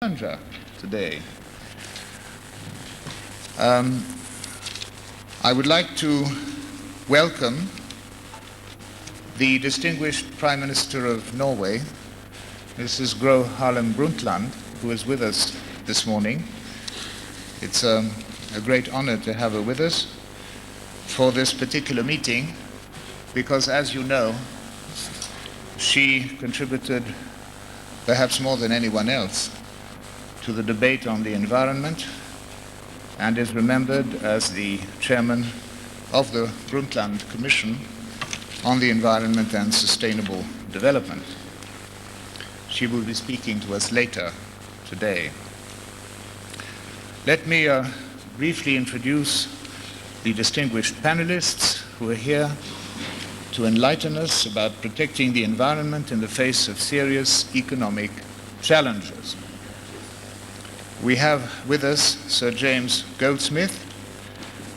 Challenger today. I would like to welcome the distinguished Prime Minister of Norway, Mrs. Gro Harlem Brundtland, who is with us this morning. It's a great honor to have her with us for this particular meeting because, as you know, she contributed perhaps more than anyone else to the debate on the environment and is remembered as the chairman of the Brundtland Commission on the Environment and Sustainable Development. She will be speaking to us later today. Let me briefly introduce the distinguished panelists who are here to enlighten us about protecting the environment in the face of serious economic challenges. We have with us Sir James Goldsmith,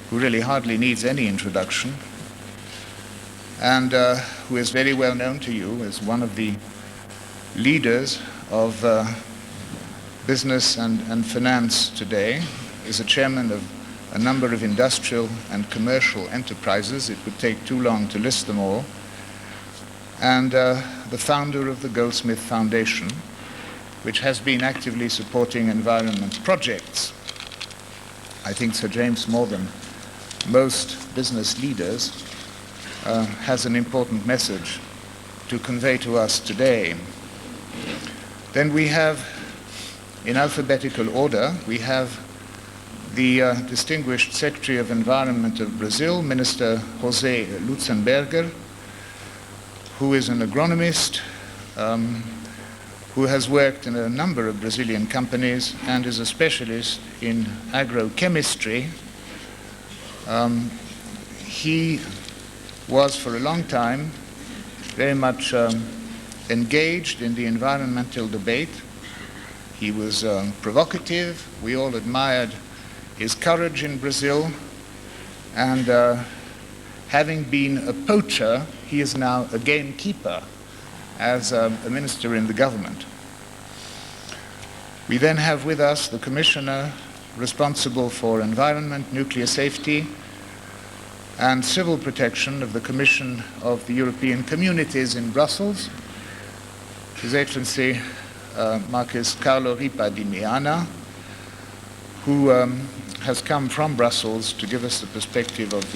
who really hardly needs any introduction, and who is very well known to you as one of the leaders of business and finance today, is a chairman of a number of industrial and commercial enterprises. It would take too long to list them all, and the founder of the Goldsmith Foundation, which has been actively supporting environment projects. I think Sir James, more than most business leaders, has an important message to convey to us today. Then we have, in alphabetical order, we have the distinguished Secretary of Environment of Brazil, Minister José Lutzenberger, who is an agronomist, who has worked in a number of Brazilian companies and is a specialist in agrochemistry. He was for a long time very much engaged in the environmental debate. He was provocative. We all admired his courage in Brazil, and having been a poacher, he is now a gamekeeper as a minister in the government. We then have with us the Commissioner responsible for environment, nuclear safety, and civil protection of the Commission of the European Communities in Brussels, His Excellency Marquis Carlo Ripa di Meana, who has come from Brussels to give us the perspective of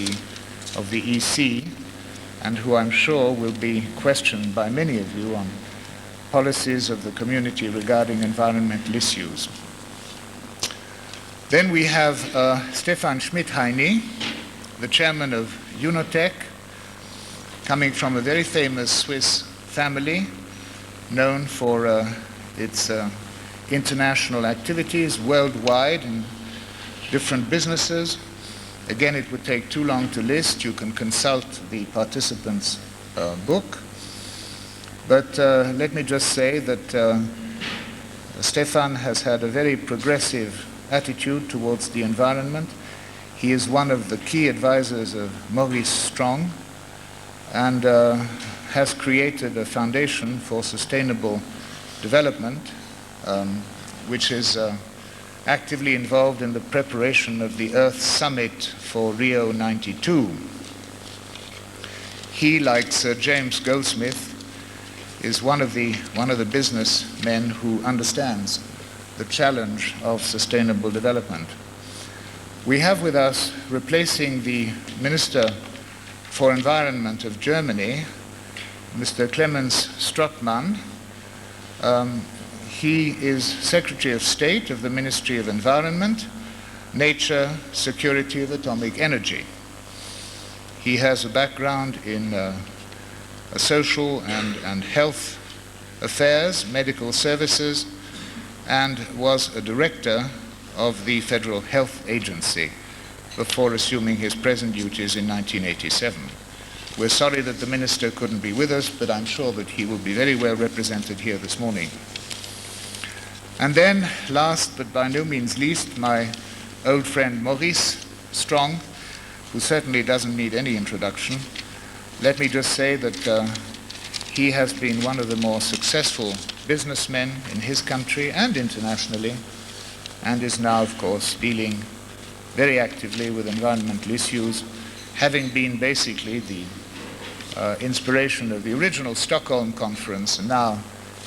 the EC, and who I'm sure will be questioned by many of you on policies of the community regarding environmental issues. Then we have Stephan Schmidheiny, the chairman of UNOTEC, coming from a very famous Swiss family, known for its international activities worldwide in different businesses. Again, it would take too long to list. You can consult the participants' book. But let me just say that Stephan has had a very progressive attitude towards the environment. He is one of the key advisors of Maurice Strong and has created a foundation for sustainable development, which is actively involved in the preparation of the Earth Summit for Rio 92. He, like Sir James Goldsmith, is one of the businessmen who understands the challenge of sustainable development. We have with us, replacing the Minister for Environment of Germany, Mr. Clemens Strothmann. He is Secretary of State of the Ministry of Environment, Nature, Security of Atomic Energy. He has a background in social and health affairs, medical services, and was a director of the Federal Health Agency before assuming his present duties in 1987. We're sorry that the minister couldn't be with us, but I'm sure that he will be very well represented here this morning. And then, last but by no means least, my old friend Maurice Strong, who certainly doesn't need any introduction. Let me just say that he has been one of the more successful businessmen in his country and internationally, and is now, of course, dealing very actively with environmental issues, having been basically the inspiration of the original Stockholm conference and now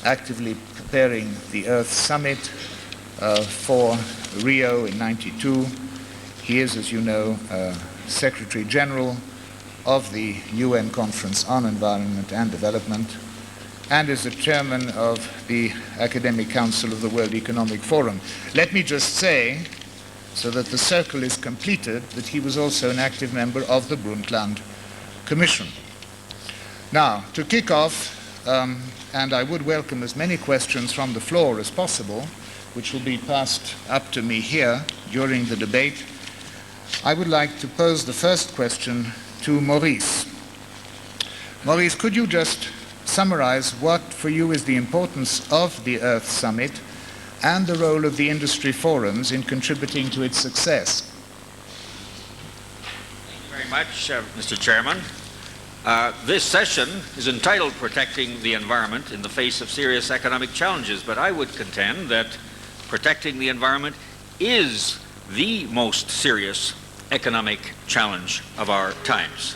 actively preparing the Earth Summit for Rio in '92. He is, as you know, Secretary General of the UN Conference on Environment and Development, and is the chairman of the Academic Council of the World Economic Forum. Let me just say, so that the circle is completed, that he was also an active member of the Brundtland Commission. Now, to kick off, and I would welcome as many questions from the floor as possible, which will be passed up to me here during the debate, I would like to pose the first question to Maurice. Maurice, could you just summarize what for you is the importance of the Earth Summit and the role of the industry forums in contributing to its success? Thank you very much, Mr. Chairman. This session is entitled Protecting the Environment in the Face of Serious Economic Challenges, but I would contend that protecting the environment is the most serious economic challenge of our times.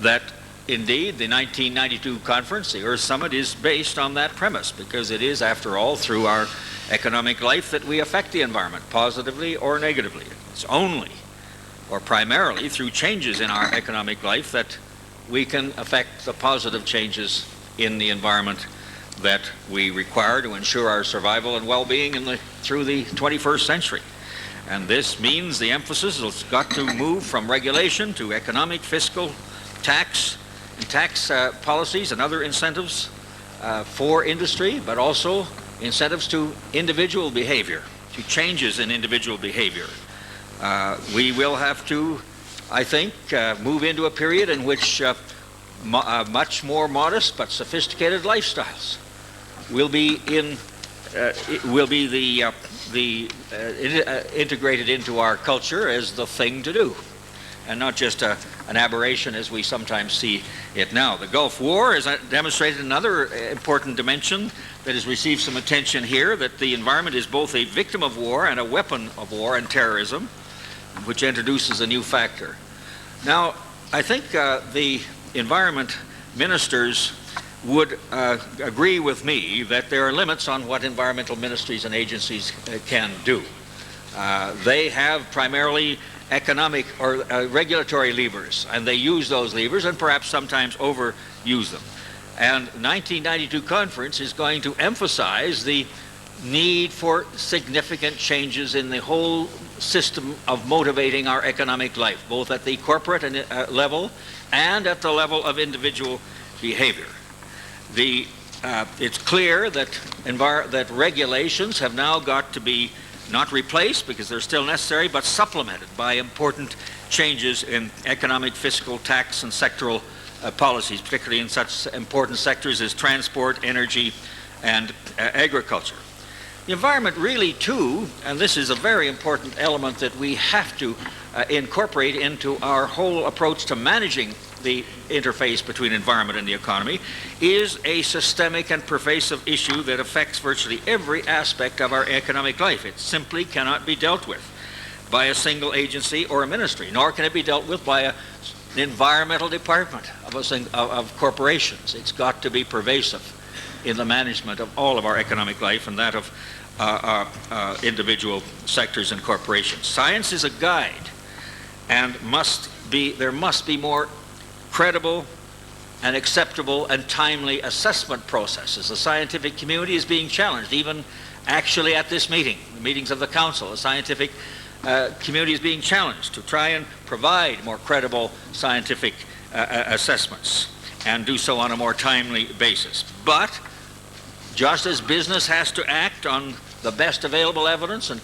That indeed the 1992 conference, the Earth Summit, is based on that premise, because it is, after all, through our economic life that we affect the environment, positively or negatively. It's only, or primarily, through changes in our economic life that we can affect the positive changes in the environment that we require to ensure our survival and well-being through the 21st century. And this means the emphasis has got to move from regulation to economic, fiscal, tax policies and other incentives for industry, but also incentives to individual behavior, to changes in individual behavior. We will have to, I think, move into a period in which much more modest but sophisticated lifestyles will be integrated into our culture as the thing to do, and not just an aberration as we sometimes see it now. The Gulf War has demonstrated another important dimension that has received some attention here, that the environment is both a victim of war and a weapon of war and terrorism, which introduces a new factor. Now, I think the environment ministers would agree with me that there are limits on what environmental ministries and agencies can do. They have primarily economic or regulatory levers, and they use those levers and perhaps sometimes overuse them. And the 1992 conference is going to emphasize the need for significant changes in the whole system of motivating our economic life, both at the corporate level and at the level of individual behavior. It's clear that regulations have now got to be not replaced, because they're still necessary, but supplemented by important changes in economic, fiscal, tax, and sectoral policies, particularly in such important sectors as transport, energy, and agriculture. The environment really, too, and this is a very important element that we have to incorporate into our whole approach to managing the interface between environment and the economy, is a systemic and pervasive issue that affects virtually every aspect of our economic life. It simply cannot be dealt with by a single agency or a ministry, nor can it be dealt with by an environmental department of corporations. It's got to be pervasive in the management of all of our economic life and that of individual sectors and corporations. Science is a guide, and there must be more credible and acceptable and timely assessment processes. The scientific community is being challenged, even actually at this meeting, the meetings of the Council. The scientific community is being challenged to try and provide more credible scientific assessments and do so on a more timely basis. But just as business has to act on the best available evidence and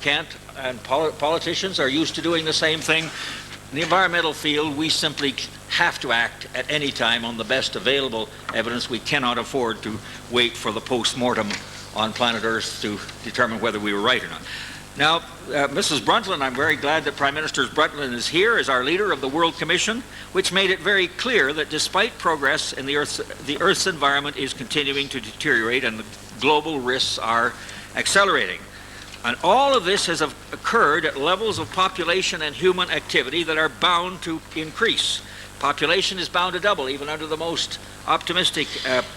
politicians are used to doing the same thing, in the environmental field, we simply have to act at any time on the best available evidence. We cannot afford to wait for the post-mortem on planet Earth to determine whether we were right or not. Now, Mrs. Brundtland, I'm very glad that Prime Minister Brundtland is here as our leader of the World Commission, which made it very clear that despite progress in the Earth's environment is continuing to deteriorate and the global risks are accelerating. And all of this has occurred at levels of population and human activity that are bound to increase. Population is bound to double, even under the most optimistic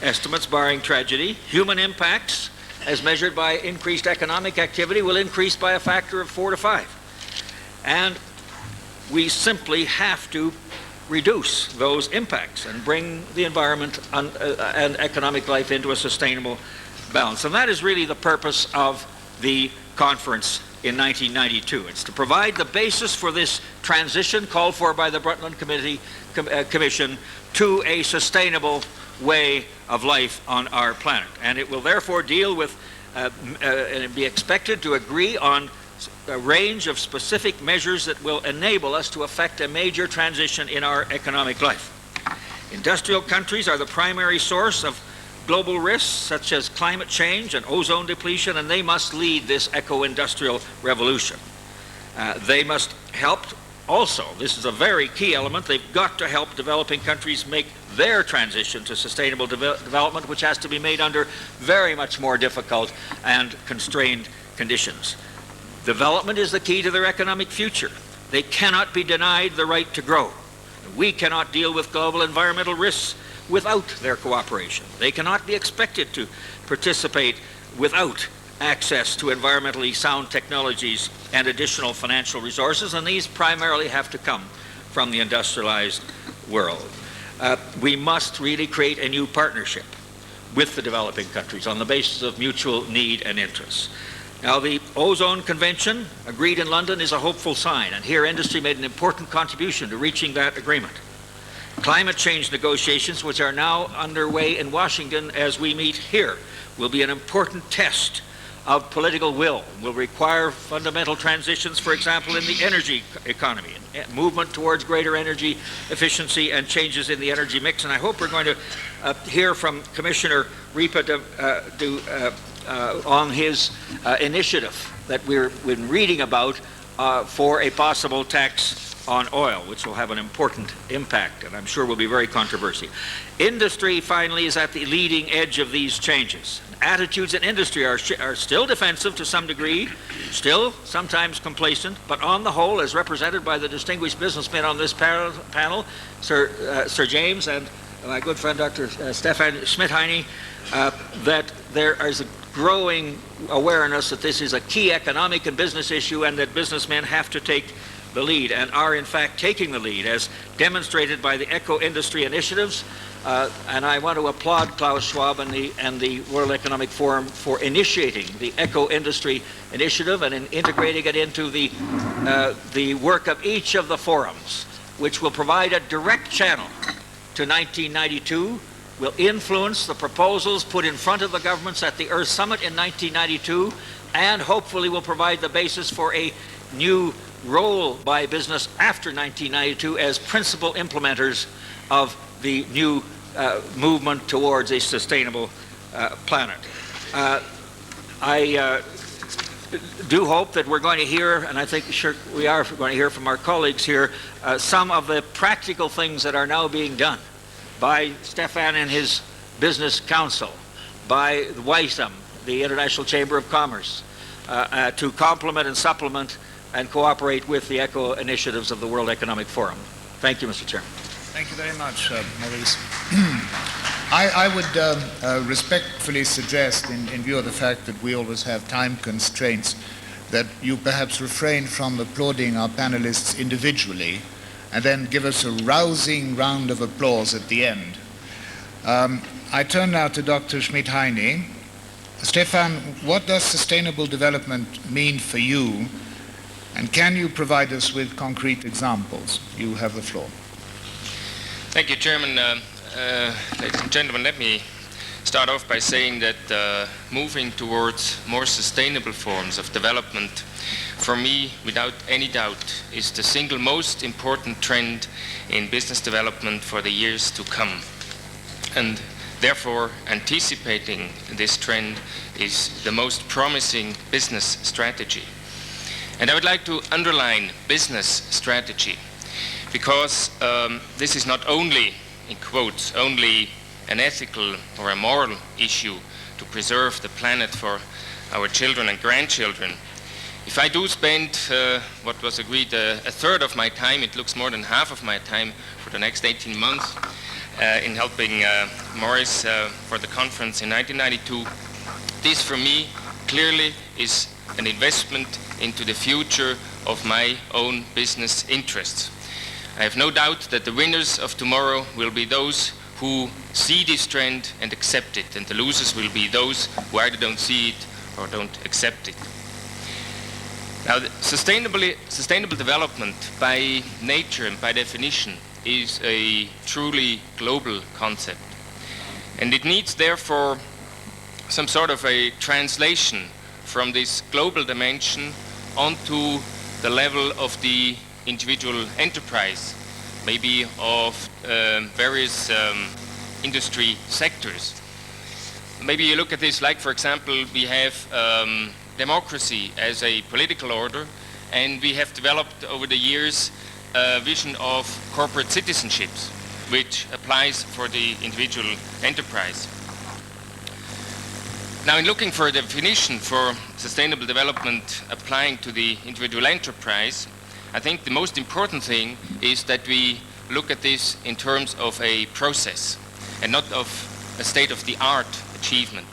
estimates, barring tragedy. Human impacts, as measured by increased economic activity, will increase by a factor of 4 to 5. And we simply have to reduce those impacts and bring the environment and economic life into a sustainable balance. And that is really the purpose of the conference in 1992. It's to provide the basis for this transition called for by the Brundtland Commission to a sustainable way of life on our planet. And it will therefore deal with and be expected to agree on a range of specific measures that will enable us to effect a major transition in our economic life. Industrial countries are the primary source of global risks such as climate change and ozone depletion, and they must lead this eco-industrial revolution. They must help also, this is a very key element, they've got to help developing countries make their transition to sustainable development, which has to be made under very much more difficult and constrained conditions. Development is the key to their economic future. They cannot be denied the right to grow. We cannot deal with global environmental risks without their cooperation. They cannot be expected to participate without access to environmentally sound technologies and additional financial resources, and these primarily have to come from the industrialized world. We must really create a new partnership with the developing countries on the basis of mutual need and interests. Now, the Ozone Convention, agreed in London, is a hopeful sign, and here industry made an important contribution to reaching that agreement. Climate change negotiations, which are now underway in Washington as we meet here, will be an important test of political will require fundamental transitions, for example, in the energy economy, movement towards greater energy efficiency and changes in the energy mix. And I hope we're going to hear from Commissioner Ripa on his initiative that we've been reading about for a possible tax on oil, which will have an important impact and I'm sure will be very controversial. Industry, finally, is at the leading edge of these changes. Attitudes in industry are still defensive to some degree, still sometimes complacent, but on the whole, as represented by the distinguished businessmen on this panel, Sir James and my good friend Dr. Stephan Schmidheiny, that there is a growing awareness that this is a key economic and business issue and that businessmen have to take the lead and are in fact taking the lead as demonstrated by the eco-industry initiatives. And I want to applaud Klaus Schwab and the World Economic Forum for initiating the eco-industry initiative and in integrating it into the work of each of the forums, which will provide a direct channel to 1992, will influence the proposals put in front of the governments at the Earth Summit in 1992, and hopefully will provide the basis for a new role by business after 1992 as principal implementers of the new movement towards a sustainable planet. I do hope that we're going to hear, and I think sure we are going to hear from our colleagues here, some of the practical things that are now being done by Stephan and his business council, by WISEM, the International Chamber of Commerce, to complement and supplement and cooperate with the eco initiatives of the World Economic Forum. Thank you, Mr. Chairman. Thank you very much, Maurice. I would respectfully suggest, in view of the fact that we always have time constraints, that you perhaps refrain from applauding our panelists individually and then give us a rousing round of applause at the end. I turn now to Dr. Schmidheiny. Stephan, what does sustainable development mean for you? And can you provide us with concrete examples? You have the floor. Thank you, Chairman. Ladies and gentlemen, let me start off by saying that moving towards more sustainable forms of development, for me, without any doubt, is the single most important trend in business development for the years to come. And therefore, anticipating this trend is the most promising business strategy. And I would like to underline business strategy, because this is not only, in quotes, only an ethical or a moral issue to preserve the planet for our children and grandchildren. If I do spend what was agreed a third of my time, it looks more than half of my time for the next 18 months in helping Maurice for the conference in 1992, this for me clearly is an investment into the future of my own business interests. I have no doubt that the winners of tomorrow will be those who see this trend and accept it, and the losers will be those who either don't see it or don't accept it. Now, sustainable development by nature and by definition is a truly global concept. And it needs, therefore, some sort of a translation from this global dimension onto the level of the individual enterprise, maybe of various industry sectors. Maybe you look at this like, for example, we have democracy as a political order, and we have developed over the years a vision of corporate citizenships, which applies for the individual enterprise. Now, in looking for a definition for sustainable development applying to the individual enterprise, I think the most important thing is that we look at this in terms of a process and not of a state-of-the-art achievement.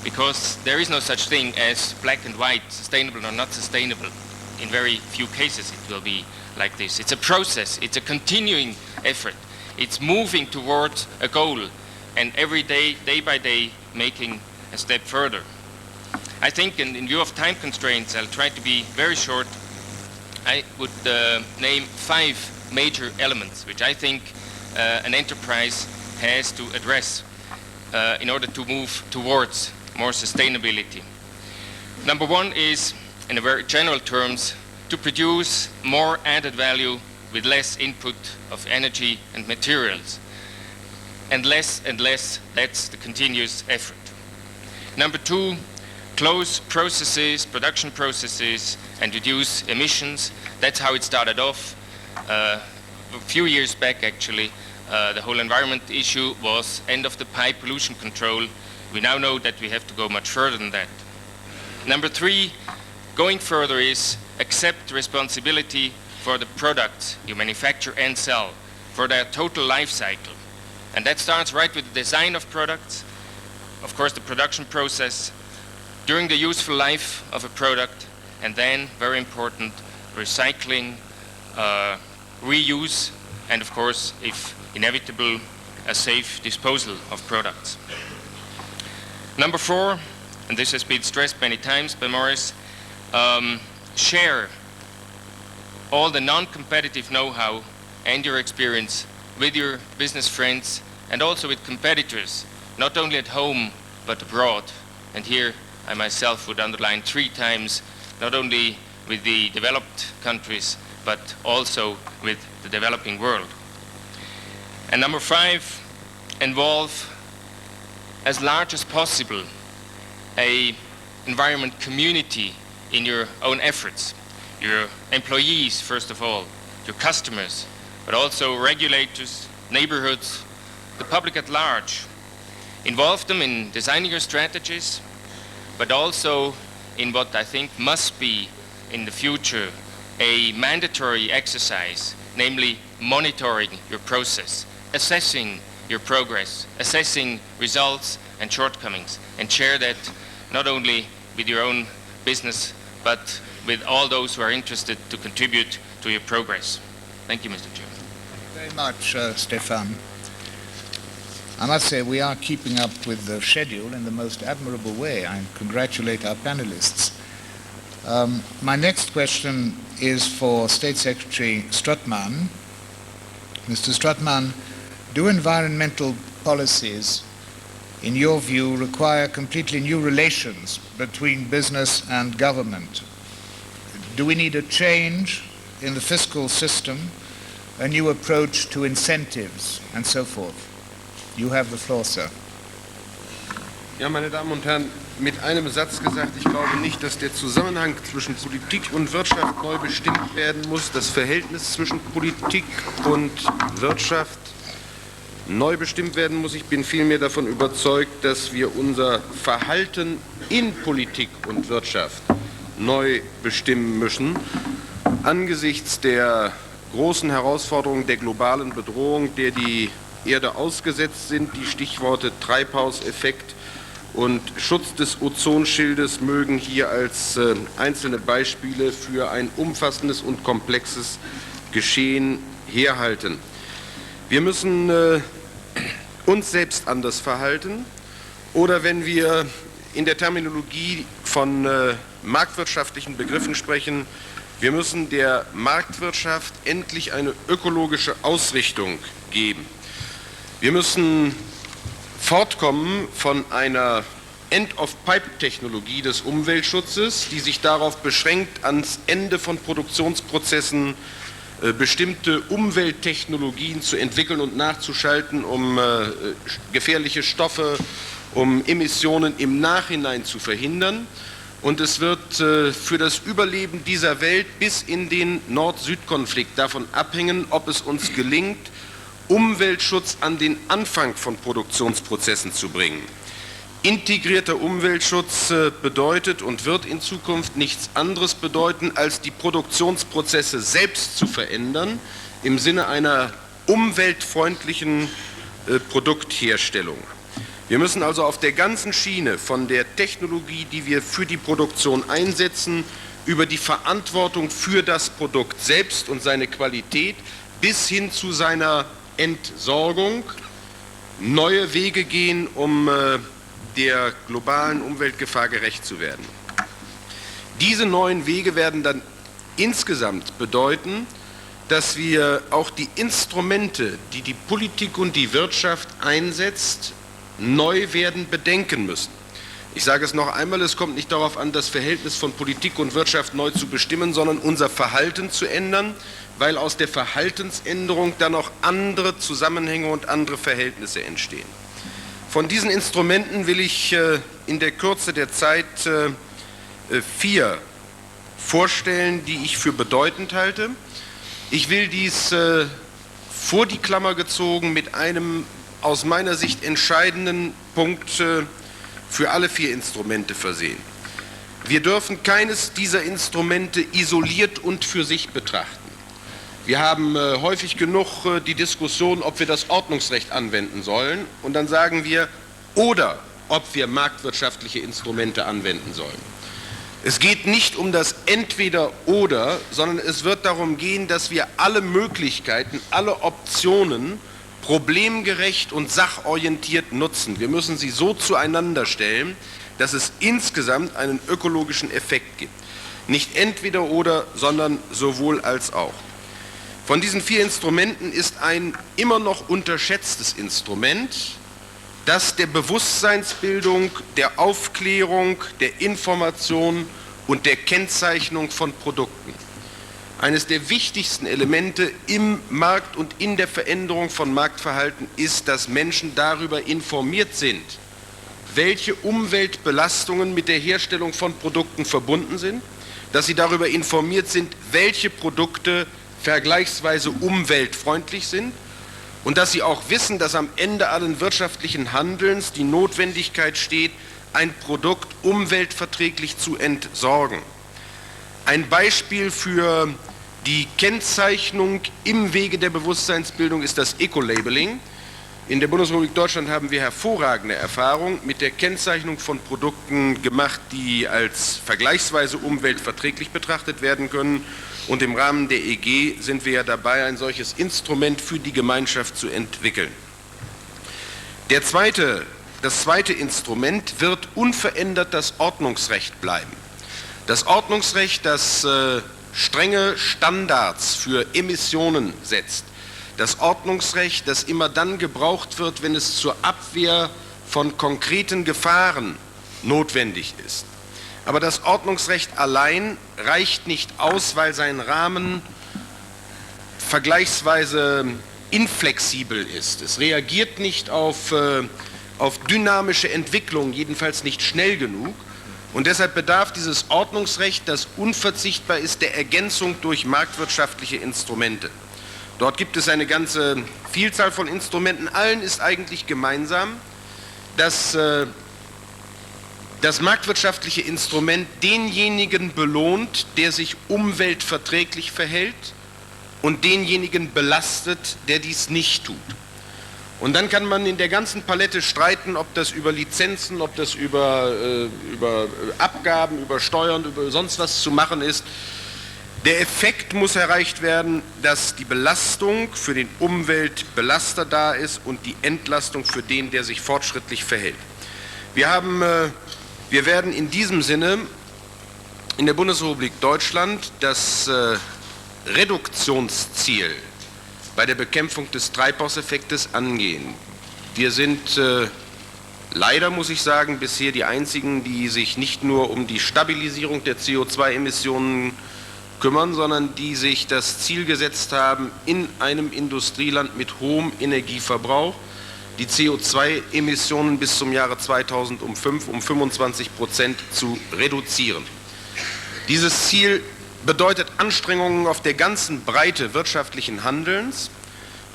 Because there is no such thing as black and white, sustainable or not sustainable. In very few cases it will be like this. It's a process, it's a continuing effort. It's moving towards a goal, and every day, day by day, making a step further. I think in view of time constraints, I'll try to be very short. I would name 5 major elements which I think an enterprise has to address in order to move towards more sustainability. Number 1 is, in a very general terms, to produce more added value with less input of energy and materials. And less, that's the continuous effort. Number 2, close processes, production processes, and reduce emissions. That's how it started off. A few years back, actually, the whole environment issue was end-of-the-pipe pollution control. We now know that we have to go much further than that. Number 3, going further is accept responsibility for the products you manufacture and sell, for their total life cycle. And that starts right with the design of products, of course the production process, during the useful life of a product, and then, very important, recycling, reuse, and of course, if inevitable, a safe disposal of products. Number 4, and this has been stressed many times by Maurice, share all the non-competitive know-how and your experience with your business friends and also with competitors, not only at home but abroad. And here I myself would underline 3 times, not only with the developed countries but also with the developing world. And number 5, involve as large as possible an environment community in your own efforts. Your employees, first of all, your customers, but also regulators, neighborhoods, the public at large. Involve them in designing your strategies, but also in what I think must be in the future a mandatory exercise, namely monitoring your process, assessing your progress, assessing results and shortcomings, and share that not only with your own business, but with all those who are interested to contribute to your progress. Thank you, Mr. Chairman. Very much, Stephan. I must say we are keeping up with the schedule in the most admirable way. I congratulate our panelists. My next question is for State Secretary Strootman. Mr. Strootman, do environmental policies, in your view, require completely new relations between business and government? Do we need a change in the fiscal system, a new approach to incentives, and so forth? You have the floor, sir. Ja, meine Damen und Herren, mit einem Satz gesagt, ich glaube nicht, dass der Zusammenhang zwischen Politik und Wirtschaft neu bestimmt werden muss, das Verhältnis zwischen Politik und Wirtschaft neu bestimmt werden muss. Ich bin vielmehr davon überzeugt, dass wir unser Verhalten in Politik und Wirtschaft neu bestimmen müssen. Angesichts der großen Herausforderungen der globalen Bedrohung, der die Erde ausgesetzt sind, die Stichworte Treibhauseffekt und Schutz des Ozonschildes mögen hier als einzelne Beispiele für ein umfassendes und komplexes Geschehen herhalten. Wir müssen uns selbst anders verhalten oder wenn wir in der Terminologie von marktwirtschaftlichen Begriffen sprechen, wir müssen der Marktwirtschaft endlich eine ökologische Ausrichtung geben. Wir müssen fortkommen von einer End-of-Pipe-Technologie des Umweltschutzes, die sich darauf beschränkt, ans Ende von Produktionsprozessen bestimmte Umwelttechnologien zu entwickeln und nachzuschalten, um gefährliche Stoffe, um Emissionen im Nachhinein zu verhindern. Und es wird für das Überleben dieser Welt bis in den Nord-Süd-Konflikt davon abhängen, ob es uns gelingt, Umweltschutz an den Anfang von Produktionsprozessen zu bringen. Integrierter Umweltschutz bedeutet und wird in Zukunft nichts anderes bedeuten, als die Produktionsprozesse selbst zu verändern, im Sinne einer umweltfreundlichen Produktherstellung. Wir müssen also auf der ganzen Schiene von der Technologie, die wir für die Produktion einsetzen, über die Verantwortung für das Produkt selbst und seine Qualität bis hin zu seiner Entsorgung neue Wege gehen, um der globalen Umweltgefahr gerecht zu werden. Diese neuen Wege werden dann insgesamt bedeuten, dass wir auch die Instrumente, die die Politik und die Wirtschaft einsetzt, neu werden bedenken müssen. Ich sage es noch einmal, es kommt nicht darauf an, das Verhältnis von Politik und Wirtschaft neu zu bestimmen, sondern unser Verhalten zu ändern, weil aus der Verhaltensänderung dann auch andere Zusammenhänge und andere Verhältnisse entstehen. Von diesen Instrumenten will ich in der Kürze der Zeit 4 vorstellen, die ich für bedeutend halte. Ich will dies vor die Klammer gezogen mit einem aus meiner Sicht entscheidenden Punkt für alle 4 Instrumente versehen. Wir dürfen keines dieser Instrumente isoliert und für sich betrachten. Wir haben häufig genug die Diskussion, ob wir das Ordnungsrecht anwenden sollen, und dann sagen wir, oder ob wir marktwirtschaftliche Instrumente anwenden sollen. Es geht nicht um das Entweder-Oder, sondern es wird darum gehen, dass wir alle Möglichkeiten, alle Optionen problemgerecht und sachorientiert nutzen. Wir müssen sie so zueinander stellen, dass es insgesamt einen ökologischen Effekt gibt. Nicht entweder oder, sondern sowohl als auch. Von diesen 4 Instrumenten ist ein immer noch unterschätztes Instrument das der Bewusstseinsbildung, der Aufklärung, der Information und der Kennzeichnung von Produkten. Eines der wichtigsten Elemente im Markt und in der Veränderung von Marktverhalten ist, dass Menschen darüber informiert sind, welche Umweltbelastungen mit der Herstellung von Produkten verbunden sind, dass sie darüber informiert sind, welche Produkte vergleichsweise umweltfreundlich sind und dass sie auch wissen, dass am Ende allen wirtschaftlichen Handelns die Notwendigkeit steht, ein Produkt umweltverträglich zu entsorgen. Ein Beispiel für die Kennzeichnung im Wege der Bewusstseinsbildung ist das Eco-Labeling. In der Bundesrepublik Deutschland haben wir hervorragende Erfahrungen mit der Kennzeichnung von Produkten gemacht, die als vergleichsweise umweltverträglich betrachtet werden können. Und im Rahmen der EG sind wir ja dabei, ein solches Instrument für die Gemeinschaft zu entwickeln. Das zweite Instrument wird unverändert das Ordnungsrecht bleiben. Das Ordnungsrecht, das strenge Standards für Emissionen setzt. Das Ordnungsrecht, das immer dann gebraucht wird, wenn es zur Abwehr von konkreten Gefahren notwendig ist. Aber das Ordnungsrecht allein reicht nicht aus, weil sein Rahmen vergleichsweise inflexibel ist. Es reagiert nicht auf auf dynamische Entwicklung, jedenfalls nicht schnell genug. Und deshalb bedarf dieses Ordnungsrecht, das unverzichtbar ist, der Ergänzung durch marktwirtschaftliche Instrumente. Dort gibt es eine ganze Vielzahl von Instrumenten. Allen ist eigentlich gemeinsam, dass das marktwirtschaftliche Instrument denjenigen belohnt, der sich umweltverträglich verhält, und denjenigen belastet, der dies nicht tut. Und dann kann man in der ganzen Palette streiten, ob das über Lizenzen, ob das über Abgaben, über Steuern, über sonst was zu machen ist. Der Effekt muss erreicht werden, dass die Belastung für den Umweltbelaster da ist und die Entlastung für den, der sich fortschrittlich verhält. Wir werden in diesem Sinne in der Bundesrepublik Deutschland das Reduktionsziel bei der Bekämpfung des Treibhauseffektes angehen. Wir sind leider, muss ich sagen, bisher die einzigen, die sich nicht nur um die Stabilisierung der CO2-Emissionen kümmern, sondern die sich das Ziel gesetzt haben, in einem Industrieland mit hohem Energieverbrauch die CO2-Emissionen bis zum Jahre 2005 um 25% zu reduzieren. Dieses Ziel bedeutet Anstrengungen auf der ganzen Breite wirtschaftlichen Handelns,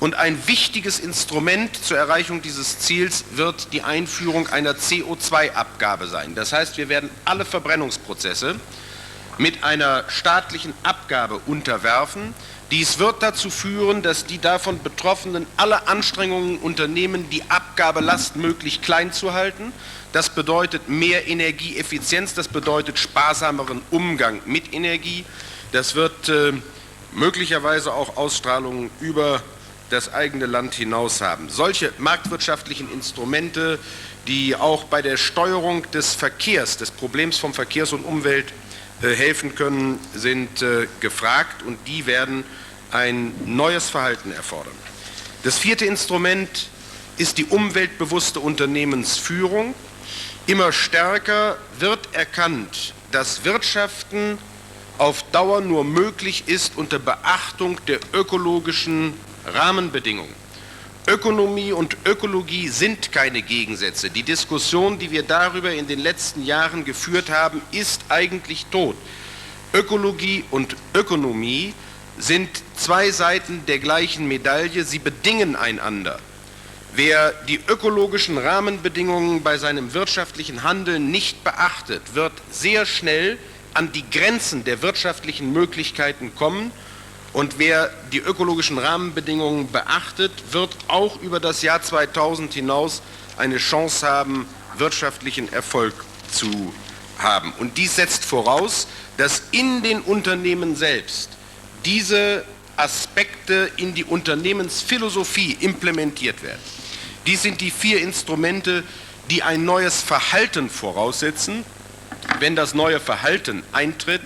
und ein wichtiges Instrument zur Erreichung dieses Ziels wird die Einführung einer CO2-Abgabe sein. Das heißt, wir werden alle Verbrennungsprozesse mit einer staatlichen Abgabe unterwerfen. Dies wird dazu führen, dass die davon Betroffenen alle Anstrengungen unternehmen, die Abgabelast möglichst klein zu halten. Das bedeutet mehr Energieeffizienz, das bedeutet sparsameren Umgang mit Energie. Das wird möglicherweise auch Ausstrahlungen über das eigene Land hinaus haben. Solche marktwirtschaftlichen Instrumente, die auch bei der Steuerung des Verkehrs, des Problems von Verkehrs und Umwelt helfen können, sind gefragt, und die werden ein neues Verhalten erfordern. Das vierte Instrument ist die umweltbewusste Unternehmensführung. Immer stärker wird erkannt, dass Wirtschaften auf Dauer nur möglich ist unter Beachtung der ökologischen Rahmenbedingungen. Ökonomie und Ökologie sind keine Gegensätze. Die Diskussion, die wir darüber in den letzten Jahren geführt haben, ist eigentlich tot. Ökologie und Ökonomie sind zwei Seiten der gleichen Medaille, sie bedingen einander. Wer die ökologischen Rahmenbedingungen bei seinem wirtschaftlichen Handeln nicht beachtet, wird sehr schnell an die Grenzen der wirtschaftlichen Möglichkeiten kommen. Und wer die ökologischen Rahmenbedingungen beachtet, wird auch über das Jahr 2000 hinaus eine Chance haben, wirtschaftlichen Erfolg zu haben. Und dies setzt voraus, dass in den Unternehmen selbst diese Aspekte in die Unternehmensphilosophie implementiert werden. Dies sind die vier Instrumente, die ein neues Verhalten voraussetzen. Wenn das neue Verhalten eintritt,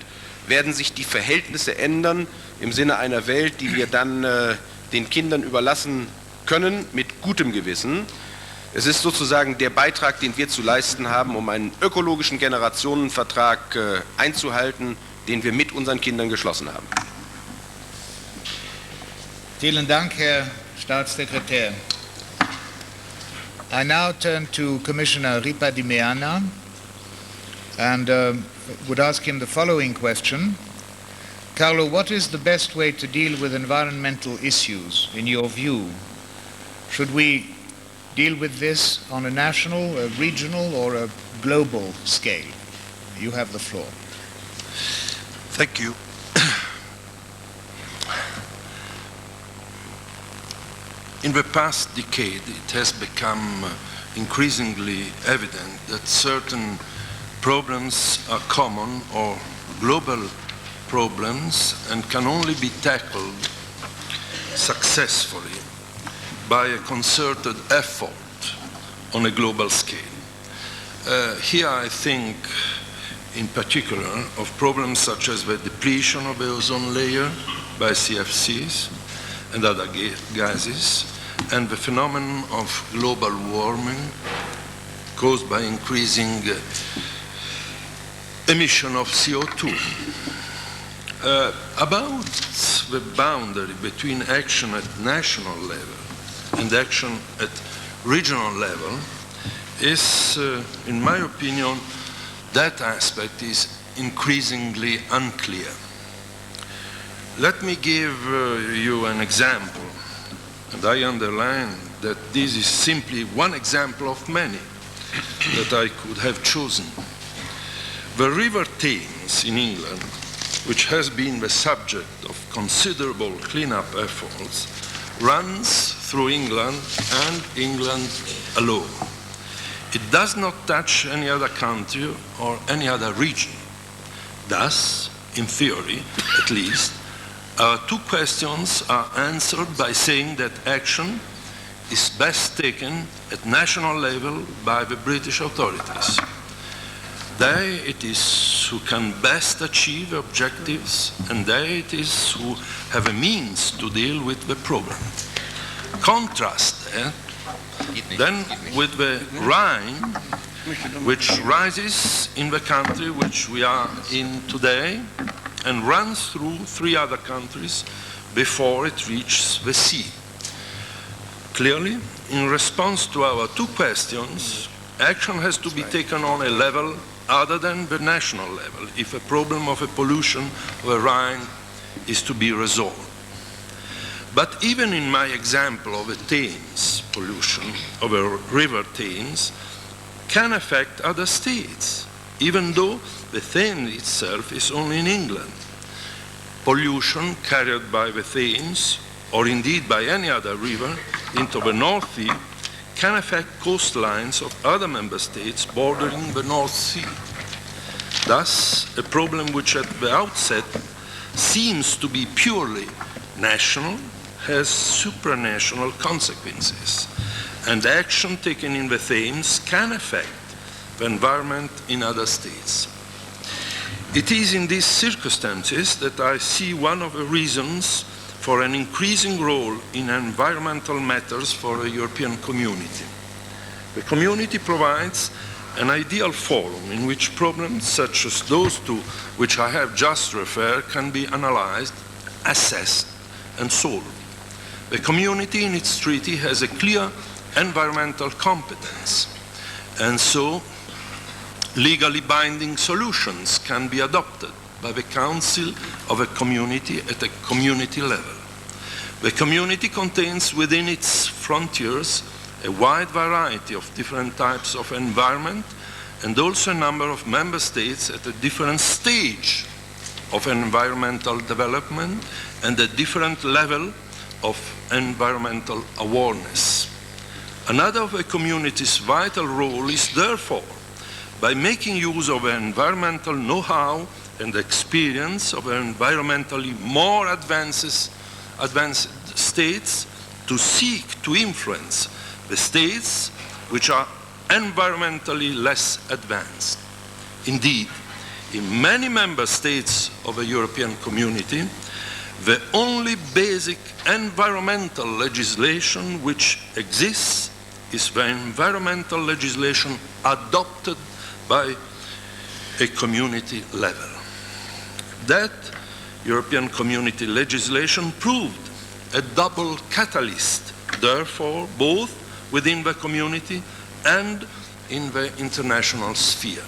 werden sich die Verhältnisse ändern im Sinne einer Welt, die wir dann den Kindern überlassen können, mit gutem Gewissen. Es ist sozusagen der Beitrag, den wir zu leisten haben, um einen ökologischen Generationenvertrag einzuhalten, den wir mit unseren Kindern geschlossen haben. Vielen Dank, Herr Staatssekretär. I now turn to Commissioner Ripa di Meana and would ask him the following question. Carlo, what is the best way to deal with environmental issues, in your view? Should we deal with this on a national, a regional, or a global scale? You have the floor. Thank you. In the past decade, it has become increasingly evident that certain problems are common or global problems and can only be tackled successfully by a concerted effort on a global scale. Here I think in particular of problems such as the depletion of the ozone layer by CFCs and other gases, and the phenomenon of global warming caused by increasing emission of CO2. About the boundary between action at national level and action at regional level, is, in my opinion, that aspect is increasingly unclear. Let me give you an example, and I underline that this is simply one example of many that I could have chosen. The River Thames in England, which has been the subject of considerable cleanup efforts, runs through England and England alone. It does not touch any other country or any other region. Thus, in theory, at least, our two questions are answered by saying that action is best taken at national level by the British authorities. They it is who can best achieve objectives, and they it is who have a means to deal with the problem. Contrast that then with the Rhine, which rises in the country which we are in today and runs through three other countries before it reaches the sea. Clearly, in response to our two questions, action has to be taken on a level other than the national level if a problem of a pollution of the Rhine is to be resolved. But even in my example of a Thames pollution, of a river Thames, can affect other states, even though the Thames itself is only in England. Pollution carried by the Thames, or indeed by any other river, into the North Sea, can affect coastlines of other member states bordering the North Sea. Thus, a problem which at the outset seems to be purely national has supranational consequences, and action taken in the Thames can affect the environment in other states. It is in these circumstances that I see one of the reasons for an increasing role in environmental matters for a European community. The community provides an ideal forum in which problems such as those two which I have just referred can be analyzed, assessed, and solved. The community in its treaty has a clear environmental competence, and so legally binding solutions can be adopted by the Council of a community at a community level. The community contains within its frontiers a wide variety of different types of environment and also a number of member states at a different stage of environmental development and a different level of environmental awareness. Another of a community's vital role is therefore by making use of environmental know-how and experience of environmentally more advanced states to seek to influence the states which are environmentally less advanced. Indeed, in many member states of a European community, the only basic environmental legislation which exists is the environmental legislation adopted by a community level. That European community legislation proved a double catalyst, therefore, both within the community and in the international sphere.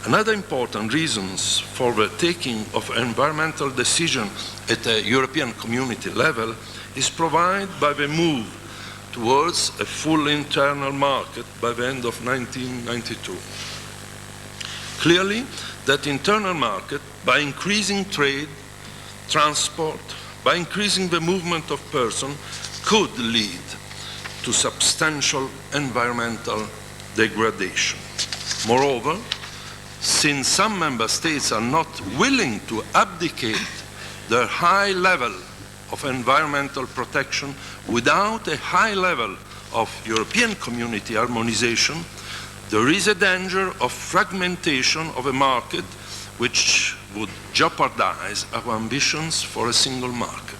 Another important reason for the taking of environmental decision at a European community level is provided by the move towards a full internal market by the end of 1992. Clearly, that internal market, by increasing trade, transport, by increasing the movement of persons, could lead to substantial environmental degradation. Moreover, since some member states are not willing to abdicate their high level of environmental protection without a high level of European community harmonization, there is a danger of fragmentation of a market which would jeopardize our ambitions for a single market.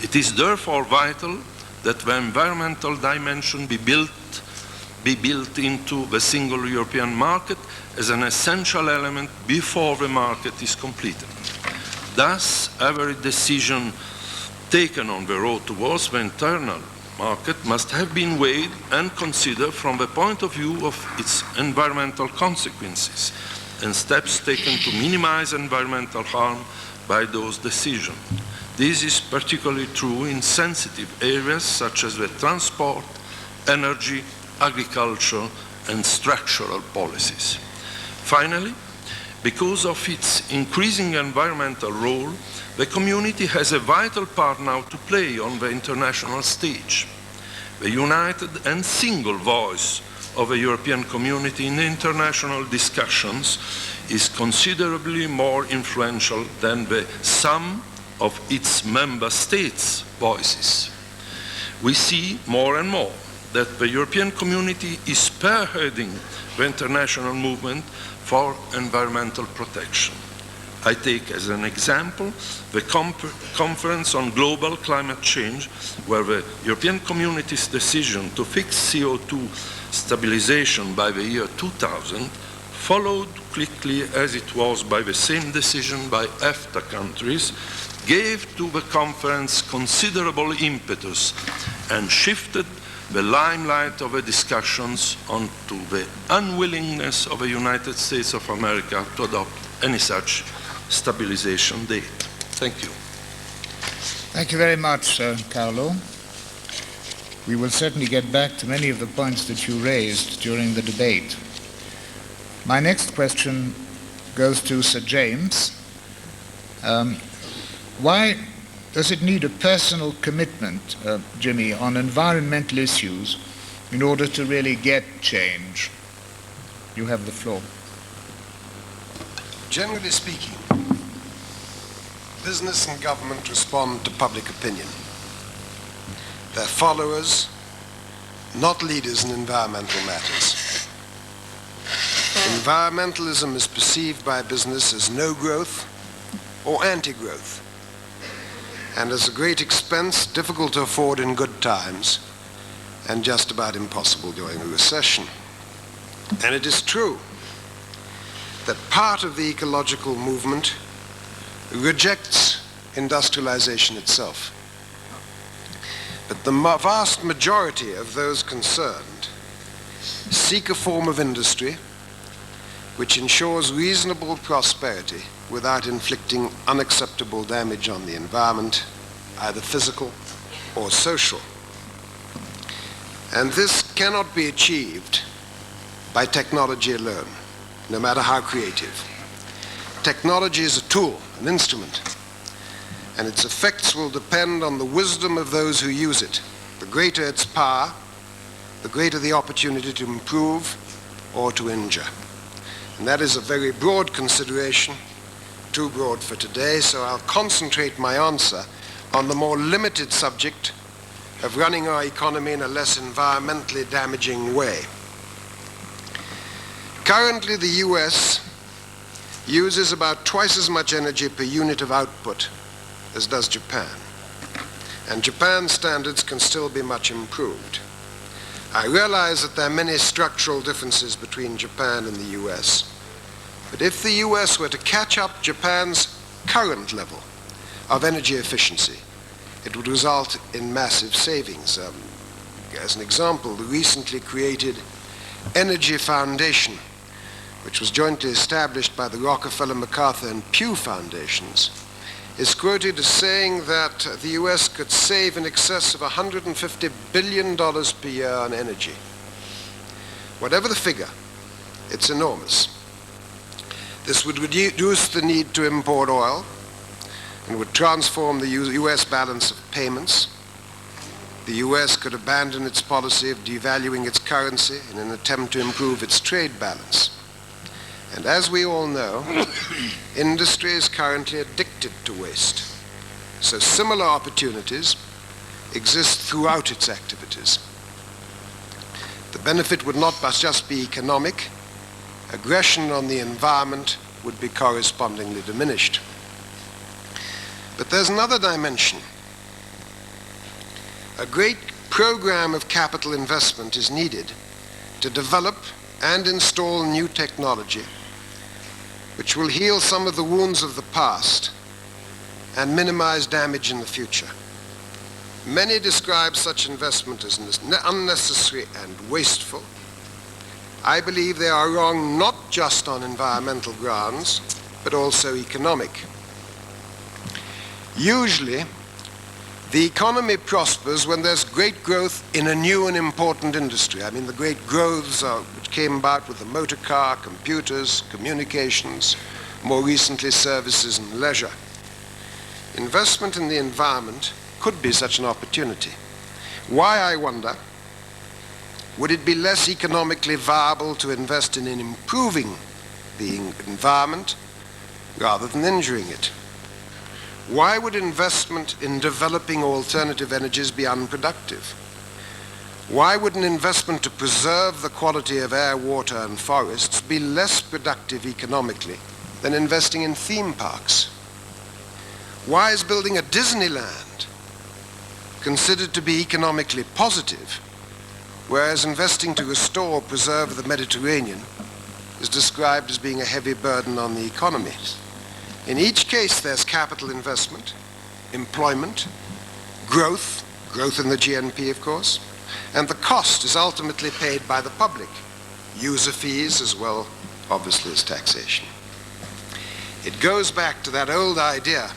It is therefore vital that the environmental dimension be built into the single European market as an essential element before the market is completed. Thus, every decision taken on the road towards the internal market must have been weighed and considered from the point of view of its environmental consequences and steps taken to minimize environmental harm by those decisions. This is particularly true in sensitive areas such as the transport, energy, agriculture, and structural policies. Finally, because of its increasing environmental role, the community has a vital part now to play on the international stage. The united and single voice of the European community in international discussions is considerably more influential than the sum of its member states' voices. We see more and more that the European community is spearheading the international movement for environmental protection. I take as an example the Conference on Global Climate Change, where the European Community's decision to fix CO2 stabilization by the year 2000 followed quickly as it was by the same decision by EFTA countries, gave to the conference considerable impetus and shifted the limelight of the discussions onto the unwillingness of the United States of America to adopt any such stabilization date. Thank you. Thank you very much, Carlo. We will certainly get back to many of the points that you raised during the debate. My next question goes to Sir James. Why does it need a personal commitment, Jimmy, on environmental issues in order to really get change? You have the floor. Generally speaking, business and government respond to public opinion. They're followers, not leaders in environmental matters. Environmentalism is perceived by business as no growth or anti-growth, and as a great expense, difficult to afford in good times, and just about impossible during a recession. And it is true that part of the ecological movement rejects industrialization itself. But the vast majority of those concerned seek a form of industry which ensures reasonable prosperity without inflicting unacceptable damage on the environment, either physical or social. And this cannot be achieved by technology alone, no matter how creative. Technology is a tool, an instrument, and its effects will depend on the wisdom of those who use it. The greater its power, the greater the opportunity to improve or to injure. And that is a very broad consideration, too broad for today, so I'll concentrate my answer on the more limited subject of running our economy in a less environmentally damaging way. Currently, the US uses about twice as much energy per unit of output as does Japan. And Japan's standards can still be much improved. I realize that there are many structural differences between Japan and the US. But if the US were to catch up Japan's current level of energy efficiency, it would result in massive savings. As an example, the recently created Energy Foundation, which was jointly established by the Rockefeller, MacArthur, and Pew Foundations, is quoted as saying that the US could save in excess of $150 billion per year on energy. Whatever the figure, it's enormous. This would reduce the need to import oil and would transform the US balance of payments. The US could abandon its policy of devaluing its currency in an attempt to improve its trade balance. And as we all know, industry is currently addicted to waste. So similar opportunities exist throughout its activities. The benefit would not just be economic. Aggression on the environment would be correspondingly diminished. But there's another dimension. A great program of capital investment is needed to develop and install new technology which will heal some of the wounds of the past and minimize damage in the future. Many describe such investment as unnecessary and wasteful. I believe they are wrong not just on environmental grounds, but also economic. Usually, the economy prospers when there's great growth in a new and important industry. I mean, the great growths which came about with the motor car, computers, communications, more recently services and leisure. Investment in the environment could be such an opportunity. Why, I wonder, would it be less economically viable to invest in improving the environment rather than injuring it? Why would investment in developing alternative energies be unproductive? Why would an investment to preserve the quality of air, water, and forests be less productive economically than investing in theme parks? Why is building a Disneyland considered to be economically positive, whereas investing to restore or preserve the Mediterranean is described as being a heavy burden on the economy? In each case, there's capital investment, employment, growth in the GNP, of course, and the cost is ultimately paid by the public, user fees as well, obviously, as taxation. It goes back to that old idea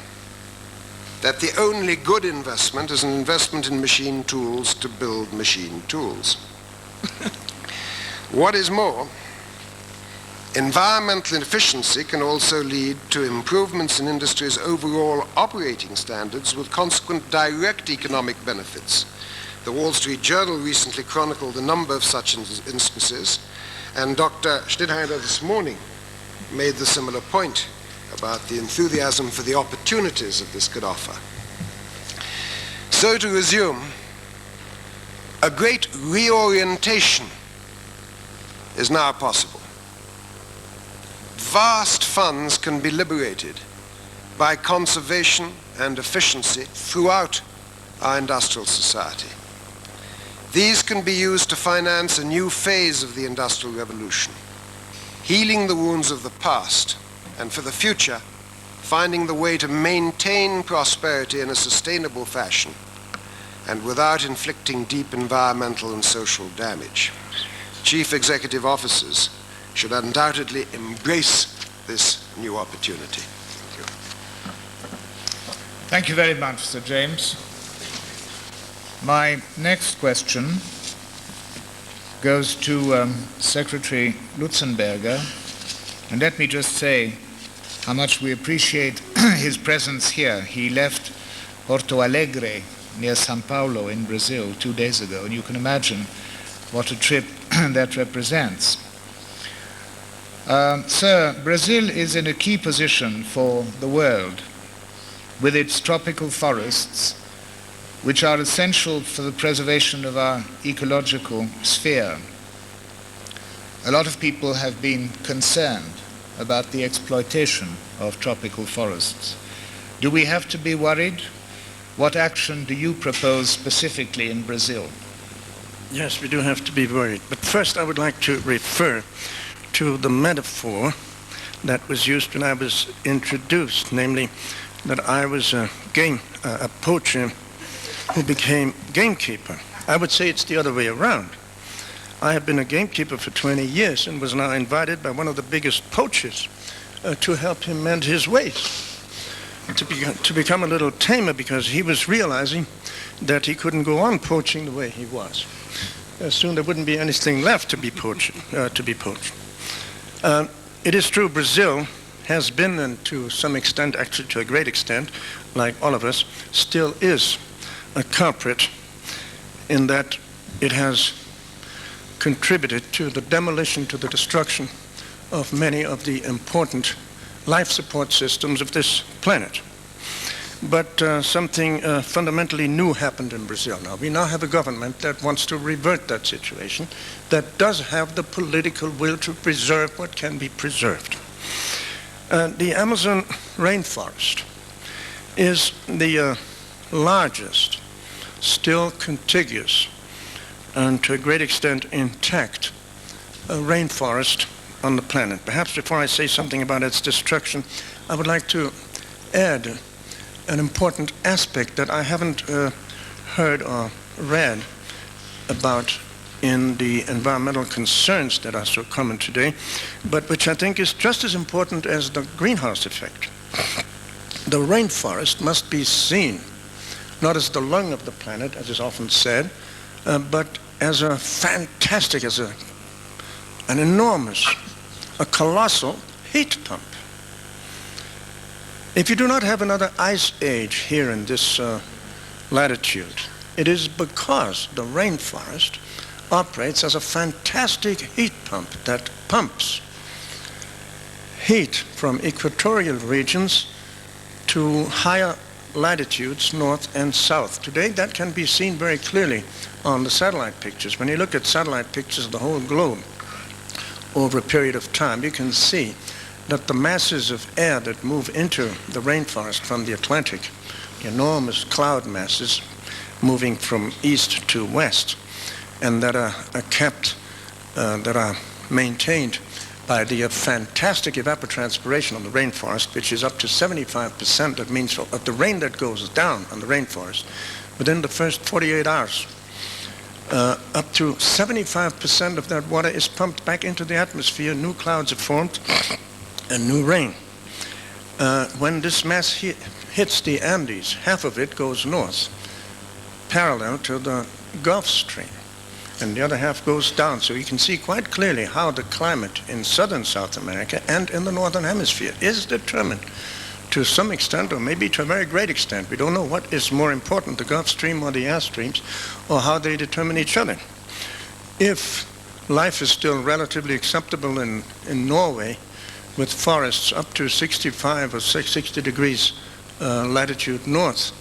that the only good investment is an investment in machine tools to build machine tools. What is more, environmental efficiency can also lead to improvements in industry's overall operating standards with consequent direct economic benefits. The Wall Street Journal recently chronicled a number of such instances, and Dr. Schmidheiny this morning made the similar point about the enthusiasm for the opportunities that this could offer. So to resume, a great reorientation is now possible. Vast funds can be liberated by conservation and efficiency throughout our industrial society. These can be used to finance a new phase of the Industrial Revolution, healing the wounds of the past, and for the future, finding the way to maintain prosperity in a sustainable fashion and without inflicting deep environmental and social damage. Chief executive officers should undoubtedly embrace this new opportunity. Thank you. Thank you very much, Sir James. My next question goes to Secretary Lutzenberger, and let me just say how much we appreciate his presence here. He left Porto Alegre near São Paulo in Brazil 2 days ago, and you can imagine what a trip that represents. Sir, Brazil is in a key position for the world with its tropical forests, which are essential for the preservation of our ecological sphere. A lot of people have been concerned about the exploitation of tropical forests. Do we have to be worried? What action do you propose specifically in Brazil? Yes, we do have to be worried. But first I would like to refer to the metaphor that was used when I was introduced, namely that I was a poacher who became gamekeeper. I would say it's the other way around. I have been a gamekeeper for 20 years and was now invited by one of the biggest poachers to help him mend his ways, to become a little tamer, because he was realizing that he couldn't go on poaching the way he was. Soon there wouldn't be anything left to be poached. It is true, Brazil has been, and to some extent, actually to a great extent, like all of us, still is a culprit in that it has contributed to the demolition, to the destruction of many of the important life support systems of this planet. But something fundamentally new happened in Brazil now. We now have a government that wants to revert that situation, that does have the political will to preserve what can be preserved. The Amazon rainforest is the largest, still contiguous, and to a great extent intact rainforest on the planet. Perhaps before I say something about its destruction, I would like to add an important aspect that I haven't heard or read about in the environmental concerns that are so common today, but which I think is just as important as the greenhouse effect. The rainforest must be seen not as the lung of the planet, as is often said, but as a fantastic, as an enormous, a colossal heat pump. If you do not have another ice age here in this latitude, it is because the rainforest operates as a fantastic heat pump that pumps heat from equatorial regions to higher latitudes, north and south. Today, that can be seen very clearly on the satellite pictures. When you look at satellite pictures of the whole globe over a period of time, you can see that the masses of air that move into the rainforest from the Atlantic, the enormous cloud masses moving from east to west, and that are kept, that are maintained by the fantastic evapotranspiration of the rainforest, which is up to 75%. That means of the rain that goes down on the rainforest within the first 48 hours, up to 75% of that water is pumped back into the atmosphere. New clouds are formed and new rain. When this mass hits the Andes, half of it goes north, parallel to the Gulf Stream, and the other half goes down. So you can see quite clearly how the climate in southern South America and in the northern hemisphere is determined to some extent, or maybe to a very great extent. We don't know what is more important, the Gulf Stream or the air streams, or how they determine each other. If life is still relatively acceptable in Norway, with forests up to 65 or 60 degrees latitude north,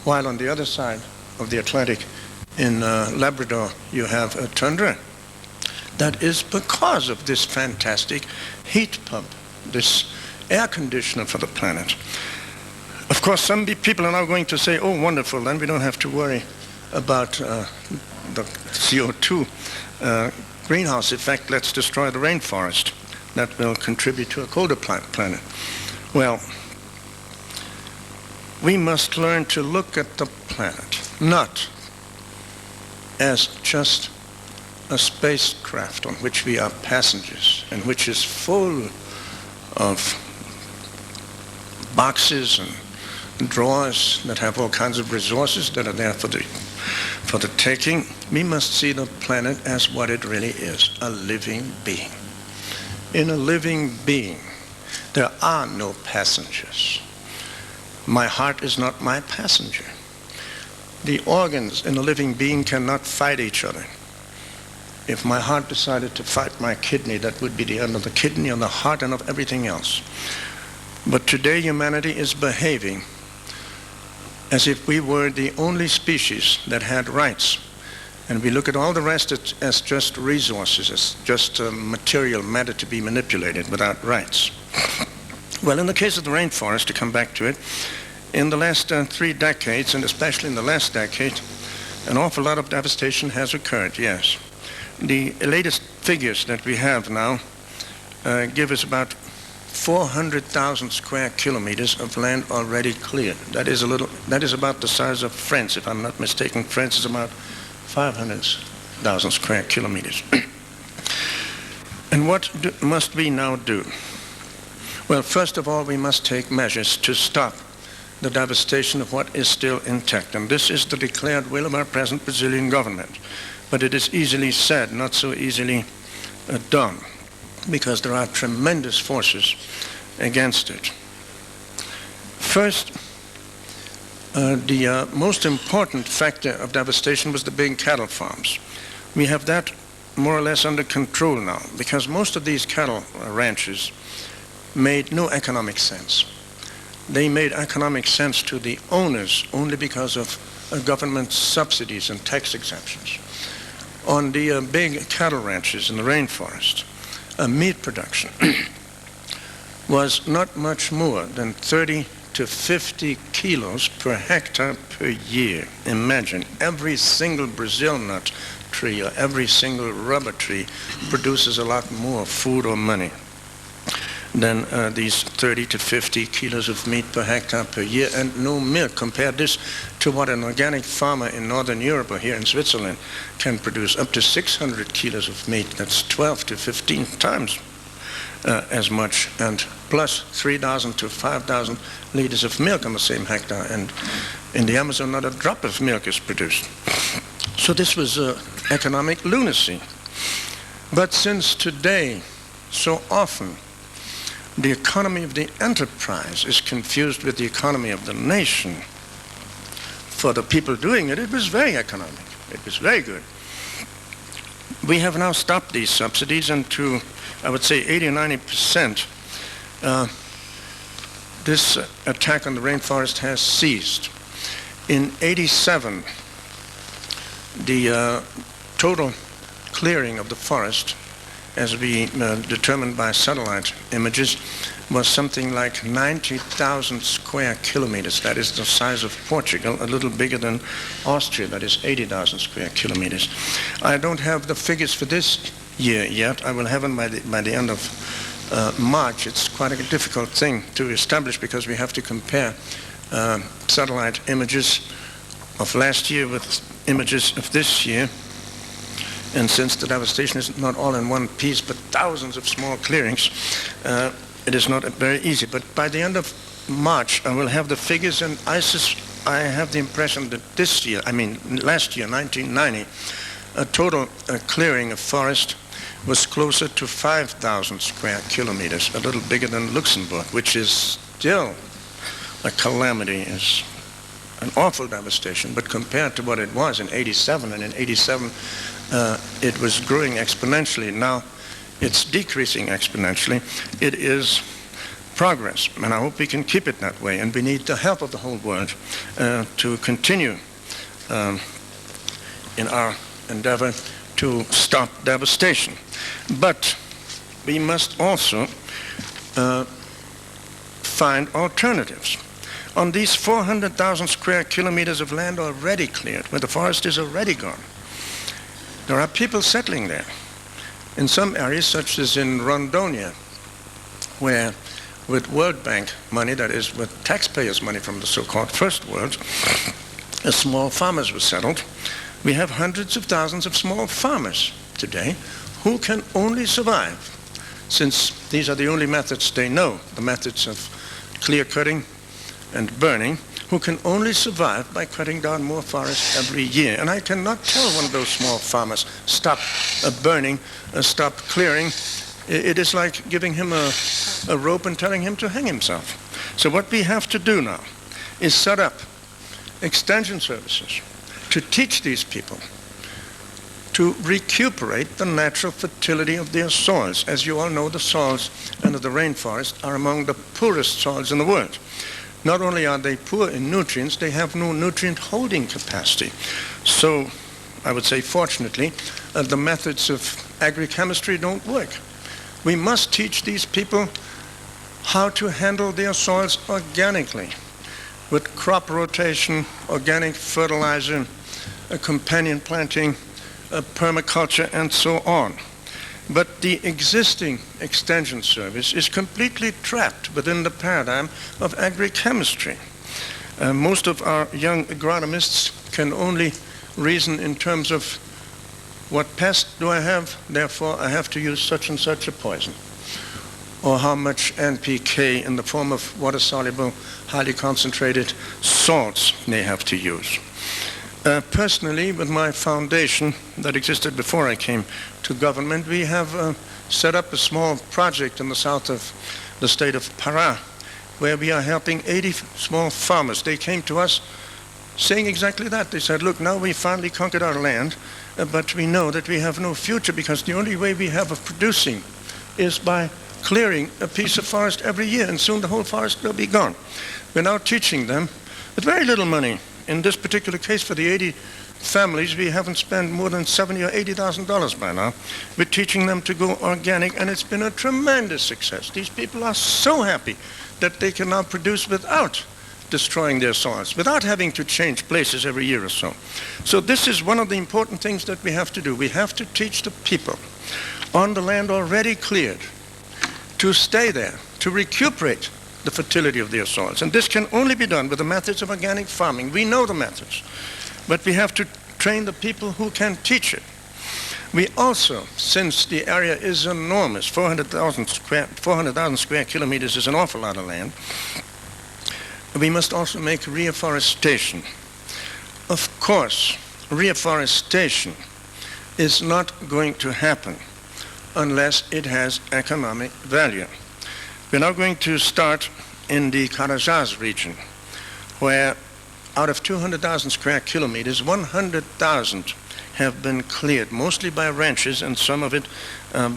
while on the other side of the Atlantic in Labrador you have a tundra, that is because of this fantastic heat pump, this air conditioner for the planet. Of course, some people are now going to say, oh, wonderful, then we don't have to worry about the CO2 greenhouse effect. Let's destroy the rainforest. That will contribute to a colder planet. Well, we must learn to look at the planet not as just a spacecraft on which we are passengers and which is full of boxes and drawers that have all kinds of resources that are there for the taking. We must see the planet as what it really is, a living being. In a living being, there are no passengers. My heart is not my passenger. The organs in a living being cannot fight each other. If my heart decided to fight my kidney, that would be the end of the kidney and the heart and of everything else. But today humanity is behaving as if we were the only species that had rights. And we look at all the rest as just resources, as just material matter to be manipulated without rights. Well, in the case of the rainforest, to come back to it, in the last 3 decades, and especially in the last decade, an awful lot of devastation has occurred, yes. The latest figures that we have now give us about 400,000 square kilometers of land already cleared. That is about the size of France. If I'm not mistaken, France is about 500,000 square kilometers. And what must we now do? Well, first of all, we must take measures to stop the devastation of what is still intact. And this is the declared will of our present Brazilian government. But it is easily said, not so easily done, because there are tremendous forces against it. First, the most important factor of devastation was the big cattle farms. We have that more or less under control now, because most of these cattle ranches made no economic sense. They made economic sense to the owners only because of government subsidies and tax exemptions. On the big cattle ranches in the rainforest, meat production was not much more than 30 to 50 kilos per hectare per year. Imagine, every single Brazil nut tree or every single rubber tree produces a lot more food or money. than these 30 to 50 kilos of meat per hectare per year, and no milk. Compare this to what an organic farmer in Northern Europe or here in Switzerland can produce, up to 600 kilos of meat. That's 12 to 15 times as much, and plus 3,000 to 5,000 liters of milk on the same hectare. And in the Amazon, not a drop of milk is produced. So this was economic lunacy. But since today, so often, the economy of the enterprise is confused with the economy of the nation, for the people doing it, it was very economic. It was very good. We have now stopped these subsidies, and to, I would say, 80 or 90%, this attack on the rainforest has ceased. In '87, the total clearing of the forest, as we determined by satellite images, was something like 90,000 square kilometers. That is the size of Portugal, a little bigger than Austria, that is 80,000 square kilometers. I don't have the figures for this year yet. I will have them by the end of March. It's quite a difficult thing to establish because we have to compare satellite images of last year with images of this year. And since the devastation is not all in one piece, but thousands of small clearings, it is not very easy. But by the end of March, I will have the figures, and I have the impression that last year, 1990, a total clearing of forest was closer to 5,000 square kilometers, a little bigger than Luxembourg, which is still a calamity. It's an awful devastation, but compared to what it was in '87, and in '87 it was growing exponentially. Now it's decreasing exponentially. It is progress, and I hope we can keep it that way, and we need the help of the whole world to continue in our endeavor to stop devastation. But we must also find alternatives. On these 400,000 square kilometers of land already cleared, where the forest is already gone, there are people settling there. In some areas, such as in Rondonia, where with World Bank money, that is with taxpayers' money from the so-called First World, small farmers were settled. We have hundreds of thousands of small farmers today who can only survive, since these are the only methods they know, the methods of clear cutting and burning, who can only survive by cutting down more forest every year. And I cannot tell one of those small farmers, stop burning, stop clearing. It is like giving him a rope and telling him to hang himself. So what we have to do now is set up extension services to teach these people to recuperate the natural fertility of their soils. As you all know, the soils under the rainforest are among the poorest soils in the world. Not only are they poor in nutrients, they have no nutrient holding capacity. So, I would say, fortunately, the methods of agrochemistry don't work. We must teach these people how to handle their soils organically, with crop rotation, organic fertilizer, companion planting, permaculture, and so on. But the existing extension service is completely trapped within the paradigm of agrochemistry. Most of our young agronomists can only reason in terms of what pest do I have, therefore I have to use such and such a poison. Or how much NPK in the form of water-soluble, highly concentrated salts they have to use. Personally, with my foundation that existed before I came to government, we have set up a small project in the south of the state of Pará, where we are helping 80 small farmers. They came to us saying exactly that. They said, look, now we finally conquered our land, but we know that we have no future because the only way we have of producing is by clearing a piece of forest every year, and soon the whole forest will be gone. We're now teaching them with very little money. In this particular case, for the 80 families, we haven't spent more than $70,000 or $80,000 by now. We're teaching them to go organic, and it's been a tremendous success. These people are so happy that they can now produce without destroying their soils, without having to change places every year or so. So this is one of the important things that we have to do. We have to teach the people on the land already cleared to stay there, to recuperate the fertility of their soils. And this can only be done with the methods of organic farming. We know the methods, but we have to train the people who can teach it. We also, since the area is enormous, 400,000 square kilometers is an awful lot of land, we must also make reforestation. Of course, reforestation is not going to happen unless it has economic value. We're now going to start in the Carajás region, where out of 200,000 square kilometers, 100,000 have been cleared, mostly by ranches and some of it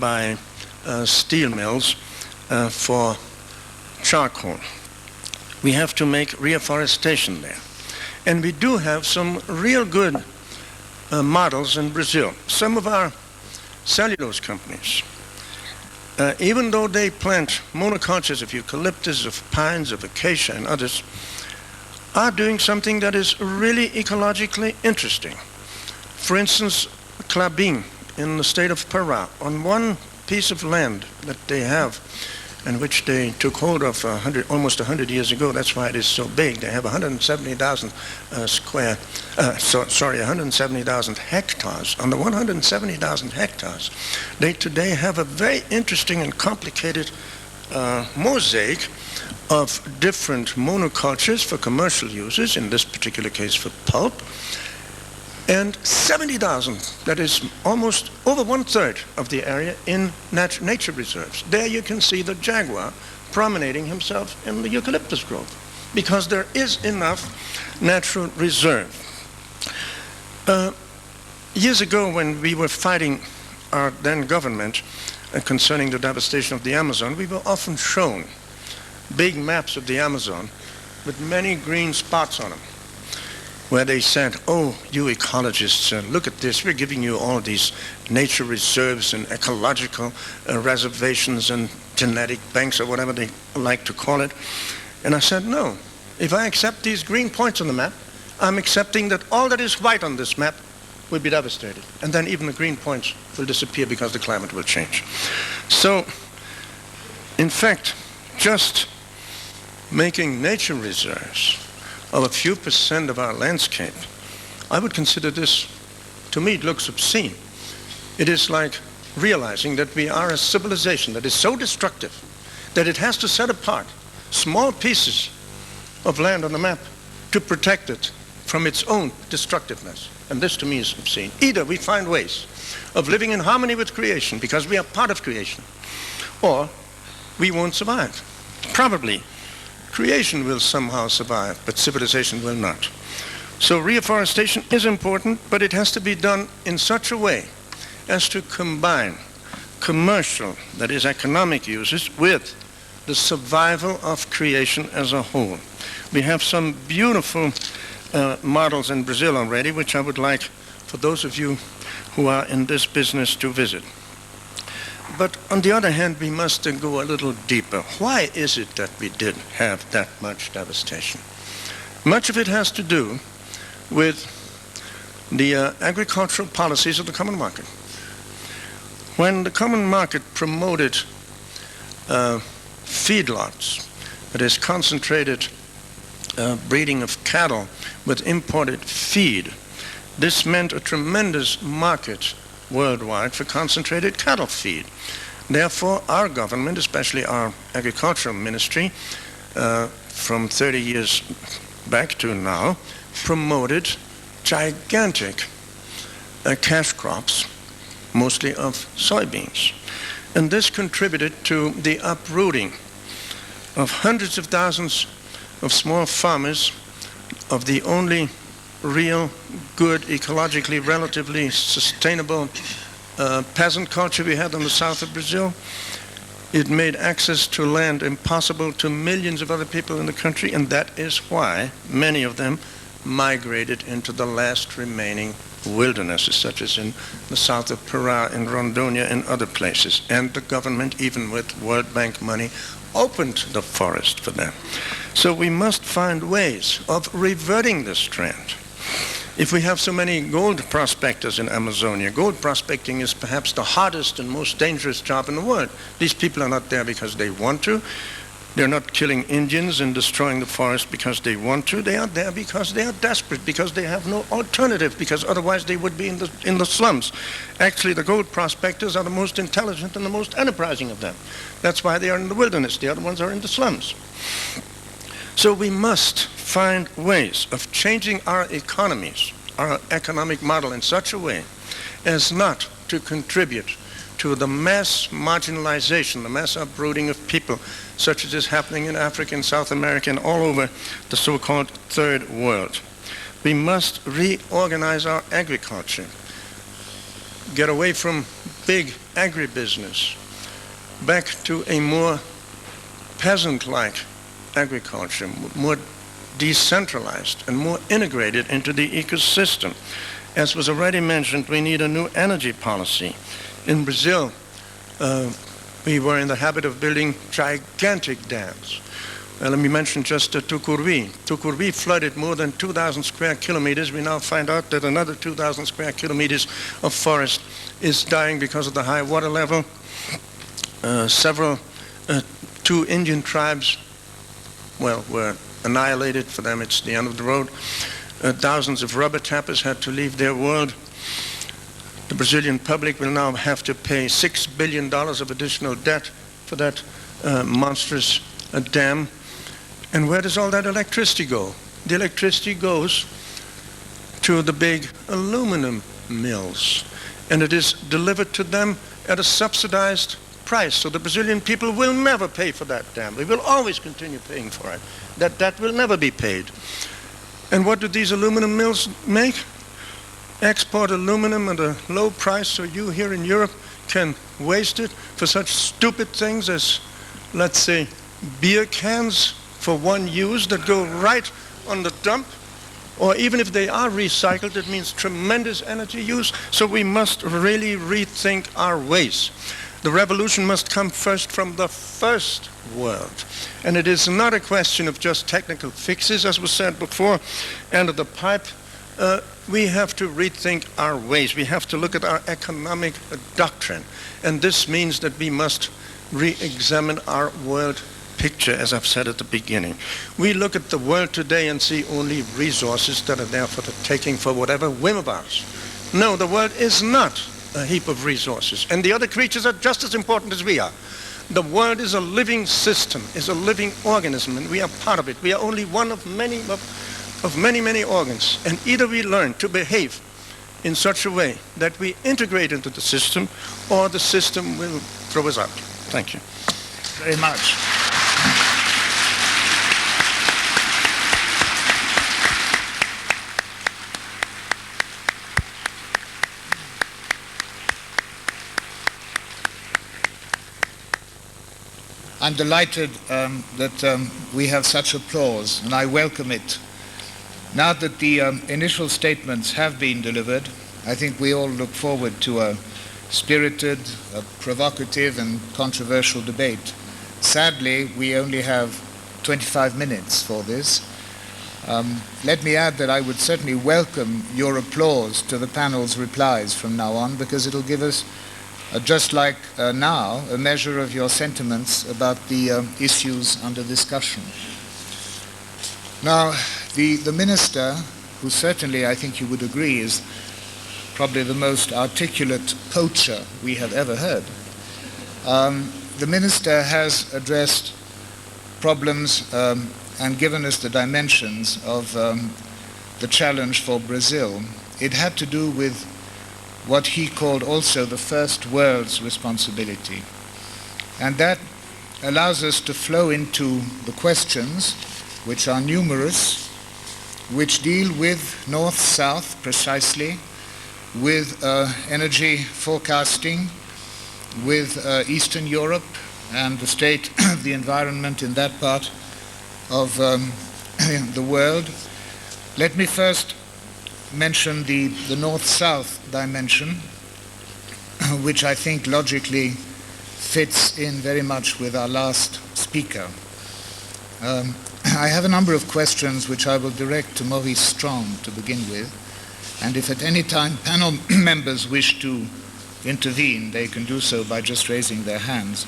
by steel mills for charcoal. We have to make reforestation there. And we do have some real good models in Brazil. Some of our cellulose companies, even though they plant monocultures of eucalyptus, of pines, of acacia and others, are doing something that is really ecologically interesting. For instance, Klabin in the state of Pará, on one piece of land that they have, and which they took hold of almost 100 years ago. That's why it is so big. They have 170,000 170,000 hectares. On the 170,000 hectares, they today have a very interesting and complicated mosaic of different monocultures for commercial uses, in this particular case for pulp, and 70,000, that is almost over 1/3 of the area, in nature reserves. There you can see the jaguar promenading himself in the eucalyptus grove, because there is enough natural reserve. Years ago, when we were fighting our then government concerning the devastation of the Amazon, we were often shown big maps of the Amazon with many green spots on them, where they said, oh, you ecologists, look at this, we're giving you all these nature reserves and ecological reservations and genetic banks, or whatever they like to call it. And I said, no, if I accept these green points on the map, I'm accepting that all that is white on this map will be devastated. And then even the green points will disappear because the climate will change. So, in fact, just making nature reserves of a few percent of our landscape, I would consider this, to me it looks obscene. It is like realizing that we are a civilization that is so destructive that it has to set apart small pieces of land on the map to protect it from its own destructiveness. And this to me is obscene. Either we find ways of living in harmony with creation because we are part of creation, or we won't survive. Probably creation will somehow survive, but civilization will not. So reforestation is important, but it has to be done in such a way as to combine commercial, that is economic uses, with the survival of creation as a whole. We have some beautiful models in Brazil already, which I would like for those of you who are in this business to visit. But on the other hand, we must go a little deeper. Why is it that we did have that much devastation? Much of it has to do with the agricultural policies of the common market. When the common market promoted feedlots, that is concentrated breeding of cattle with imported feed, this meant a tremendous market worldwide for concentrated cattle feed. Therefore, our government, especially our agricultural ministry, from 30 years back to now, promoted gigantic cash crops, mostly of soybeans. And this contributed to the uprooting of hundreds of thousands of small farmers of the only real, good, ecologically relatively sustainable peasant culture we had in the south of Brazil. It made access to land impossible to millions of other people in the country, and that is why many of them migrated into the last remaining wildernesses, such as in the south of Pará, in Rondônia, and other places. And the government, even with World Bank money, opened the forest for them. So we must find ways of reverting this trend. If we have so many gold prospectors in Amazonia, gold prospecting is perhaps the hardest and most dangerous job in the world. These people are not there because they want to. They're not killing Indians and destroying the forest because they want to. They are there because they are desperate, because they have no alternative, because otherwise they would be in the slums. Actually, the gold prospectors are the most intelligent and the most enterprising of them. That's why they are in the wilderness. The other ones are in the slums. So we must find ways of changing our economies, our economic model in such a way as not to contribute to the mass marginalization, the mass uprooting of people, such as is happening in Africa and South America and all over the so-called third world. We must reorganize our agriculture, get away from big agribusiness, back to a more peasant-like agriculture, more decentralized and more integrated into the ecosystem. As was already mentioned, we need a new energy policy. In Brazil, we were in the habit of building gigantic dams. Let me mention just Tucuruí. Tucuruí flooded more than 2,000 square kilometers. We now find out that another 2,000 square kilometers of forest is dying because of the high water level. Two Indian tribes, were annihilated. For them, it's the end of the road. Thousands of rubber tappers had to leave their world. The Brazilian public will now have to pay $6 billion of additional debt for that monstrous dam. And where does all that electricity go? The electricity goes to the big aluminum mills, and it is delivered to them at a subsidized price. So the Brazilian people will never pay for that dam. They will always continue paying for it. That debt will never be paid. And what do these aluminum mills make? Export aluminum at a low price so you here in Europe can waste it for such stupid things as, let's say, beer cans for one use that go right on the dump. Or even if they are recycled, it means tremendous energy use. So we must really rethink our ways. The revolution must come first from the first world. And it is not a question of just technical fixes, as was said before, end of the pipe. We have to rethink our ways. We have to look at our economic doctrine. And this means that we must re-examine our world picture, as I've said at the beginning. We look at the world today and see only resources that are there for the taking for whatever whim of ours. No, the world is not a heap of resources. And the other creatures are just as important as we are. The world is a living system, is a living organism, and we are part of it. We are only one of many organs. And either we learn to behave in such a way that we integrate into the system, or the system will throw us out. Thank you. Very much. I'm delighted that we have such applause, and I welcome it. Now that the initial statements have been delivered, I think we all look forward to a spirited, provocative, and controversial debate. Sadly, we only have 25 minutes for this. Let me add that I would certainly welcome your applause to the panel's replies from now on, because it'll give us, just like now, a measure of your sentiments about the issues under discussion. Now, the minister, who certainly, I think you would agree, is probably the most articulate poacher we have ever heard. The minister has addressed problems and given us the dimensions of the challenge for Brazil. It had to do with what he called also the first world's responsibility. And that allows us to flow into the questions, which are numerous, which deal with North-South precisely, with energy forecasting, with Eastern Europe and the state of the environment in that part of the world. Let me first mention the North-South dimension, which I think logically fits in very much with our last speaker. I have a number of questions which I will direct to Maurice Strong to begin with. And if at any time panel members wish to intervene, they can do so by just raising their hands.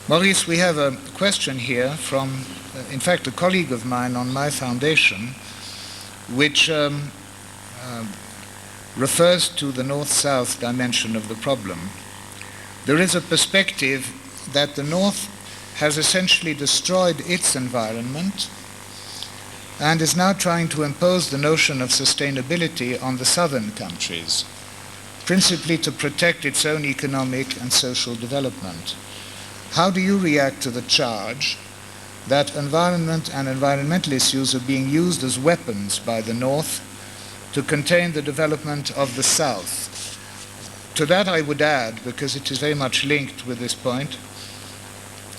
Maurice, we have a question here from, in fact, a colleague of mine on my foundation, which refers to the north-south dimension of the problem. There is a perspective that the North has essentially destroyed its environment and is now trying to impose the notion of sustainability on the southern countries, principally to protect its own economic and social development. How do you react to the charge that environment and environmental issues are being used as weapons by the North to contain the development of the South? To that I would add, because it is very much linked with this point,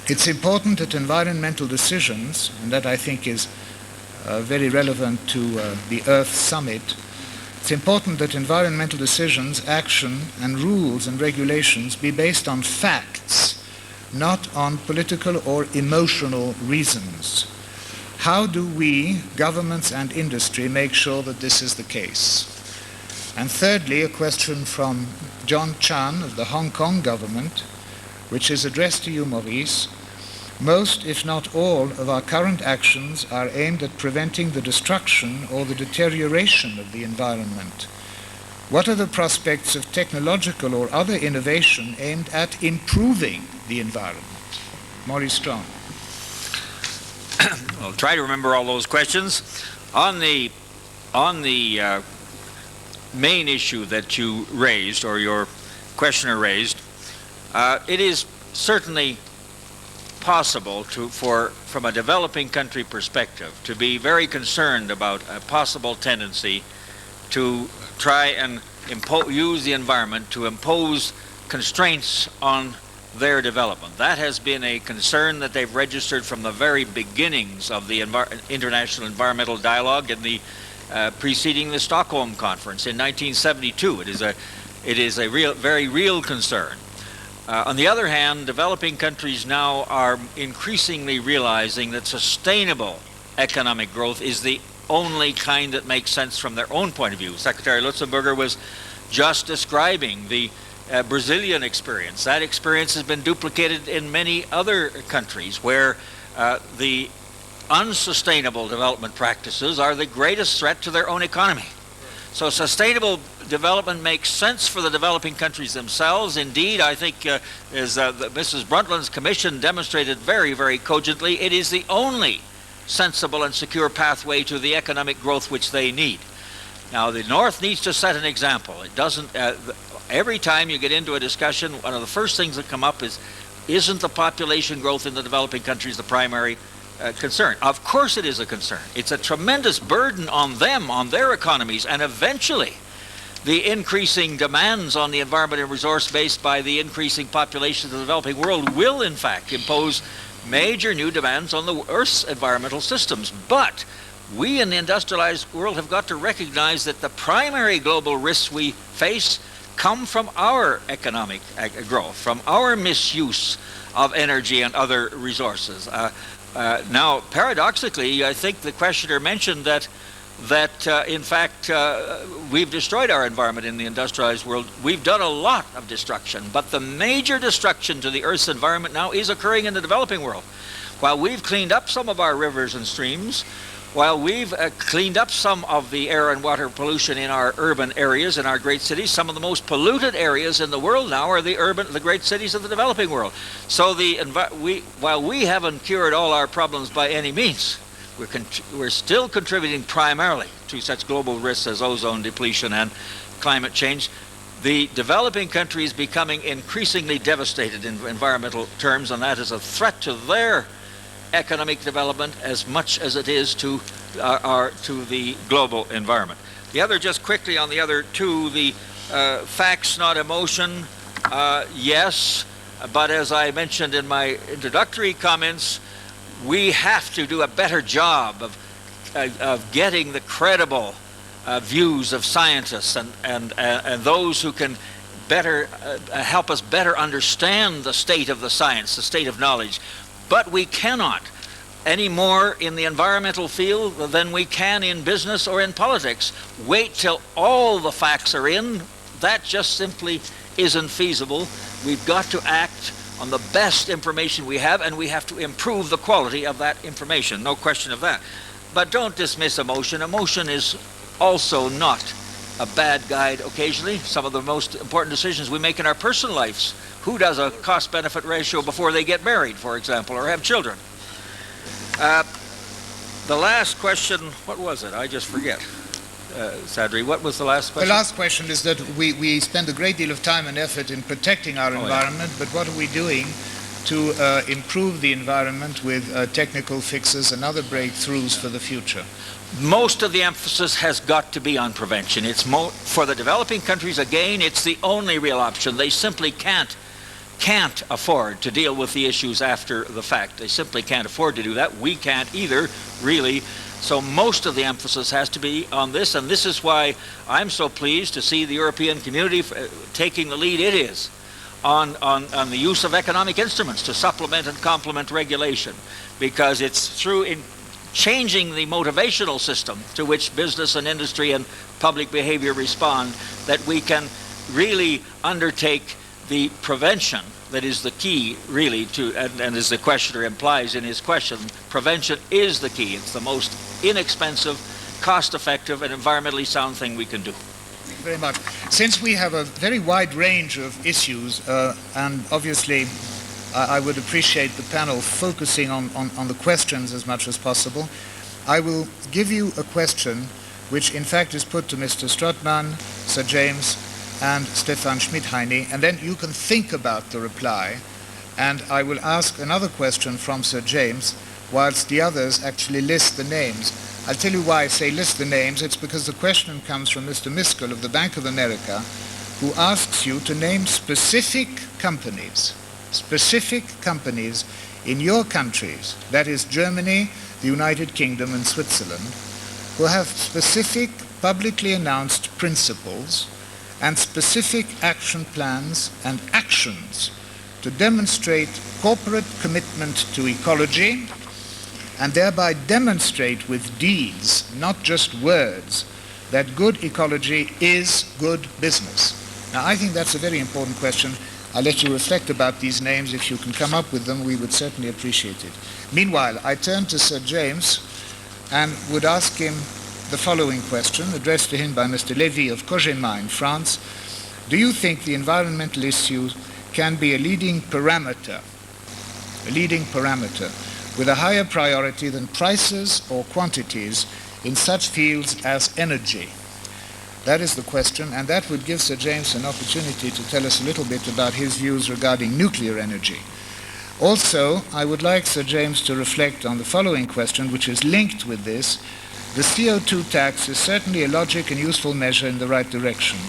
it's important that environmental decisions, and that I think is very relevant to the Earth Summit, it's important that environmental decisions, action, and rules and regulations be based on facts, not on political or emotional reasons. How do we, governments and industry, make sure that this is the case? And thirdly, a question from John Chan of the Hong Kong government, which is addressed to you, Maurice. Most, if not all, of our current actions are aimed at preventing the destruction or the deterioration of the environment. What are the prospects of technological or other innovation aimed at improving the environment? Maurice Strong. I'll try to remember all those questions. On the main issue that you raised, or your questioner raised, it is certainly possible from a developing country perspective, to be very concerned about a possible tendency to try and use the environment to impose constraints on their development. That has been a concern that they've registered from the very beginnings of the international environmental dialogue in the preceding the Stockholm Conference in 1972. It is a very real concern. On the other hand, developing countries now are increasingly realizing that sustainable economic growth is the only kind that makes sense from their own point of view. Secretary Lutzenberger was just describing the Brazilian experience. That experience has been duplicated in many other countries where the unsustainable development practices are the greatest threat to their own economy. So sustainable development makes sense for the developing countries themselves. Indeed, I think, as Mrs. Brundtland's commission demonstrated very, very cogently, it is the only sensible and secure pathway to the economic growth which they need. Now, the North needs to set an example. It doesn't. Every time you get into a discussion, one of the first things that come up is, isn't the population growth in the developing countries the primary concern? Of course it is a concern. It's a tremendous burden on them, on their economies, and eventually the increasing demands on the environment and resource base by the increasing population of the developing world will in fact impose major new demands on the Earth's environmental systems. But we in the industrialized world have got to recognize that the primary global risks we face come from our economic growth, from our misuse of energy and other resources. Now, paradoxically, I think the questioner mentioned that in fact we've destroyed our environment in the industrialized world. We've done a lot of destruction, but the major destruction to the Earth's environment now is occurring in the developing world. While we've cleaned up some of our rivers and streams, while we've cleaned up some of the air and water pollution in our urban areas, in our great cities, some of the most polluted areas in the world now are the great cities of the developing world. So while we haven't cured all our problems by any means, we're still contributing primarily to such global risks as ozone depletion and climate change. The developing countries becoming increasingly devastated in environmental terms, and that is a threat to their economic development as much as it is to the global environment. The other, just quickly on the other two, the facts, not emotion, yes, but as I mentioned in my introductory comments, we have to do a better job of getting the credible views of scientists and those who can better help us better understand the state of the science, the state of knowledge. But we cannot any more in the environmental field than we can in business or in politics. Wait till all the facts are in. That just simply isn't feasible. We've got to act on the best information we have, and we have to improve the quality of that information, no question of that. But don't dismiss emotion. Emotion is also not a bad guide occasionally. Some of the most important decisions we make in our personal lives. Who does a cost-benefit ratio before they get married, for example, or have children? The last question, what was it? I just forget. Sadri, what was the last question? The last question is that we spend a great deal of time and effort in protecting our environment, but what are we doing to improve the environment with technical fixes and other breakthroughs for the future? Most of the emphasis has got to be on prevention. It's for the developing countries, again, it's the only real option. They simply can't afford to deal with the issues after the fact. They simply can't afford to do that. We can't either, really. So most of the emphasis has to be on this, and this is why I'm so pleased to see the European community taking the lead it is on the use of economic instruments to supplement and complement regulation, because it's through changing the motivational system to which business and industry and public behavior respond that we can really undertake the prevention that is the key, really, to, and as the questioner implies in his question, prevention is the key. It's the most inexpensive, cost-effective, and environmentally sound thing we can do. Thank you very much. Since we have a very wide range of issues, and obviously I would appreciate the panel focusing on the questions as much as possible, I will give you a question which in fact is put to Mr. Strootman, Sir James, and Stephan Schmidheiny, and then you can think about the reply, and I will ask another question from Sir James whilst the others actually list the names. I'll tell you why I say list the names. It's because the question comes from Mr. Miskell of the Bank of America, who asks you to name specific companies in your countries, that is Germany, the United Kingdom, and Switzerland, who have specific publicly announced principles and specific action plans and actions to demonstrate corporate commitment to ecology and thereby demonstrate with deeds, not just words, that good ecology is good business. Now, I think that's a very important question. I'll let you reflect about these names. If you can come up with them, we would certainly appreciate it. Meanwhile, I turn to Sir James and would ask him the following question, addressed to him by Mr. Lévy of Cogema in France. Do you think the environmental issues can be a leading parameter with a higher priority than prices or quantities in such fields as energy? That is the question, and that would give Sir James an opportunity to tell us a little bit about his views regarding nuclear energy. Also, I would like Sir James to reflect on the following question, which is linked with this. The CO2 tax is certainly a logic and useful measure in the right direction,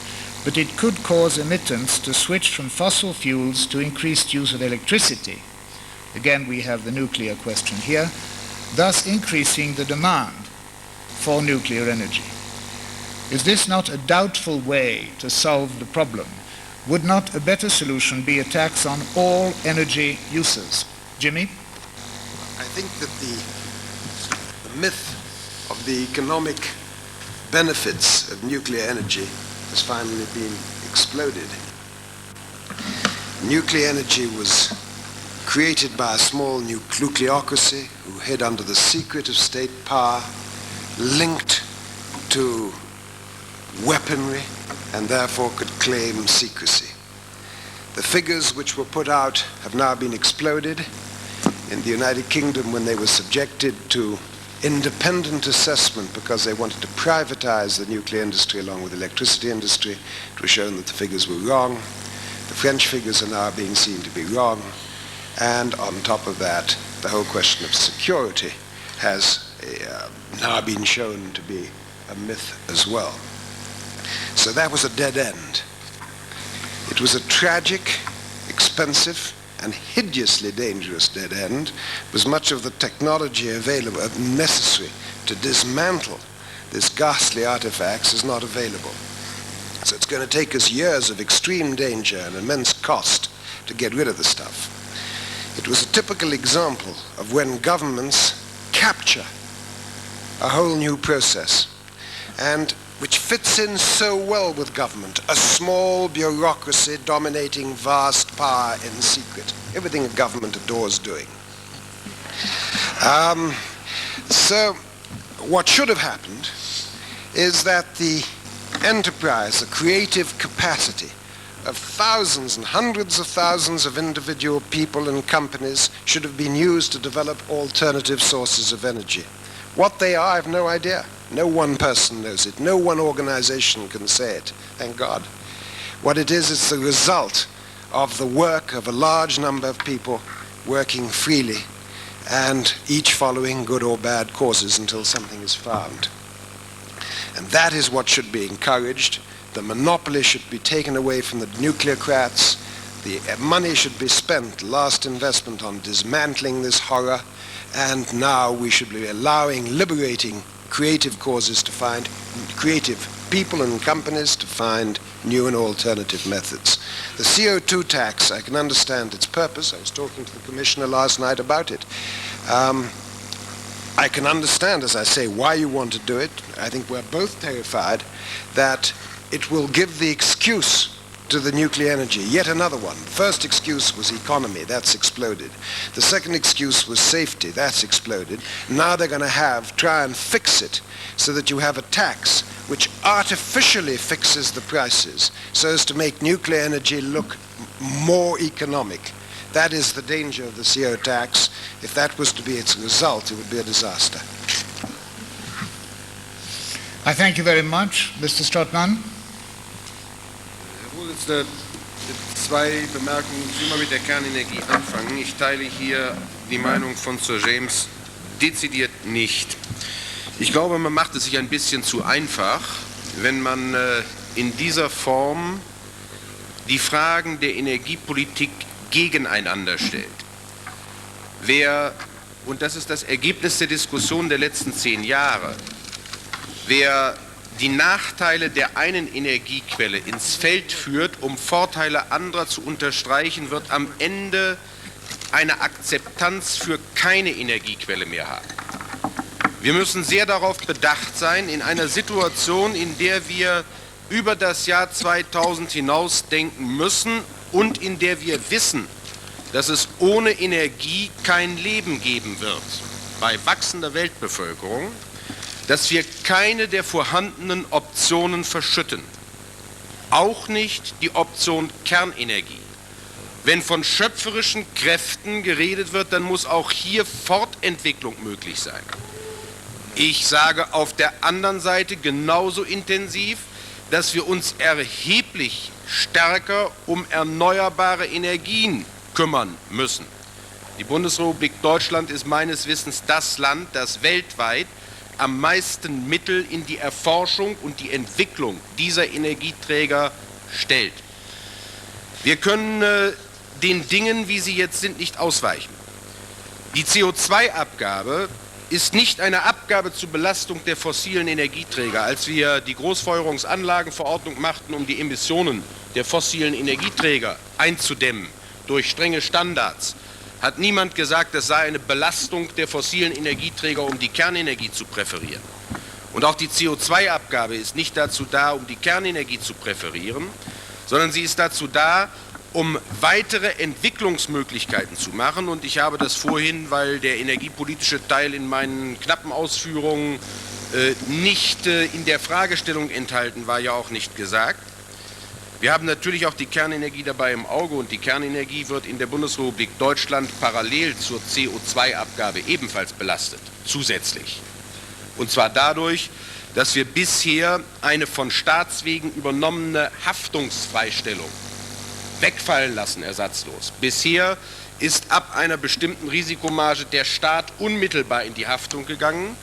but it could cause emittents to switch from fossil fuels to increased use of electricity. Again, we have the nuclear question here, thus increasing the demand for nuclear energy. Is this not a doubtful way to solve the problem? Would not a better solution be a tax on all energy uses? Jimmy? I think that the myth of the economic benefits of nuclear energy has finally been exploded. Nuclear energy was created by a small nucleocracy who hid under the secret of state power, linked to weaponry, and therefore could claim secrecy. The figures which were put out have now been exploded. In the United Kingdom, when they were subjected to independent assessment because they wanted to privatize the nuclear industry along with the electricity industry, it was shown that the figures were wrong. The French figures are now being seen to be wrong. And on top of that, the whole question of security has now been shown to be a myth as well. So that was a dead end. It was a tragic, expensive, and hideously dangerous dead end, because much of the technology available, necessary to dismantle this ghastly artifacts is not available. So it's going to take us years of extreme danger and immense cost to get rid of the stuff. It was a typical example of when governments capture a whole new process, and which fits in so well with government, a small bureaucracy dominating vast power in secret. Everything a government adores doing. So what should have happened is that the enterprise, the creative capacity of thousands and hundreds of thousands of individual people and companies should have been used to develop alternative sources of energy. What they are, I have no idea. No one person knows it. No one organization can say it, thank God. What it is, it's the result of the work of a large number of people working freely and each following good or bad causes until something is found. And that is what should be encouraged. The monopoly should be taken away from the nucleocrats. The money should be spent, last investment, on dismantling this horror. And now we should be allowing, liberating creative causes to find, creative people and companies to find new and alternative methods. The CO2 tax, I can understand its purpose. I was talking to the Commissioner last night about it. I can understand, as I say, why you want to do it. I think we're both terrified that it will give the excuse to the nuclear energy, yet another one. The first excuse was economy, that's exploded. The second excuse was safety, that's exploded. Now they're going to try and fix it so that you have a tax which artificially fixes the prices so as to make nuclear energy look more economic. That is the danger of the CO tax. If that was to be its result, it would be a disaster. I thank you very much, Mr. Strothmann. Herr Vorsitzender, zwei Bemerkungen. Ich will mal mit der Kernenergie anfangen. Ich teile hier die Meinung von Sir James dezidiert nicht. Ich glaube, man macht es sich ein bisschen zu einfach, wenn man in dieser Form die Fragen der Energiepolitik gegeneinander stellt. Und das ist das Ergebnis der Diskussion der letzten 10 Jahre, wer die Nachteile der einen Energiequelle ins Feld führt, um Vorteile anderer zu unterstreichen, wird am Ende eine Akzeptanz für keine Energiequelle mehr haben. Wir müssen sehr darauf bedacht sein, in einer Situation, in der wir über das Jahr 2000 hinaus denken müssen und in der wir wissen, dass es ohne Energie kein Leben geben wird, bei wachsender Weltbevölkerung, dass wir keine der vorhandenen Optionen verschütten. Auch nicht die Option Kernenergie. Wenn von schöpferischen Kräften geredet wird, dann muss auch hier Fortentwicklung möglich sein. Ich sage auf der anderen Seite genauso intensiv, dass wir uns erheblich stärker um erneuerbare Energien kümmern müssen. Die Bundesrepublik Deutschland ist meines Wissens das Land, das weltweit am meisten Mittel in die Erforschung und die Entwicklung dieser Energieträger stellt. Wir können den Dingen, wie sie jetzt sind, nicht ausweichen. Die CO2-Abgabe ist nicht eine Abgabe zur Belastung der fossilen Energieträger. Als wir die Großfeuerungsanlagenverordnung machten, um die Emissionen der fossilen Energieträger einzudämmen durch strenge Standards, hat niemand gesagt, es sei eine Belastung der fossilen Energieträger, um die Kernenergie zu präferieren. Und auch die CO2-Abgabe ist nicht dazu da, um die Kernenergie zu präferieren, sondern sie ist dazu da, um weitere Entwicklungsmöglichkeiten zu machen. Und ich habe das vorhin, weil der energiepolitische Teil in meinen knappen Ausführungen nicht in der Fragestellung enthalten war, ja auch nicht gesagt. Wir haben natürlich auch die Kernenergie dabei im Auge und die Kernenergie wird in der Bundesrepublik Deutschland parallel zur CO2-Abgabe ebenfalls belastet, zusätzlich. Und zwar dadurch, dass wir bisher eine von Staatswegen übernommene Haftungsfreistellung wegfallen lassen, ersatzlos. Bisher ist ab einer bestimmten Risikomarge der Staat unmittelbar in die Haftung gegangen.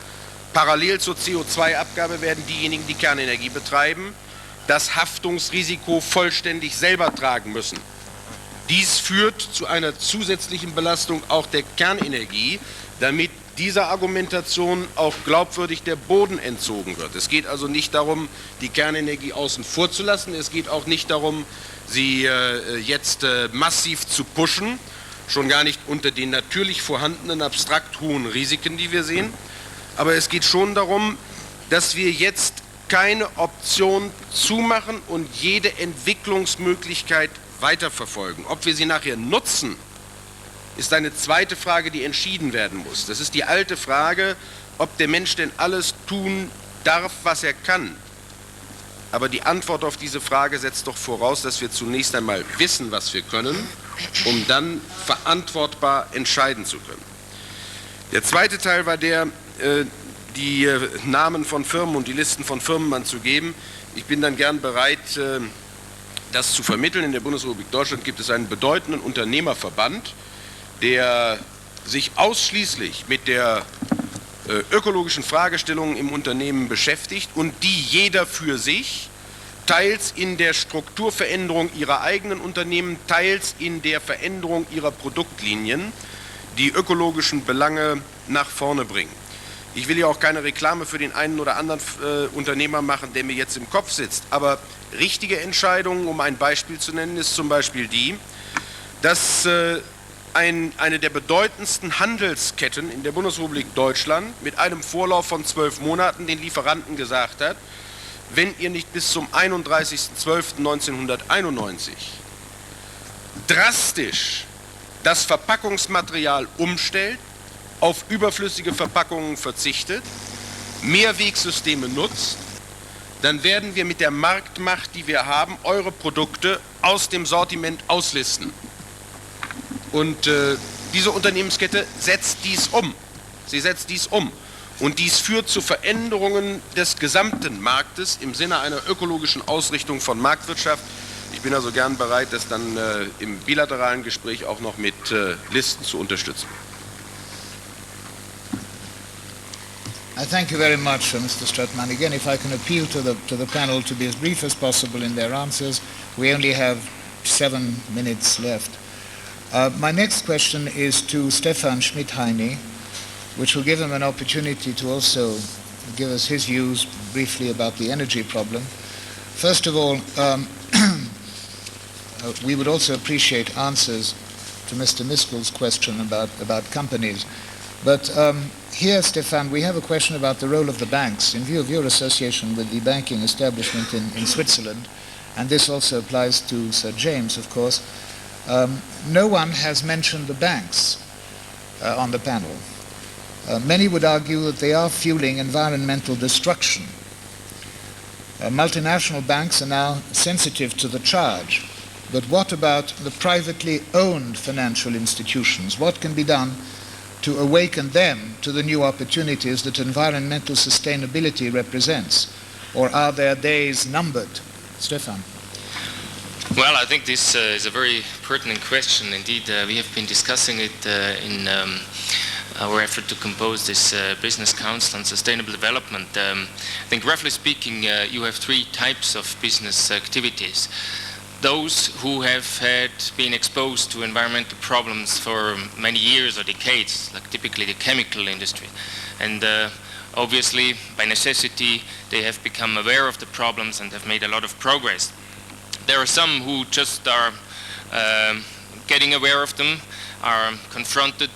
Parallel zur CO2-Abgabe werden diejenigen, die Kernenergie betreiben, das Haftungsrisiko vollständig selber tragen müssen. Dies führt zu einer zusätzlichen Belastung auch der Kernenergie, damit dieser Argumentation auch glaubwürdig der Boden entzogen wird. Es geht also nicht darum, die Kernenergie außen vor zu lassen. Es geht auch nicht darum, sie jetzt massiv zu pushen, schon gar nicht unter den natürlich vorhandenen abstrakt hohen Risiken, die wir sehen. Aber es geht schon darum, dass wir jetzt keine Option zumachen und jede Entwicklungsmöglichkeit weiterverfolgen. Ob wir sie nachher nutzen, ist eine zweite Frage, die entschieden werden muss. Das ist die alte Frage, ob der Mensch denn alles tun darf, was er kann. Aber die Antwort auf diese Frage setzt doch voraus, dass wir zunächst einmal wissen, was wir können, um dann verantwortbar entscheiden zu können. Der zweite Teil war der, die Namen von Firmen und die Listen von Firmen anzugeben. Ich bin dann gern bereit, das zu vermitteln. In der Bundesrepublik Deutschland gibt es einen bedeutenden Unternehmerverband, der sich ausschließlich mit der ökologischen Fragestellungen im Unternehmen beschäftigt und die jeder für sich, teils in der Strukturveränderung ihrer eigenen Unternehmen, teils in der Veränderung ihrer Produktlinien, die ökologischen Belange nach vorne bringen. Ich will ja auch keine Reklame für den einen oder anderen Unternehmer machen, der mir jetzt im Kopf sitzt, aber richtige Entscheidungen, um ein Beispiel zu nennen, ist zum Beispiel die, dass eine der bedeutendsten Handelsketten in der Bundesrepublik Deutschland mit einem Vorlauf von 12 Monaten den Lieferanten gesagt hat, wenn ihr nicht bis zum 31.12.1991 drastisch das Verpackungsmaterial umstellt, auf überflüssige Verpackungen verzichtet, Mehrwegsysteme nutzt, dann werden wir mit der Marktmacht, die wir haben, eure Produkte aus dem Sortiment auslisten. Und diese Unternehmenskette setzt dies um. Sie setzt dies um. Und dies führt zu Veränderungen des gesamten Marktes im Sinne einer ökologischen Ausrichtung von Marktwirtschaft. Ich bin also gern bereit, das dann im bilateralen Gespräch auch noch mit Listen zu unterstützen. I thank you very much, Mr. Stratman. Again, if I can appeal to the panel to be as brief as possible in their answers. We only have 7 minutes left. My next question is to Stephan Schmidheiny, which will give him an opportunity to also give us his views briefly about the energy problem. First of all, we would also appreciate answers to Mr. Miskel's question about companies. But here, Stephan, we have a question about the role of the banks in view of your association with the banking establishment in Switzerland, and this also applies to Sir James, of course. No one has mentioned the banks on the panel. Many would argue that they are fueling environmental destruction. Multinational banks are now sensitive to the charge, but what about the privately owned financial institutions? What can be done to awaken them to the new opportunities that environmental sustainability represents? Or are their days numbered? Stephan. Well, I think this is a very pertinent question. Indeed, we have been discussing it in our effort to compose this Business Council on Sustainable Development. I think roughly speaking, you have 3 types of business activities. Those who have been exposed to environmental problems for many years or decades, like typically the chemical industry. And obviously, by necessity, they have become aware of the problems and have made a lot of progress. There are some who just are getting aware of them, are confronted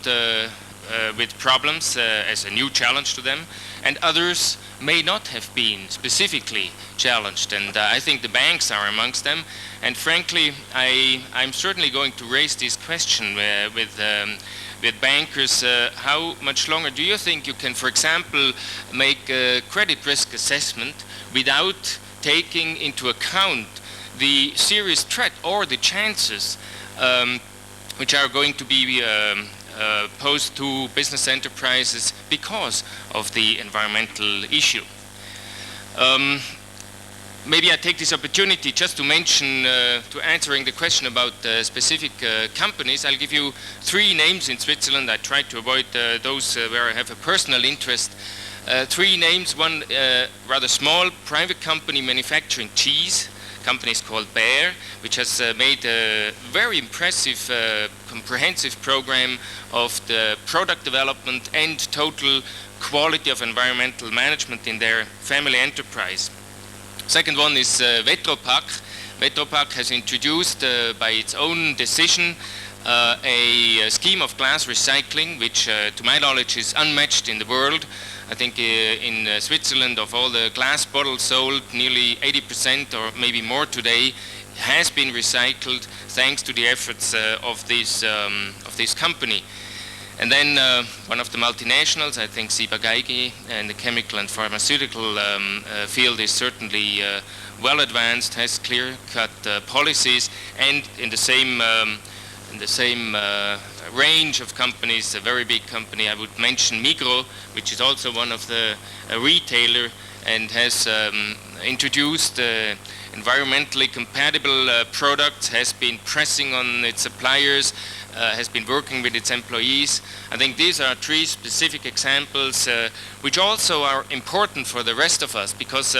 with problems as a new challenge to them, and others may not have been specifically challenged, and I think the banks are amongst them. And frankly, I'm certainly going to raise this question with bankers. How much longer do you think you can, for example, make a credit risk assessment without taking into account the serious threat or the chances which are going to be posed to business enterprises because of the environmental issue? Maybe I take this opportunity just to mention, to answering the question about specific companies. I'll give you 3 names in Switzerland. I try to avoid those where I have a personal interest. 3 names. One rather small private company manufacturing cheese. Company is called Bayer, which has made a very impressive, comprehensive program of the product development and total quality of environmental management in their family enterprise. Second one is Vetropack. Vetropack has introduced, by its own decision, a scheme of glass recycling, which to my knowledge is unmatched in the world. I think in Switzerland, of all the glass bottles sold, nearly 80% or maybe more today has been recycled thanks to the efforts of this company. And then one of the multinationals, I think Ciba-Geigy, and the chemical and pharmaceutical field is certainly well advanced, has clear-cut policies, and in the same range of companies, a very big company, I would mention Migros, which is also one of the retailer and has introduced environmentally compatible products, has been pressing on its suppliers, has been working with its employees. I think these are three specific examples which also are important for the rest of us, because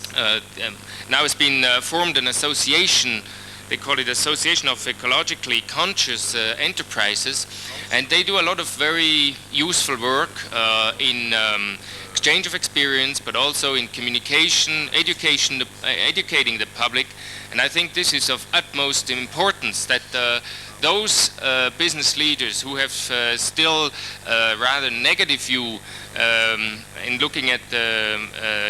now has been formed an association. They call it Association of Ecologically Conscious Enterprises, and they do a lot of very useful work in exchange of experience, but also in communication, educating the public. And I think this is of utmost importance, that those business leaders who have still rather negative view in looking at the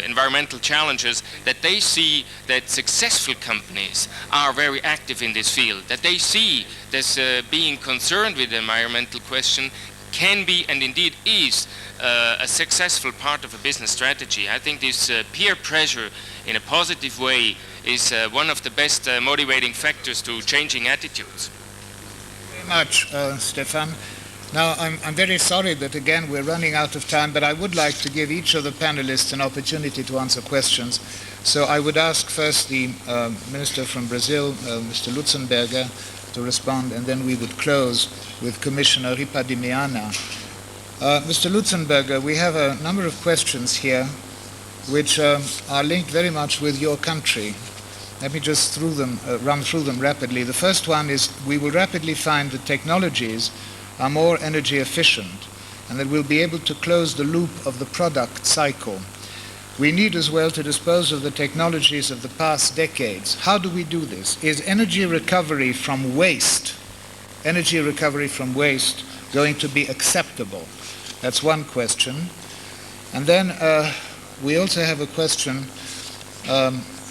environmental challenges, that they see that successful companies are very active in this field, that they see this being concerned with the environmental question can be and indeed is a successful part of a business strategy. I think this peer pressure in a positive way is one of the best motivating factors to changing attitudes. Very much, Stephan. Now, I'm very sorry that again we're running out of time, but I would like to give each of the panelists an opportunity to answer questions. So I would ask first the Minister from Brazil, Mr. Lutzenberger, to respond, and then we would close with Commissioner Ripa de Meana. Mr. Lutzenberger, we have a number of questions here which are linked very much with your country. Let me just run through them rapidly. The first one is, we will rapidly find that technologies are more energy efficient and that we'll be able to close the loop of the product cycle. We need as well to dispose of the technologies of the past decades. How do we do this? Is energy recovery from waste going to be acceptable? That's one question. And then we also have a question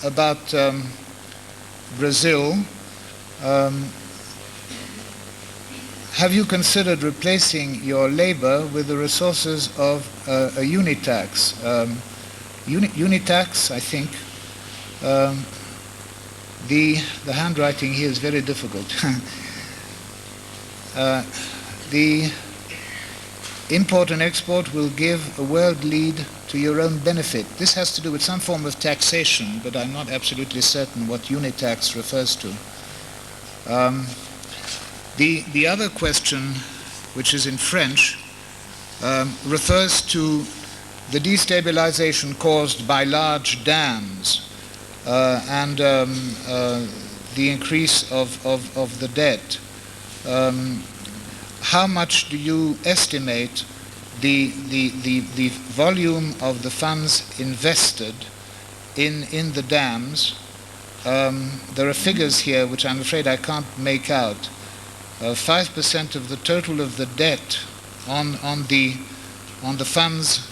about Brazil. Have you considered replacing your labor with the resources of a unitax? Unitax, I think. The handwriting here is very difficult. The import and export will give a world lead to your own benefit. This has to do with some form of taxation, but I'm not absolutely certain what unitax refers to. The other question, which is in French, refers to the destabilization caused by large dams and the increase of the debt. How much do you estimate the volume of the funds invested in the dams? There are figures here which I'm afraid I can't make out. 5% of the total of the debt on the funds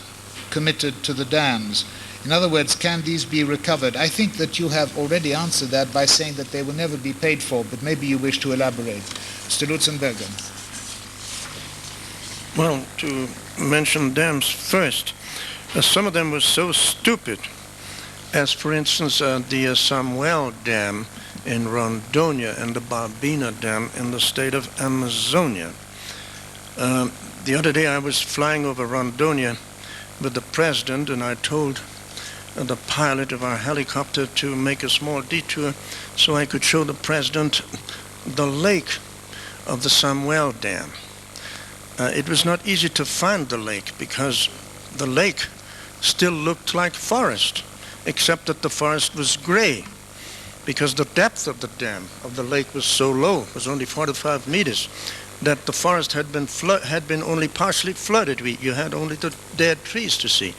committed to the dams. In other words, can these be recovered? I think that you have already answered that by saying that they will never be paid for, but maybe you wish to elaborate. Mr. Lutzenberger. Well, to mention dams first, some of them were so stupid, as for instance the Samuel Dam in Rondônia and the Barbina Dam in the state of Amazonia. The other day I was flying over Rondônia with the president, and I told the pilot of our helicopter to make a small detour so I could show the president the lake of the Samuel Dam. It was not easy to find the lake because the lake still looked like forest, except that the forest was gray, because the depth of the dam, of the lake, was so low, it was only 45 meters, that the forest had been only partially flooded. You had only the dead trees to see.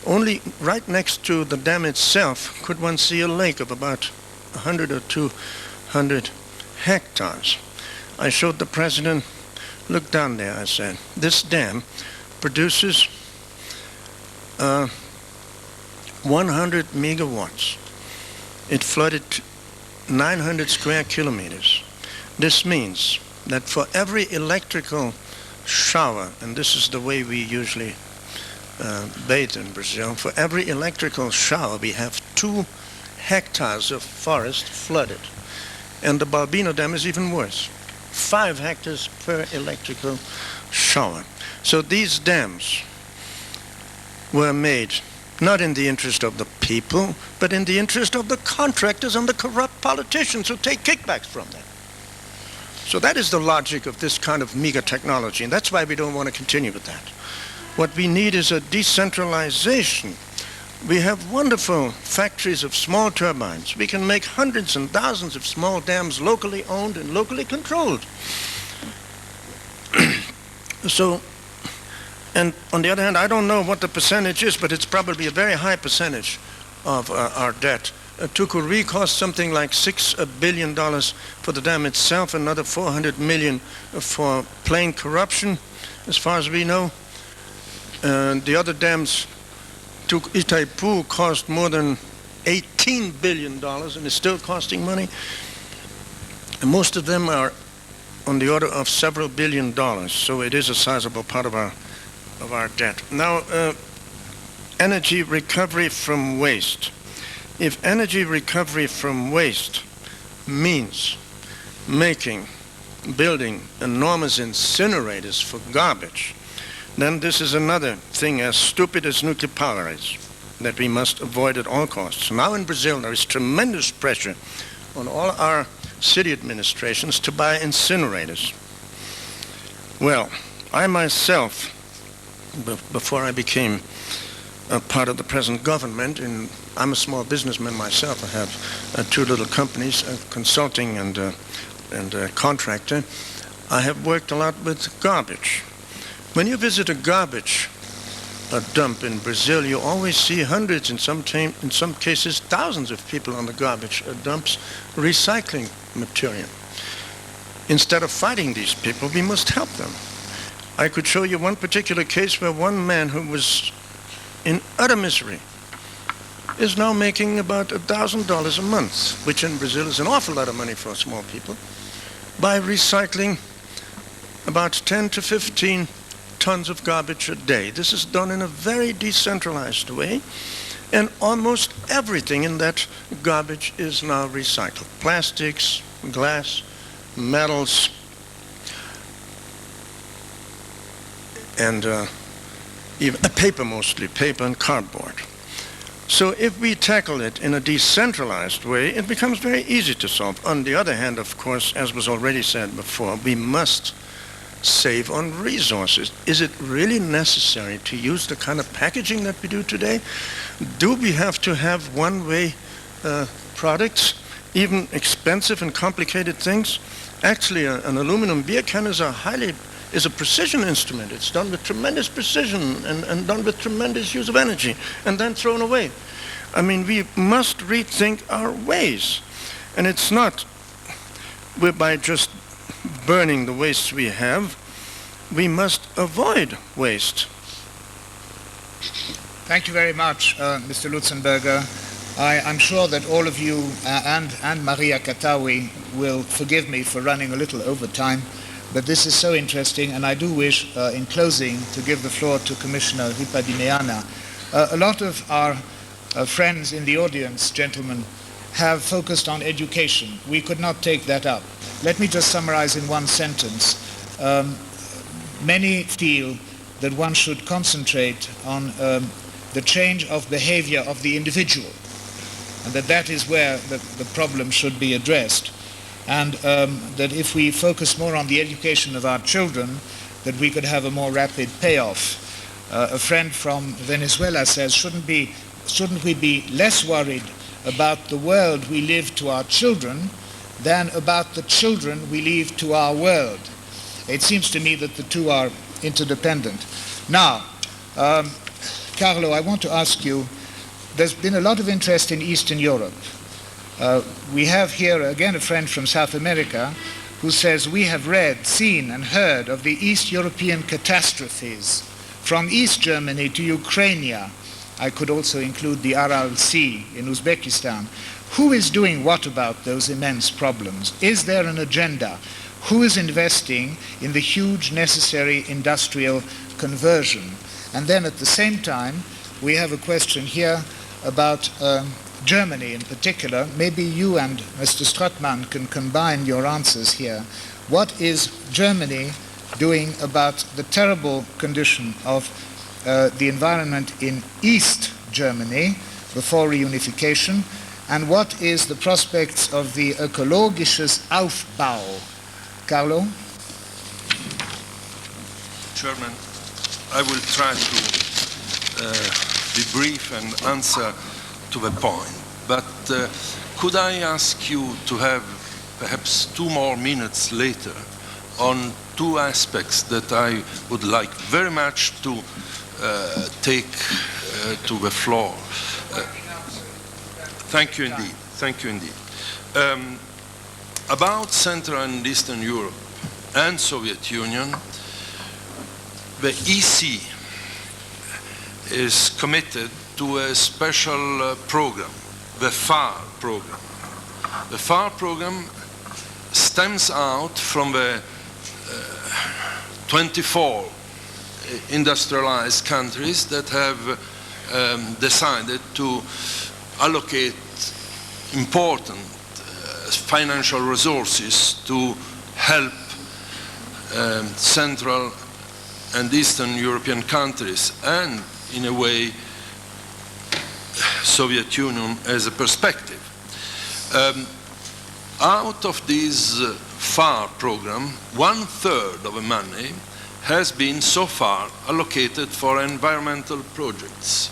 Only right next to the dam itself could one see a lake of about 100 or 200 hectares. I showed the president, look down there, I said, this dam produces 100 megawatts. It flooded 900 square kilometers. This means that for every electrical shower, and this is the way we usually bathe in Brazil, for every electrical shower we have 2 hectares of forest flooded. And the Balbino Dam is even worse. 5 hectares per electrical shower. So these dams were made not in the interest of the people, but in the interest of the contractors and the corrupt politicians who take kickbacks from them. So that is the logic of this kind of meager technology, and that's why we don't want to continue with that. What we need is a decentralization. We have wonderful factories of small turbines. We can make hundreds and thousands of small dams locally owned and locally controlled. So, and on the other hand, I don't know what the percentage is, but it's probably a very high percentage of our debt. Tucuruí cost something like $6 billion for the dam itself, another 400 million for plain corruption, as far as we know. The other dams, Itaipu, cost more than $18 billion and is still costing money. And most of them are on the order of several billion dollars, so it is a sizable part of our debt. Now, energy recovery from waste. If energy recovery from waste means building enormous incinerators for garbage, then this is another thing as stupid as nuclear power is, that we must avoid at all costs. Now in Brazil there is tremendous pressure on all our city administrations to buy incinerators. Well, I myself, before I became a part of the present government, and I'm a small businessman myself, I have 2 little companies, a consulting and a contractor. I have worked a lot with garbage. When you visit a garbage dump in Brazil, you always see hundreds, in some cases thousands of people on the garbage dumps recycling material. Instead of fighting these people, we must help them. I could show you one particular case where one man who was in utter misery is now making about $1,000 a month, which in Brazil is an awful lot of money for small people, by recycling about 10 to 15 tons of garbage a day. This is done in a very decentralized way, and almost everything in that garbage is now recycled. Plastics, glass, metals, and even paper, mostly paper and cardboard. So if we tackle it in a decentralized way, it becomes very easy to solve. On the other hand, of course, as was already said before, we must save on resources. Is it really necessary to use the kind of packaging that we do today? Do we have to have one-way products, even expensive and complicated things? Actually, an aluminum beer can is a precision instrument. It's done with tremendous precision and done with tremendous use of energy and then thrown away. I mean, we must rethink our ways. And it's not by just burning the waste we have. We must avoid waste. Thank you very much, Mr. Lutzenberger. I'm sure that all of you and Maria Katawi will forgive me for running a little over time, but this is so interesting, and I do wish, in closing, to give the floor to Commissioner Ripa di Meana. A lot of our friends in the audience, gentlemen, have focused on education. We could not take that up. Let me just summarize in one sentence. Many feel that one should concentrate on the change of behavior of the individual, and that is where the problem should be addressed. And that if we focus more on the education of our children, that we could have a more rapid payoff. A friend from Venezuela says, shouldn't we be less worried about the world we leave to our children than about the children we leave to our world? It seems to me that the two are interdependent. Now, Carlo, I want to ask you, there's been a lot of interest in Eastern Europe. We have here again a friend from South America who says, "We have read, seen, and heard of the East European catastrophes, from East Germany to Ukraine." I could also include the Aral Sea in Uzbekistan. Who is doing what about those immense problems? Is there an agenda? Who is investing in the huge necessary industrial conversion? And then at the same time, we have a question here about Germany in particular. Maybe you and Mr. Strothmann can combine your answers here. What is Germany doing about the terrible condition of the environment in East Germany before reunification? And what is the prospects of the ökologisches Aufbau? Carlo? Chairman, I will try to be brief and answer to the point, but could I ask you to have perhaps 2 more minutes later on 2 aspects that I would like very much to take to the floor. Thank you indeed. Thank you indeed. About Central and Eastern Europe and Soviet Union, the EC is committed to a special program, the FAR program. The FAR program stems out from the 24 industrialized countries that have decided to allocate important financial resources to help Central and Eastern European countries, and in a way Soviet Union as a perspective. Out of this FAR program, 1/3 of the money has been so far allocated for environmental projects.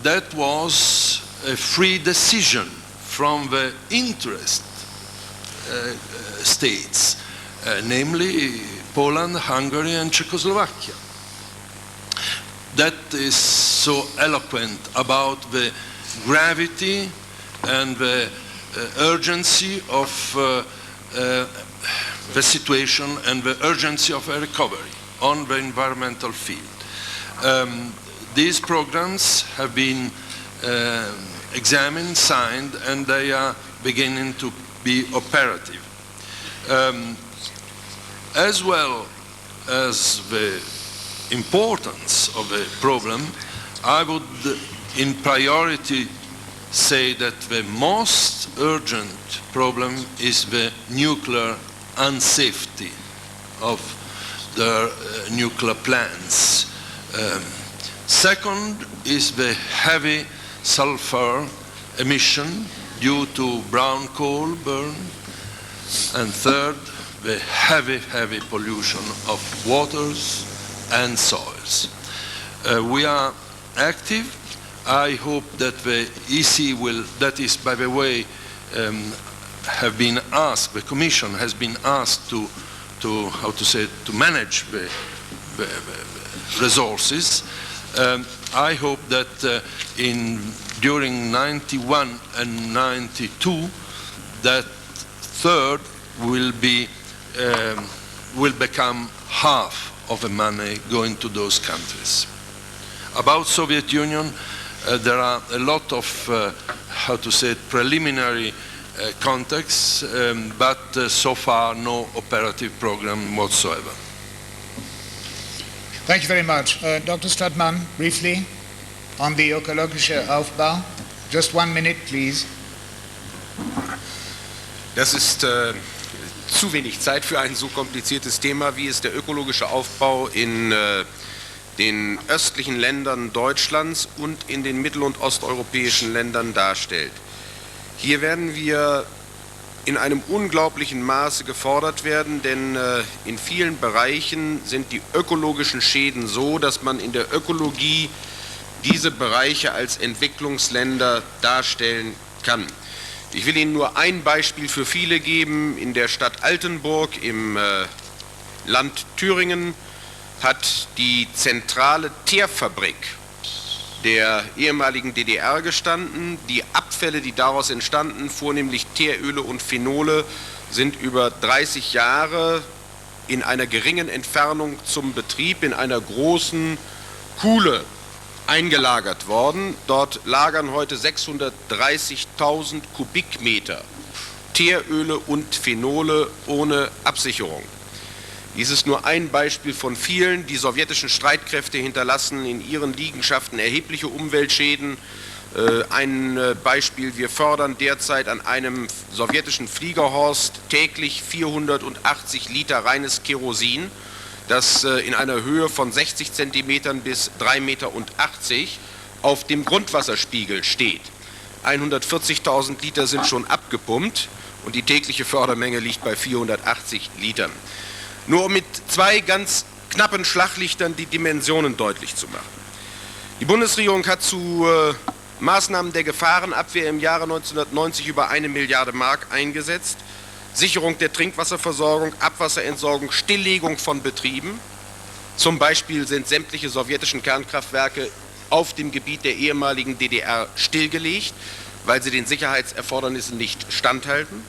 That was a free decision from the interest states, namely Poland, Hungary, and Czechoslovakia. That is so eloquent about the gravity and the urgency of the situation and the urgency of a recovery on the environmental field. These programs have been examined, signed, and they are beginning to be operative. As well as the importance of the problem, I would in priority say that the most urgent problem is the nuclear unsafety of the nuclear plants. Second is the heavy sulfur emission due to brown coal burn. And third, the heavy pollution of waters and soils. We are active. I hope that the EC will, that is, by the way, have been asked, the Commission has been asked to manage the resources. I hope that during 91 and 92, that third will become half of the money going to those countries. About Soviet Union, there are a lot of, preliminary contacts, but so far no operative program whatsoever. Thank you very much. Dr. Stratman, briefly, on the ökologische Aufbau. Just 1 minute, please. Das ist zu wenig Zeit für ein so kompliziertes Thema, wie es der ökologische Aufbau in den östlichen Ländern Deutschlands und in den mittel- und osteuropäischen Ländern darstellt. Hier werden wir in einem unglaublichen Maße gefordert werden, denn in vielen Bereichen sind die ökologischen Schäden so, dass man in der Ökologie diese Bereiche als Entwicklungsländer darstellen kann. Ich will Ihnen nur ein Beispiel für viele geben. In der Stadt Altenburg im Land Thüringen hat die zentrale Teerfabrik der ehemaligen DDR gestanden. Die Abfälle, die daraus entstanden, vornehmlich Teeröle und Phenole, sind über 30 Jahre in einer geringen Entfernung zum Betrieb in einer großen Kuhle eingelagert worden. Dort lagern heute 630.000 Kubikmeter Teeröle und Phenole ohne Absicherung. Dies ist nur ein Beispiel von vielen. Die sowjetischen Streitkräfte hinterlassen in ihren Liegenschaften erhebliche Umweltschäden. Ein Beispiel, wir fördern derzeit an einem sowjetischen Fliegerhorst täglich 480 Liter reines Kerosin, das in einer Höhe von 60 Zentimetern bis 3,80 Meter auf dem Grundwasserspiegel steht. 140.000 Liter sind schon abgepumpt und die tägliche Fördermenge liegt bei 480 Litern. Nur um mit zwei ganz knappen Schlaglichtern die Dimensionen deutlich zu machen. Die Bundesregierung hat zu Maßnahmen der Gefahrenabwehr im Jahre 1990 über 1 Milliarde Mark eingesetzt. Sicherung der Trinkwasserversorgung, Abwasserentsorgung, Stilllegung von Betrieben. Zum Beispiel sind sämtliche sowjetischen Kernkraftwerke auf dem Gebiet der ehemaligen DDR stillgelegt, weil sie den Sicherheitserfordernissen nicht standhalten.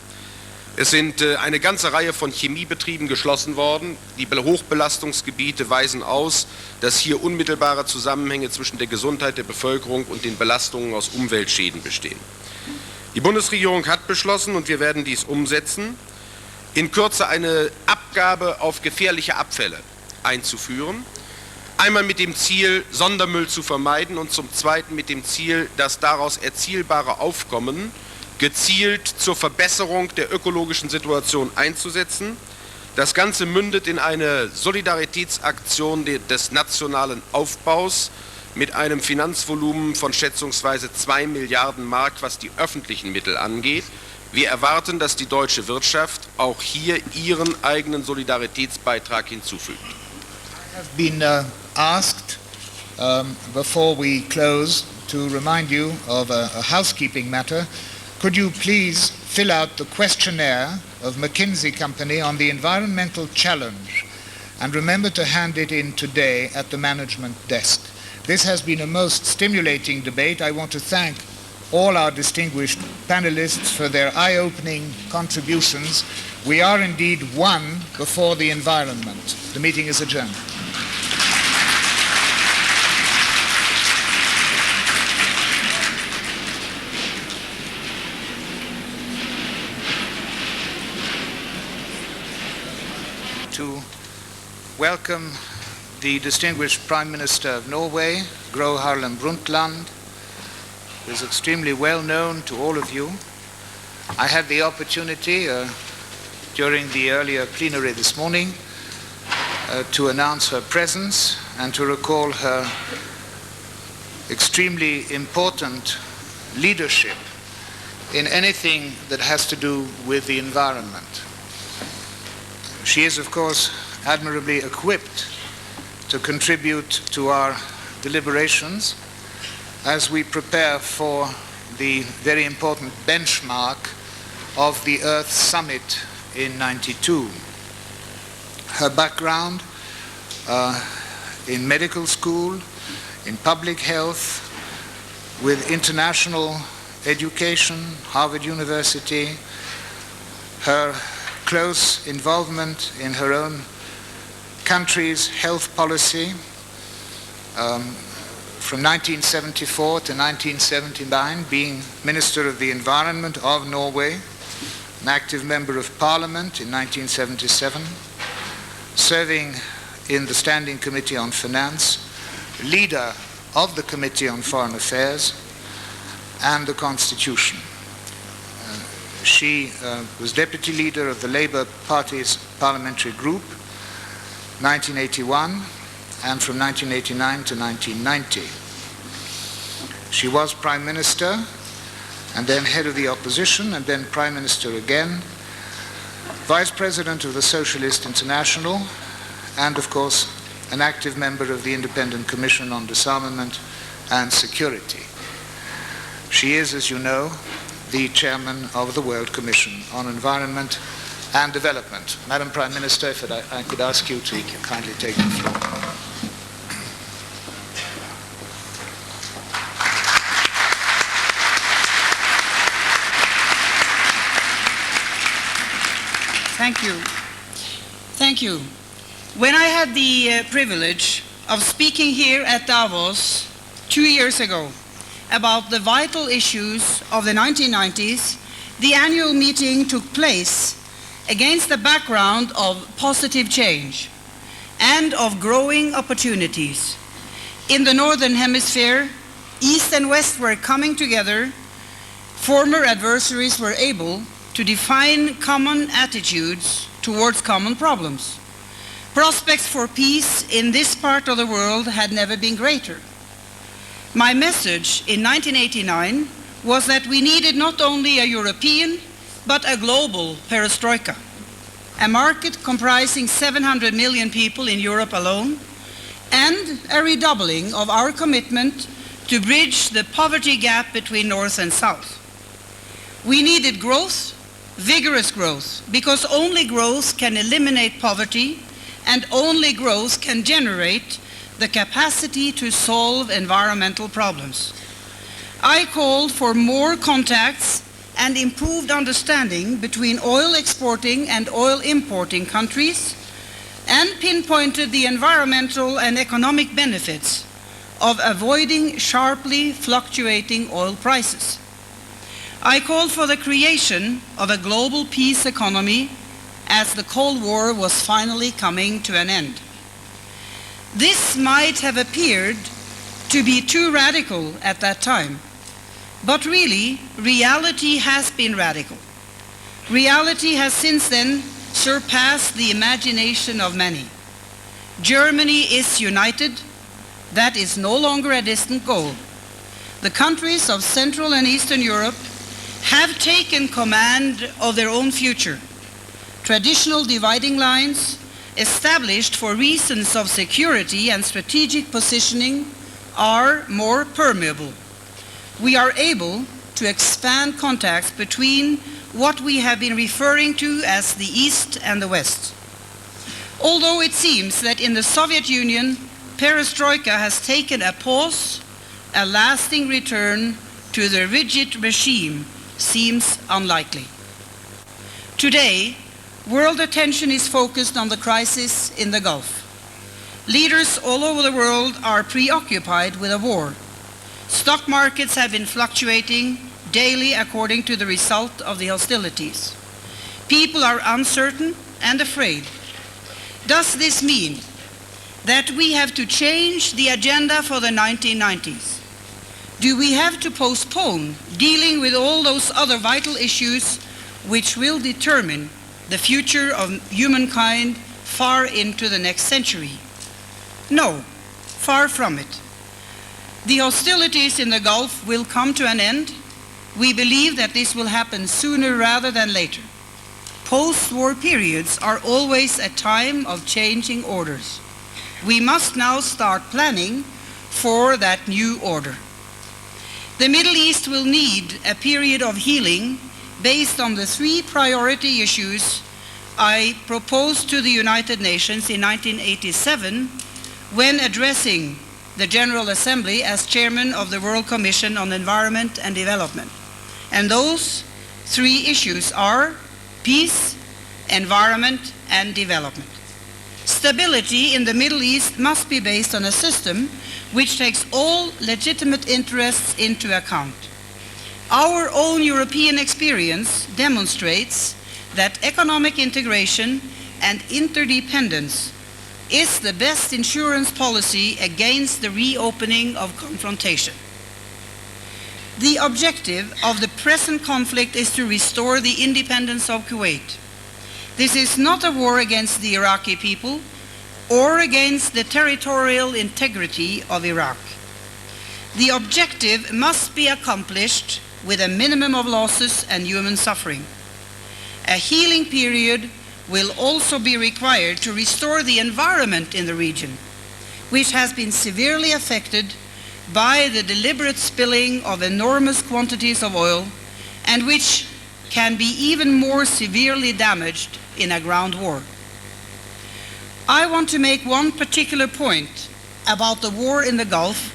Es sind eine ganze Reihe von Chemiebetrieben geschlossen worden. Die Hochbelastungsgebiete weisen aus, dass hier unmittelbare Zusammenhänge zwischen der Gesundheit der Bevölkerung und den Belastungen aus Umweltschäden bestehen. Die Bundesregierung hat beschlossen, und wir werden dies umsetzen, in Kürze eine Abgabe auf gefährliche Abfälle einzuführen. Einmal mit dem Ziel, Sondermüll zu vermeiden, und zum Zweiten mit dem Ziel, das daraus erzielbare Aufkommen gezielt zur Verbesserung der ökologischen Situation einzusetzen. Das Ganze mündet in eine Solidaritätsaktion des nationalen Aufbaus mit einem Finanzvolumen von schätzungsweise 2 Milliarden Mark, was die öffentlichen Mittel angeht. Wir erwarten, dass die deutsche Wirtschaft auch hier ihren eigenen Solidaritätsbeitrag hinzufügt. I have been asked before we close to remind you of a housekeeping matter. Could you please fill out the questionnaire of McKinsey Company on the environmental challenge, and remember to hand it in today at the management desk. This has been a most stimulating debate. I want to thank all our distinguished panelists for their eye-opening contributions. We are indeed one before the environment. The meeting is adjourned. To welcome the distinguished Prime Minister of Norway, Gro Harlem Brundtland, who is extremely well known to all of you. I had the opportunity during the earlier plenary this morning to announce her presence and to recall her extremely important leadership in anything that has to do with the environment. She is, of course, admirably equipped to contribute to our deliberations as we prepare for the very important benchmark of the Earth Summit in '92. Her background in medical school, in public health, with international education, Harvard University, her close involvement in her own country's health policy from 1974 to 1979, being Minister of the Environment of Norway, an active member of Parliament in 1977, serving in the Standing Committee on Finance, leader of the Committee on Foreign Affairs and the Constitution. She was deputy leader of the Labour Party's parliamentary group, 1981, and from 1989 to 1990. She was Prime Minister, and then head of the opposition, and then Prime Minister again, Vice President of the Socialist International, and of course, an active member of the Independent Commission on Disarmament and Security. She is, as you know, the chairman of the World Commission on Environment and Development. Madam Prime Minister, if I could ask you to kindly take the floor. Thank you. Thank you. When I had the privilege of speaking here at Davos 2 years ago about the vital issues of the 1990s, the annual meeting took place against the background of positive change and of growing opportunities. In the Northern Hemisphere, East and West were coming together. Former adversaries were able to define common attitudes towards common problems. Prospects for peace in this part of the world had never been greater. My message in 1989 was that we needed not only a European, but a global perestroika, a market comprising 700 million people in Europe alone, and a redoubling of our commitment to bridge the poverty gap between North and South. We needed growth, vigorous growth, because only growth can eliminate poverty, and only growth can generate the capacity to solve environmental problems. I called for more contacts and improved understanding between oil exporting and oil importing countries, and pinpointed the environmental and economic benefits of avoiding sharply fluctuating oil prices. I called for the creation of a global peace economy as the Cold War was finally coming to an end. This might have appeared to be too radical at that time, but really, reality has been radical. Reality has since then surpassed the imagination of many. Germany is united. That is no longer a distant goal. The countries of Central and Eastern Europe have taken command of their own future. Traditional dividing lines, established for reasons of security and strategic positioning, are more permeable. We are able to expand contacts between what we have been referring to as the East and the West. Although it seems that in the Soviet Union, perestroika has taken a pause, a lasting return to the rigid regime seems unlikely. Today, world attention is focused on the crisis in the Gulf. Leaders all over the world are preoccupied with a war. Stock markets have been fluctuating daily according to the result of the hostilities. People are uncertain and afraid. Does this mean that we have to change the agenda for the 1990s? Do we have to postpone dealing with all those other vital issues which will determine the future of humankind far into the next century? No, far from it. The hostilities in the Gulf will come to an end. We believe that this will happen sooner rather than later. Post-war periods are always a time of changing orders. We must now start planning for that new order. The Middle East will need a period of healing based on the 3 priority issues I proposed to the United Nations in 1987 when addressing the General Assembly as chairman of the World Commission on Environment and Development. And those 3 issues are peace, environment, and development. Stability in the Middle East must be based on a system which takes all legitimate interests into account. Our own European experience demonstrates that economic integration and interdependence is the best insurance policy against the reopening of confrontation. The objective of the present conflict is to restore the independence of Kuwait. This is not a war against the Iraqi people or against the territorial integrity of Iraq. The objective must be accomplished with a minimum of losses and human suffering. A healing period will also be required to restore the environment in the region, which has been severely affected by the deliberate spilling of enormous quantities of oil and which can be even more severely damaged in a ground war. I want to make one particular point about the war in the Gulf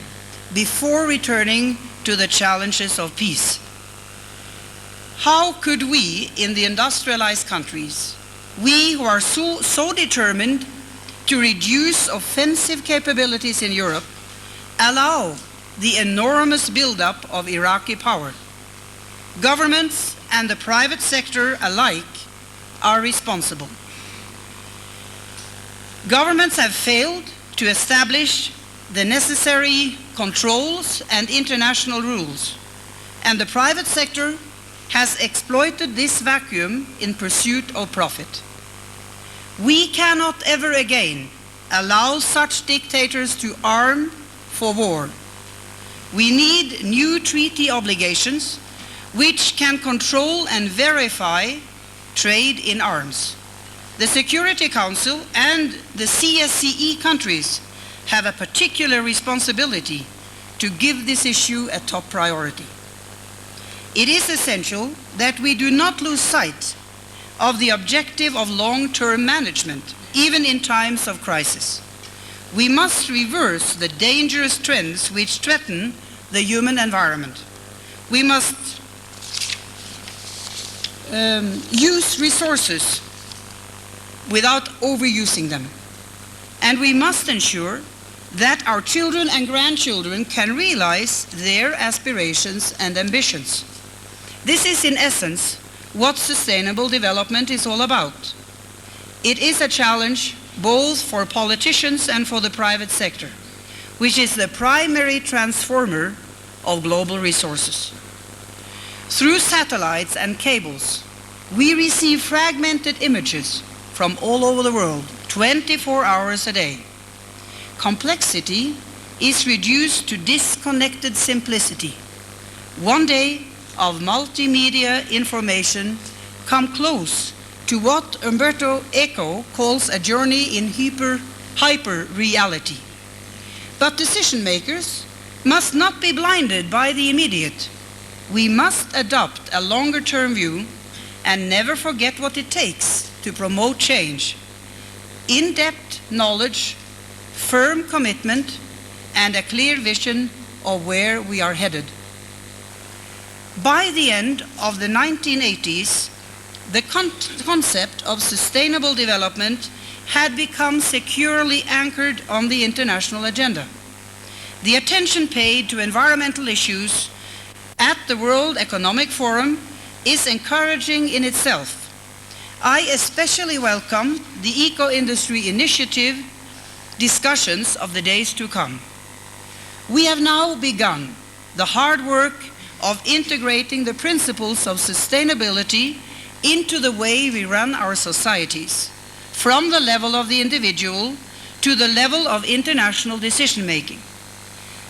before returning to the challenges of peace. How could we in the industrialized countries We who are so determined to reduce offensive capabilities in Europe allow the enormous buildup of Iraqi power. Governments and the private sector alike are responsible. Governments have failed to establish the necessary controls and international rules, and the private sector has exploited this vacuum in pursuit of profit. We cannot ever again allow such dictators to arm for war. We need new treaty obligations which can control and verify trade in arms. The Security Council and the CSCE countries have a particular responsibility to give this issue a top priority. It is essential that we do not lose sight of the objective of long-term management, even in times of crisis. We must reverse the dangerous trends which threaten the human environment. We must use resources without overusing them. And we must ensure that our children and grandchildren can realize their aspirations and ambitions. This is in essence what sustainable development is all about. It is a challenge both for politicians and for the private sector, which is the primary transformer of global resources. Through satellites and cables, we receive fragmented images from all over the world, 24 hours a day. Complexity is reduced to disconnected simplicity. One day of multimedia information come close to what Umberto Eco calls a journey in hyper-reality. But decision makers must not be blinded by the immediate. We must adopt a longer-term view and never forget what it takes to promote change. In-depth knowledge, firm commitment, and a clear vision of where we are headed. By the end of the 1980s, the concept of sustainable development had become securely anchored on the international agenda. The attention paid to environmental issues at the World Economic Forum is encouraging in itself. I especially welcome the Eco-Industry Initiative discussions of the days to come. We have now begun the hard work of integrating the principles of sustainability into the way we run our societies, from the level of the individual to the level of international decision-making.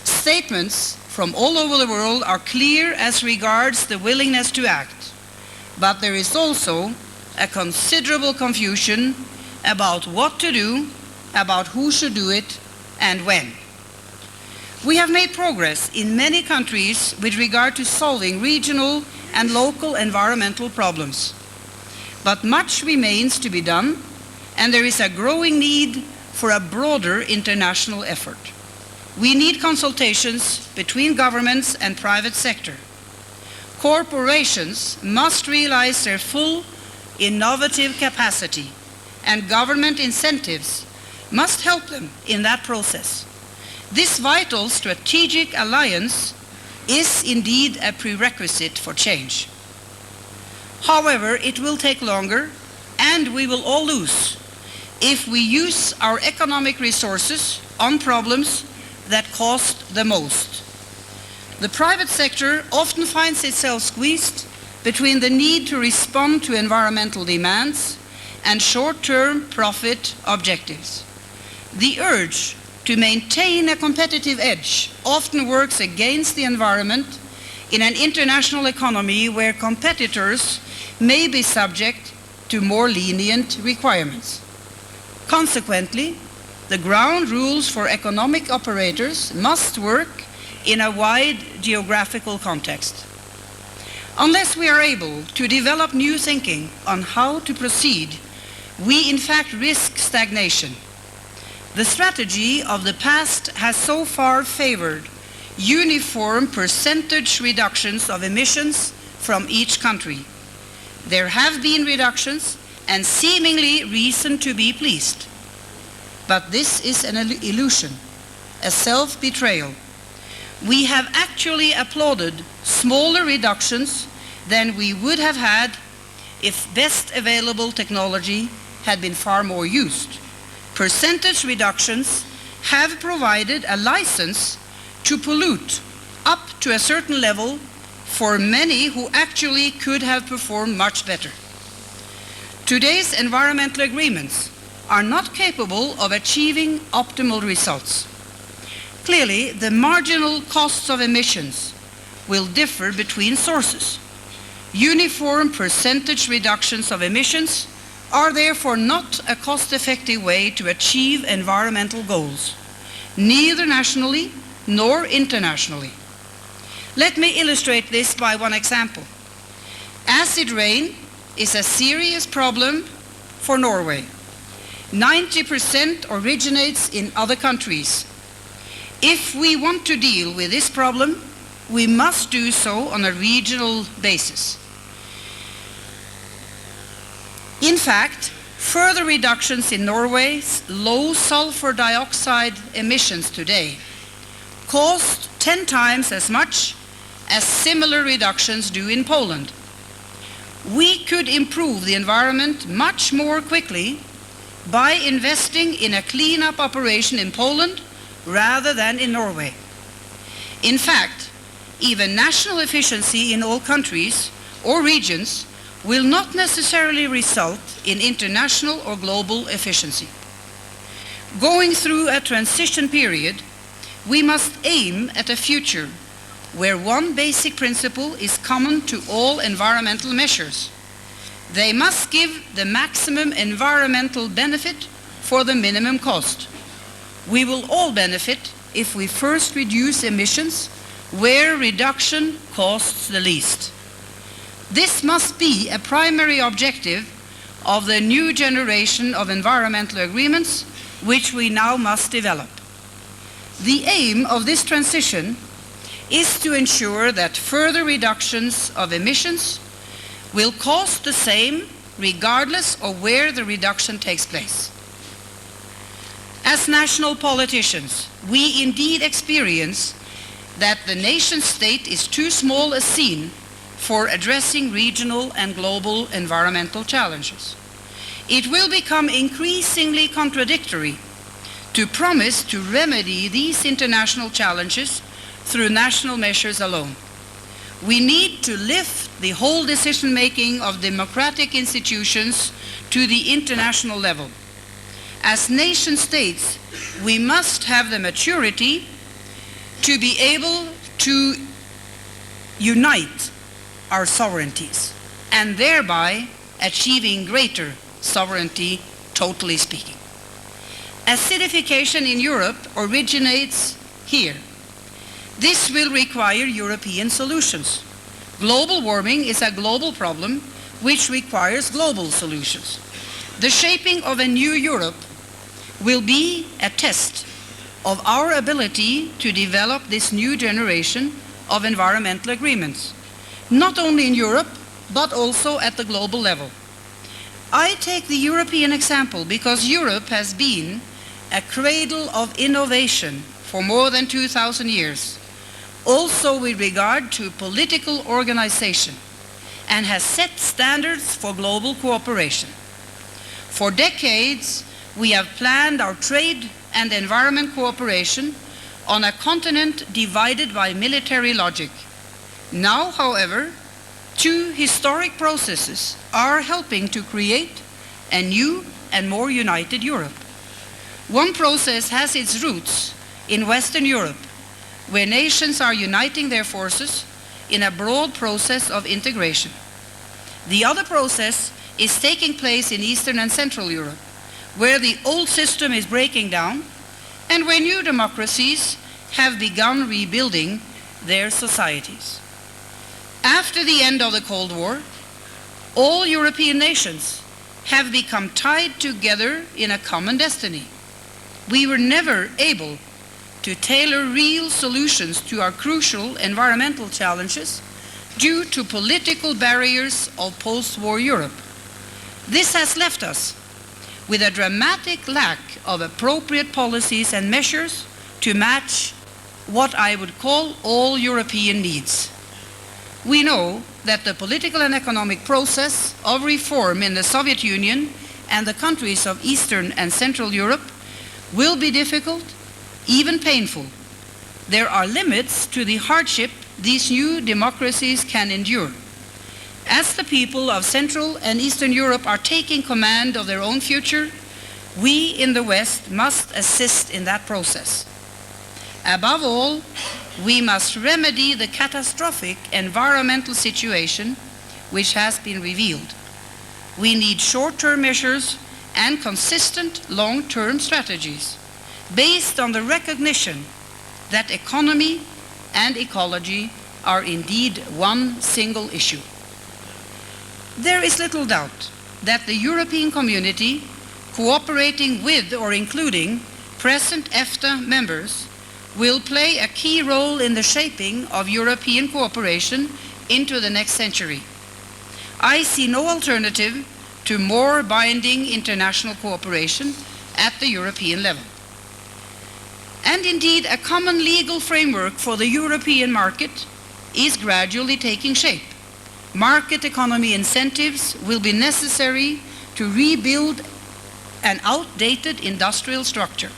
Statements from all over the world are clear as regards the willingness to act, but there is also a considerable confusion about what to do, about who should do it, and when. We have made progress in many countries with regard to solving regional and local environmental problems. But much remains to be done, and there is a growing need for a broader international effort. We need consultations between governments and private sector. Corporations must realize their full innovative capacity, and government incentives must help them in that process. This vital strategic alliance is indeed a prerequisite for change. However, it will take longer, and we will all lose if we use our economic resources on problems that cost the most. The private sector often finds itself squeezed between the need to respond to environmental demands and short-term profit objectives. The urge to maintain a competitive edge often works against the environment in an international economy where competitors may be subject to more lenient requirements. Consequently, the ground rules for economic operators must work in a wide geographical context. Unless we are able to develop new thinking on how to proceed, we in fact risk stagnation. The strategy of the past has so far favored uniform percentage reductions of emissions from each country. There have been reductions, and seemingly reason to be pleased. But this is an illusion, a self-betrayal. We have actually applauded smaller reductions than we would have had if best available technology had been far more used. Percentage reductions have provided a license to pollute up to a certain level for many who actually could have performed much better. Today's environmental agreements are not capable of achieving optimal results. Clearly, the marginal costs of emissions will differ between sources. Uniform percentage reductions of emissions are therefore not a cost-effective way to achieve environmental goals, neither nationally nor internationally. Let me illustrate this by one example. Acid rain is a serious problem for Norway. 90% originates in other countries. If we want to deal with this problem, we must do so on a regional basis. In fact, further reductions in Norway's low sulfur dioxide emissions today cost 10 times as much as similar reductions do in Poland. We could improve the environment much more quickly by investing in a cleanup operation in Poland rather than in Norway. In fact, even national efficiency in all countries or regions will not necessarily result in international or global efficiency. Going through a transition period, we must aim at a future where one basic principle is common to all environmental measures. They must give the maximum environmental benefit for the minimum cost. We will all benefit if we first reduce emissions where reduction costs the least. This must be a primary objective of the new generation of environmental agreements which we now must develop. The aim of this transition is to ensure that further reductions of emissions will cost the same regardless of where the reduction takes place. As national politicians, we indeed experience that the nation state is too small a scene for addressing regional and global environmental challenges. It will become increasingly contradictory to promise to remedy these international challenges through national measures alone. We need to lift the whole decision-making of democratic institutions to the international level. As nation states, we must have the maturity to be able to unite our sovereignties and thereby achieving greater sovereignty, totally speaking. Acidification in Europe originates here. This will require European solutions. Global warming is a global problem which requires global solutions. The shaping of a new Europe will be a test of our ability to develop this new generation of environmental agreements, not only in Europe, but also at the global level. I take the European example because Europe has been a cradle of innovation for more than 2,000 years, also with regard to political organization, and has set standards for global cooperation. For decades, we have planned our trade and environment cooperation on a continent divided by military logic. Now, however, two historic processes are helping to create a new and more united Europe. One process has its roots in Western Europe, where nations are uniting their forces in a broad process of integration. The other process is taking place in Eastern and Central Europe, where the old system is breaking down and where new democracies have begun rebuilding their societies. After the end of the Cold War, all European nations have become tied together in a common destiny. We were never able to tailor real solutions to our crucial environmental challenges due to political barriers of post-war Europe. This has left us with a dramatic lack of appropriate policies and measures to match what I would call all European needs. We know that the political and economic process of reform in the Soviet Union and the countries of Eastern and Central Europe will be difficult, even painful. There are limits to the hardship these new democracies can endure. As the people of Central and Eastern Europe are taking command of their own future, we in the West must assist in that process. Above all, we must remedy the catastrophic environmental situation which has been revealed. We need short-term measures and consistent long-term strategies based on the recognition that economy and ecology are indeed one single issue. There is little doubt that the European community, cooperating with or including present EFTA members, will play a key role in the shaping of European cooperation into the next century. I see no alternative to more binding international cooperation at the European level. And indeed, a common legal framework for the European market is gradually taking shape. Market economy incentives will be necessary to rebuild an outdated industrial structure.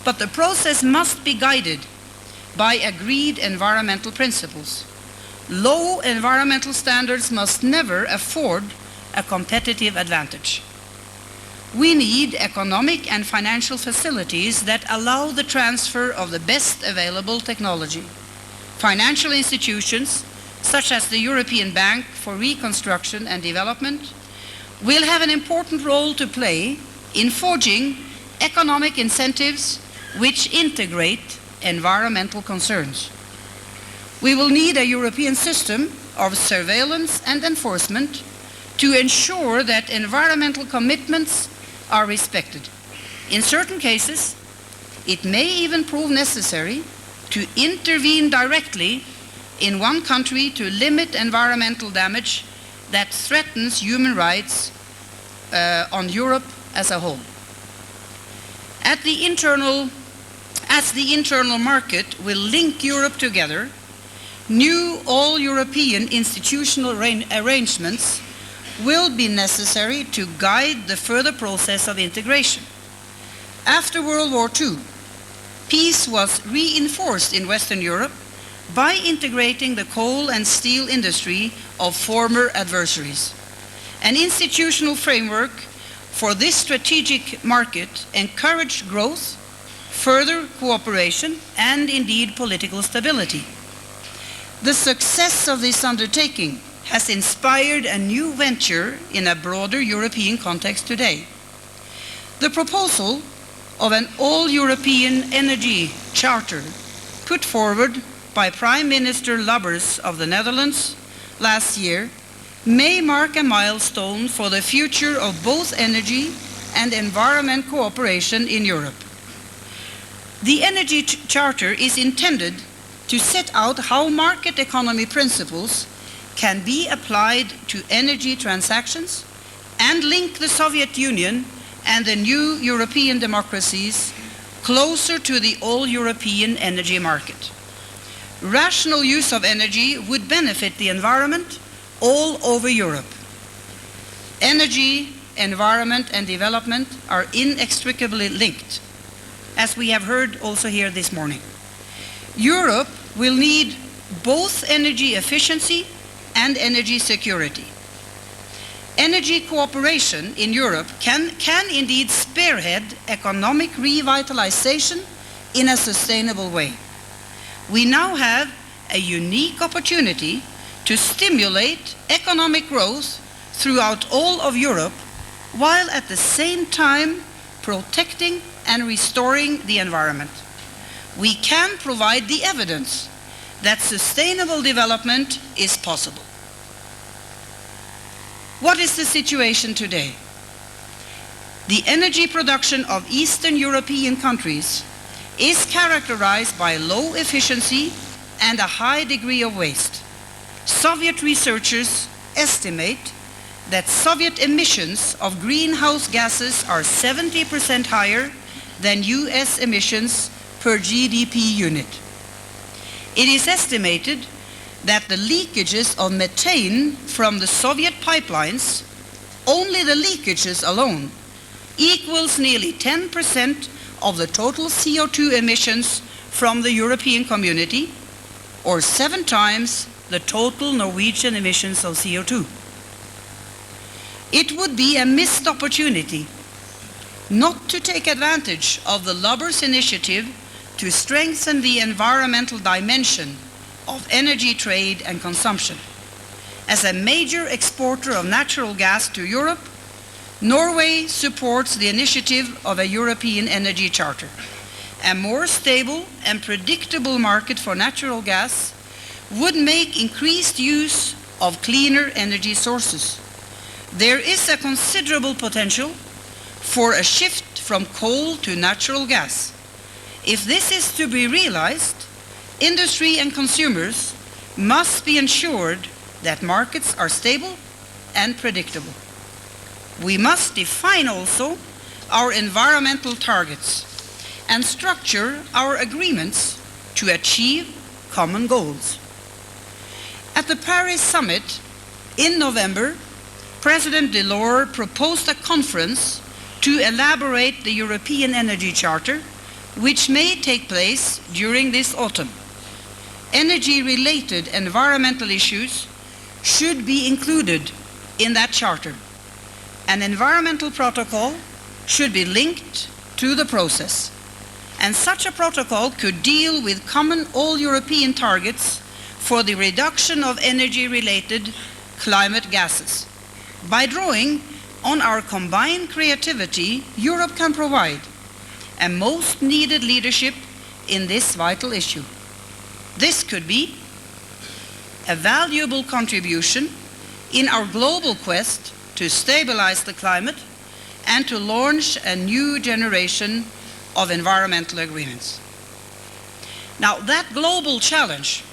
But the process must be guided by agreed environmental principles. Low environmental standards must never afford a competitive advantage. We need economic and financial facilities that allow the transfer of the best available technology. Financial institutions, such as the European Bank for Reconstruction and Development, will have an important role to play in forging economic incentives which integrate environmental concerns. We will need a European system of surveillance and enforcement to ensure that environmental commitments are respected. In certain cases, it may even prove necessary to intervene directly in one country to limit environmental damage that threatens human rights on Europe as a whole. As the internal market will link Europe together, new all-European institutional arrangements will be necessary to guide the further process of integration. After World War II, peace was reinforced in Western Europe by integrating the coal and steel industry of former adversaries. An institutional framework for this strategic market encouraged growth, further cooperation, and indeed political stability. The success of this undertaking has inspired a new venture in a broader European context today. The proposal of an all-European energy charter put forward by Prime Minister Lubbers of the Netherlands last year may mark a milestone for the future of both energy and environment cooperation in Europe. The Energy Charter is intended to set out how market economy principles can be applied to energy transactions and link the Soviet Union and the new European democracies closer to the all-European energy market. Rational use of energy would benefit the environment all over Europe. Energy, environment, and development are inextricably linked, as we have heard also here this morning. Europe will need both energy efficiency and energy security. Energy cooperation in Europe can indeed spearhead economic revitalization in a sustainable way. We now have a unique opportunity to stimulate economic growth throughout all of Europe, while at the same time protecting and restoring the environment. We can provide the evidence that sustainable development is possible. What is the situation today? The energy production of Eastern European countries is characterized by low efficiency and a high degree of waste. Soviet researchers estimate that Soviet emissions of greenhouse gases are 70% higher than US emissions per GDP unit. It is estimated that the leakages of methane from the Soviet pipelines, only the leakages alone, equals nearly 10% of the total CO2 emissions from the European community, or 7 times the total Norwegian emissions of CO2. It would be a missed opportunity not to take advantage of the Lubbers initiative to strengthen the environmental dimension of energy trade and consumption. As a major exporter of natural gas to Europe, Norway supports the initiative of a European Energy Charter. A more stable and predictable market for natural gas would make increased use of cleaner energy sources. There is a considerable potential for a shift from coal to natural gas. If this is to be realized, industry and consumers must be ensured that markets are stable and predictable. We must define also our environmental targets and structure our agreements to achieve common goals. At the Paris summit in November, President Delors proposed a conference to elaborate the European Energy Charter, which may take place during this autumn. Energy-related environmental issues should be included in that charter. An environmental protocol should be linked to the process, and such a protocol could deal with common all-European targets for the reduction of energy-related climate gases. By drawing on our combined creativity, Europe can provide a most needed leadership in this vital issue. This could be a valuable contribution in our global quest to stabilize the climate and to launch a new generation of environmental agreements. Now, that global challenge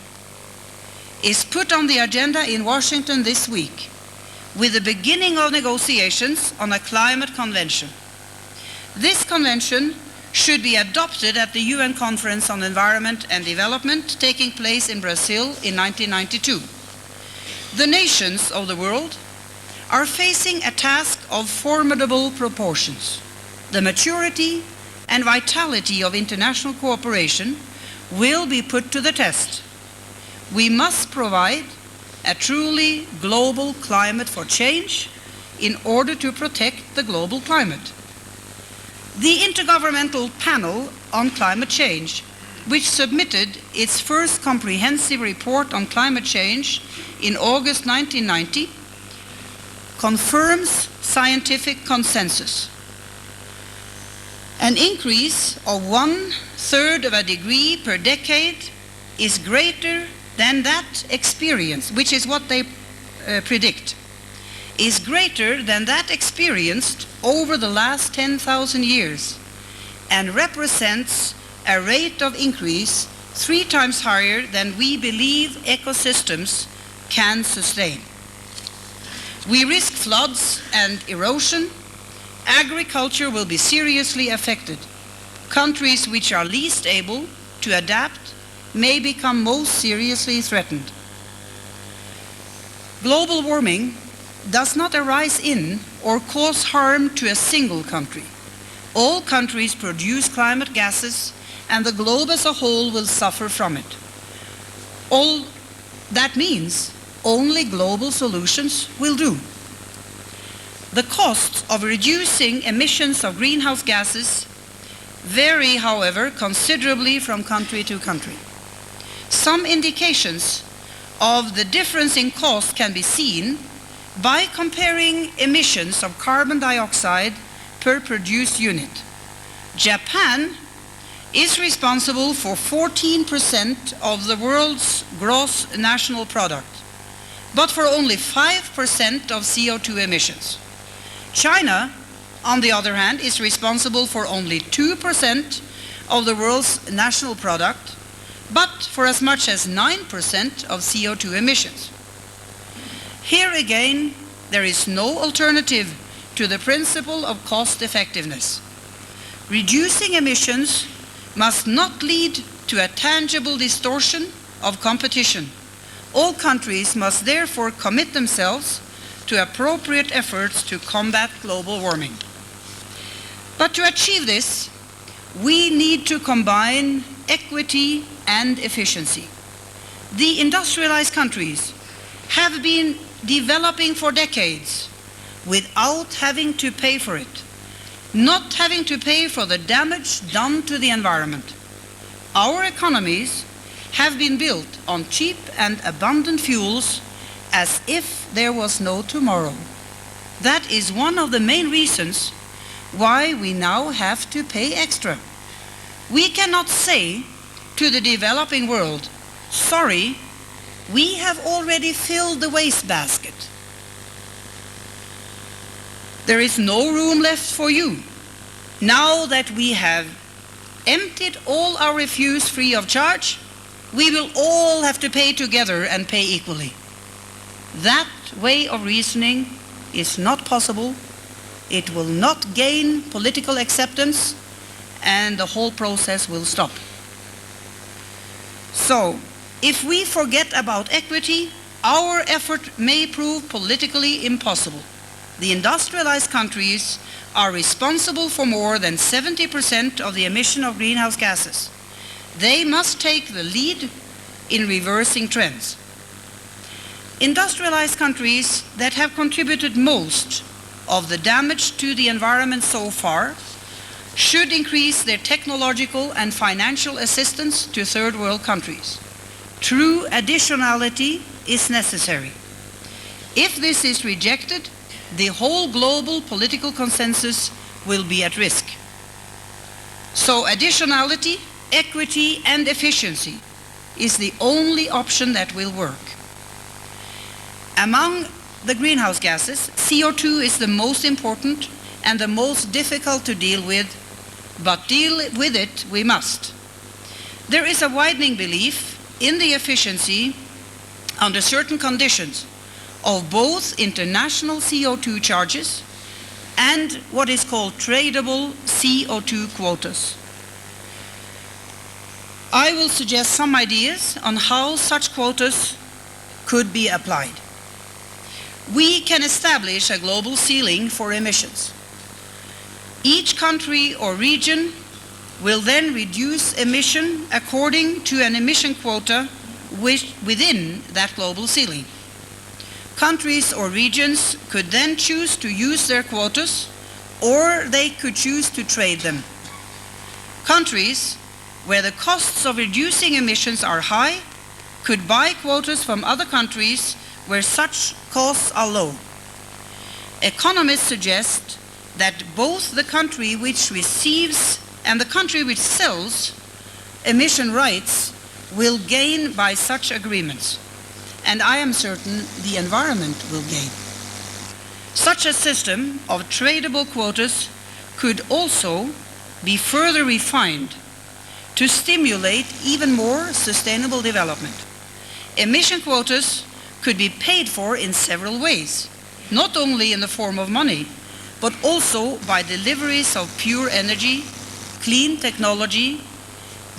is put on the agenda in Washington this week with the beginning of negotiations on a climate convention. This convention should be adopted at the UN Conference on Environment and Development taking place in Brazil in 1992. The nations of the world are facing a task of formidable proportions. The maturity and vitality of international cooperation will be put to the test. We must provide a truly global climate for change in order to protect the global climate. The Intergovernmental Panel on Climate Change, which submitted its first comprehensive report on climate change in August 1990, confirms scientific consensus. An increase of 1/3 of a degree per decade is greater than that experience, which is what they predict, is greater than that experienced over the last 10,000 years and represents a rate of increase 3 times higher than we believe ecosystems can sustain. We risk floods and erosion. Agriculture will be seriously affected. Countries which are least able to adapt may become most seriously threatened. Global warming does not arise in or cause harm to a single country. All countries produce climate gases, and the globe as a whole will suffer from it. All that means only global solutions will do. The costs of reducing emissions of greenhouse gases vary, however, considerably from country to country. Some indications of the difference in cost can be seen by comparing emissions of carbon dioxide per produced unit. Japan is responsible for 14% of the world's gross national product, but for only 5% of CO2 emissions. China, on the other hand, is responsible for only 2% of the world's national product, but for as much as 9% of CO2 emissions. Here again, there is no alternative to the principle of cost effectiveness. Reducing emissions must not lead to a tangible distortion of competition. All countries must therefore commit themselves to appropriate efforts to combat global warming. But to achieve this, we need to combine equity and efficiency. The industrialized countries have been developing for decades without having to pay for it, not having to pay for the damage done to the environment. Our economies have been built on cheap and abundant fuels as if there was no tomorrow. That is one of the main reasons why we now have to pay extra. We cannot say to the developing world, sorry, we have already filled the wastebasket. There is no room left for you. Now that we have emptied all our refuse free of charge, we will all have to pay together and pay equally. That way of reasoning is not possible. It will not gain political acceptance, and the whole process will stop. So, if we forget about equity, our effort may prove politically impossible. The industrialized countries are responsible for more than 70% of the emission of greenhouse gases. They must take the lead in reversing trends. Industrialized countries that have contributed most of the damage to the environment so far should increase their technological and financial assistance to third world countries. True additionality is necessary. If this is rejected, the whole global political consensus will be at risk. So additionality, equity, and efficiency is the only option that will work. Among the greenhouse gases, CO2 is the most important and the most difficult to deal with, but deal with it we must. There is a widening belief in the efficiency under certain conditions of both international CO2 charges and what is called tradable CO2 quotas. I will suggest some ideas on how such quotas could be applied. We can establish a global ceiling for emissions. Each country or region will then reduce emission according to an emission quota within that global ceiling. Countries or regions could then choose to use their quotas, or they could choose to trade them. Countries where the costs of reducing emissions are high could buy quotas from other countries where such costs are low. Economists suggest that both the country which receives and the country which sells emission rights will gain by such agreements, and I am certain the environment will gain. Such a system of tradable quotas could also be further refined to stimulate even more sustainable development. Emission quotas could be paid for in several ways, not only in the form of money, but also by deliveries of pure energy, clean technology,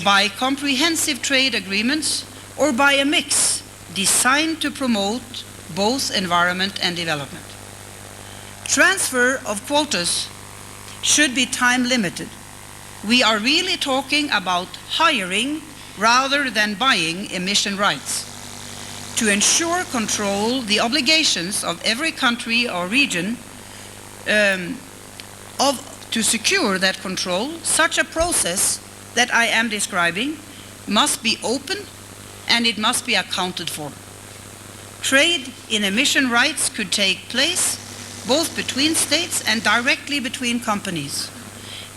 by comprehensive trade agreements, or by a mix designed to promote both environment and development. Transfer of quotas should be time limited. We are really talking about hiring rather than buying emission rights. To ensure control, the obligations of every country or region to secure that control, such a process that I am describing must be open and it must be accounted for. Trade in emission rights could take place both between states and directly between companies.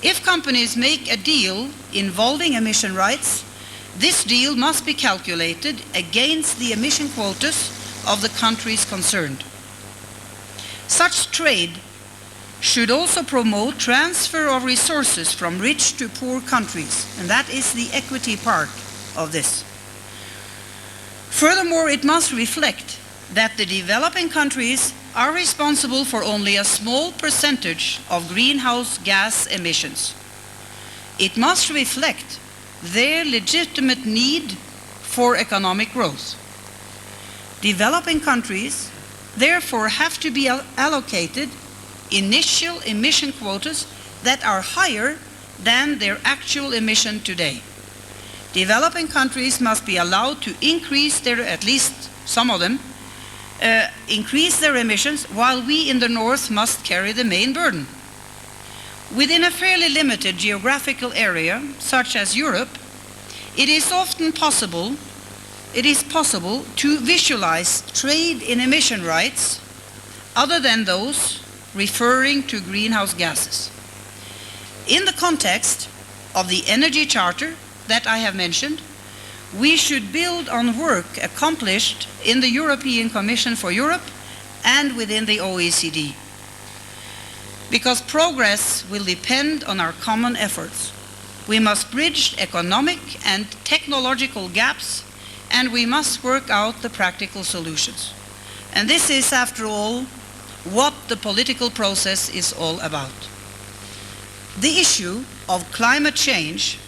If companies make a deal involving emission rights, this deal must be calculated against the emission quotas of the countries concerned. Such trade should also promote transfer of resources from rich to poor countries, and that is the equity part of this. Furthermore, it must reflect that the developing countries are responsible for only a small percentage of greenhouse gas emissions. It must reflect their legitimate need for economic growth. Developing countries therefore have to be allocated initial emission quotas that are higher than their actual emission today. Developing countries must be allowed to increase their, at least some of them, increase their emissions, while we in the North must carry the main burden. Within a fairly limited geographical area, such as Europe, it is possible to visualize trade in emission rights other than those referring to greenhouse gases. In the context of the Energy Charter that I have mentioned, we should build on work accomplished in the European Commission for Europe and within the OECD, because progress will depend on our common efforts. We must bridge economic and technological gaps, and we must work out the practical solutions. And this is, after all, what the political process is all about. The issue of climate change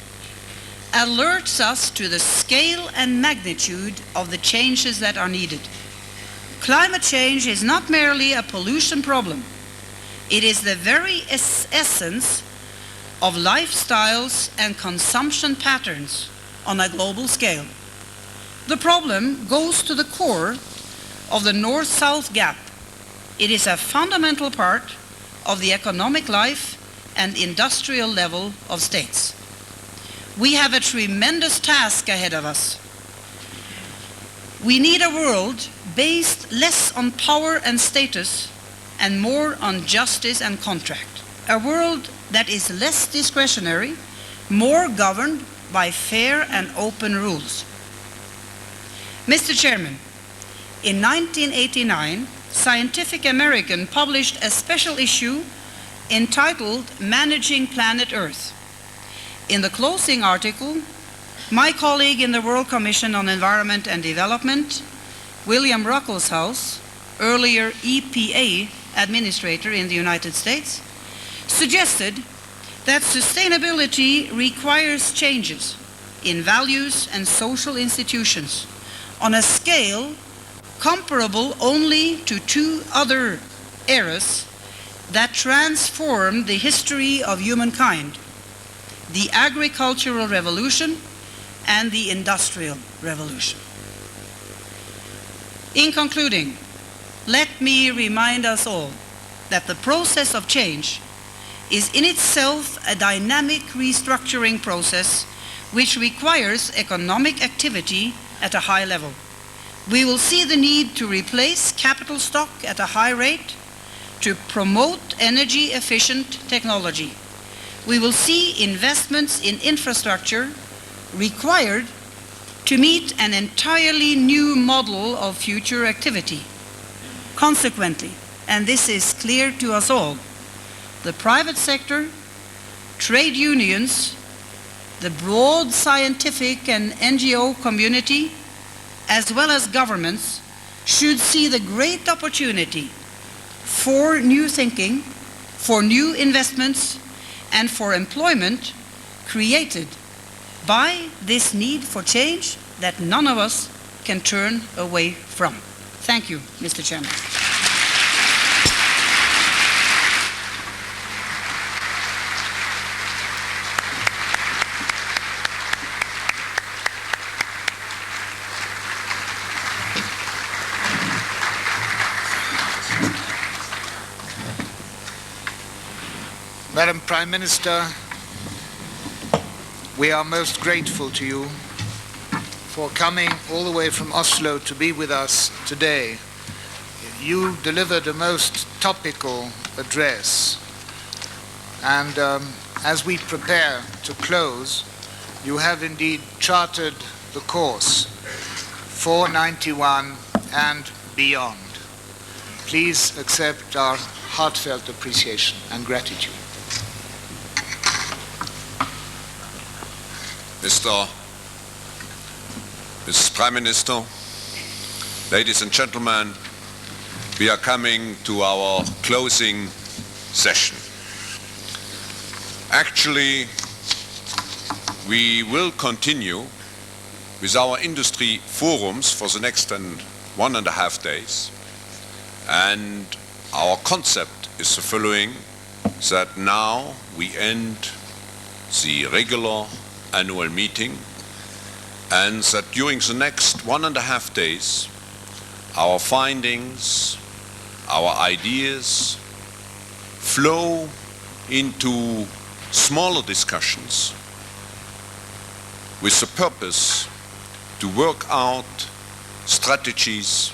alerts us to the scale and magnitude of the changes that are needed. Climate change is not merely a pollution problem. It is the very essence of lifestyles and consumption patterns on a global scale. The problem goes to the core of the North-South gap. It is a fundamental part of the economic life and industrial level of states. We have a tremendous task ahead of us. We need a world based less on power and status and more on justice and contract. A world that is less discretionary, more governed by fair and open rules. Mr. Chairman, in 1989, Scientific American published a special issue entitled Managing Planet Earth. In the closing article, my colleague in the World Commission on Environment and Development, William Ruckelshaus, earlier EPA administrator in the United States, suggested that sustainability requires changes in values and social institutions on a scale comparable only to two other eras that transformed the history of humankind: the agricultural revolution and the industrial revolution. In concluding, let me remind us all that the process of change is in itself a dynamic restructuring process which requires economic activity at a high level. We will see the need to replace capital stock at a high rate to promote energy-efficient technology. We will see investments in infrastructure required to meet an entirely new model of future activity. Consequently, and this is clear to us all, the private sector, trade unions, the broad scientific and NGO community, as well as governments, should see the great opportunity for new thinking, for new investments, and for employment created by this need for change that none of us can turn away from. Thank you, Mr. Chairman. Madam Prime Minister, we are most grateful to you for coming all the way from Oslo to be with us today. You delivered a most topical address, and as we prepare to close, you have indeed charted the course for 91 and beyond. Please accept our heartfelt appreciation and gratitude. Mrs. Prime Minister, Ladies and gentlemen, we are coming to our closing session. Actually, we will continue with our industry forums for the next 1.5 days. And our concept is the following, that now we end the regular annual meeting, and that during the next 1.5 days, our findings, our ideas flow into smaller discussions with the purpose to work out strategies,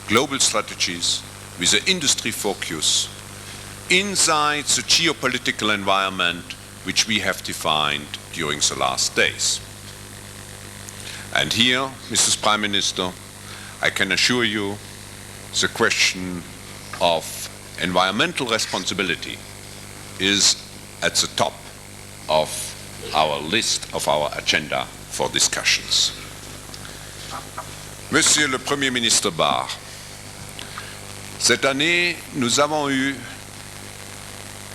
global strategies, with an industry focus inside the geopolitical environment which we have defined during the last days. And here, Mrs. Prime Minister, I can assure you the question of environmental responsibility is at the top of our list, of our agenda for discussions. Monsieur le Premier ministre Barr, cette année, nous avons eu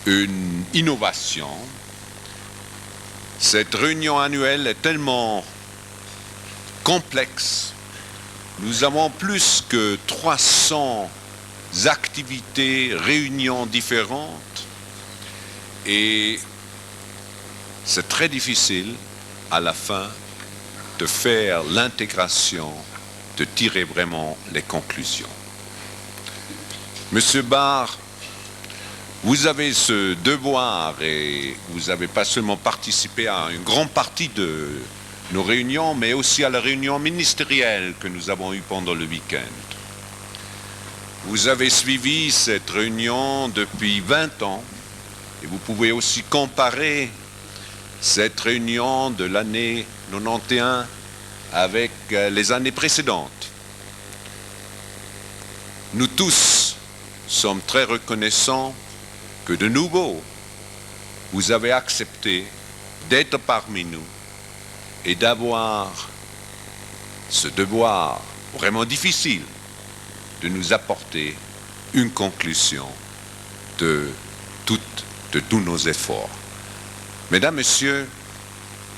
une innovation. Cette réunion annuelle est tellement complexe. Nous avons plus que 300 activités, réunions différentes, et c'est très difficile à la fin de faire l'intégration, de tirer vraiment les conclusions. Monsieur Barr, vous avez ce devoir, et vous avez pas seulement participé à une grande partie de nos réunions, mais aussi à la réunion ministérielle que nous avons eue pendant le week-end. Vous avez suivi cette réunion depuis 20 ans, et vous pouvez aussi comparer cette réunion de l'année 91 avec les années précédentes. Nous tous sommes très reconnaissants que de nouveau, vous avez accepté d'être parmi nous et d'avoir ce devoir vraiment difficile de nous apporter une conclusion de tous nos efforts. Mesdames, Messieurs,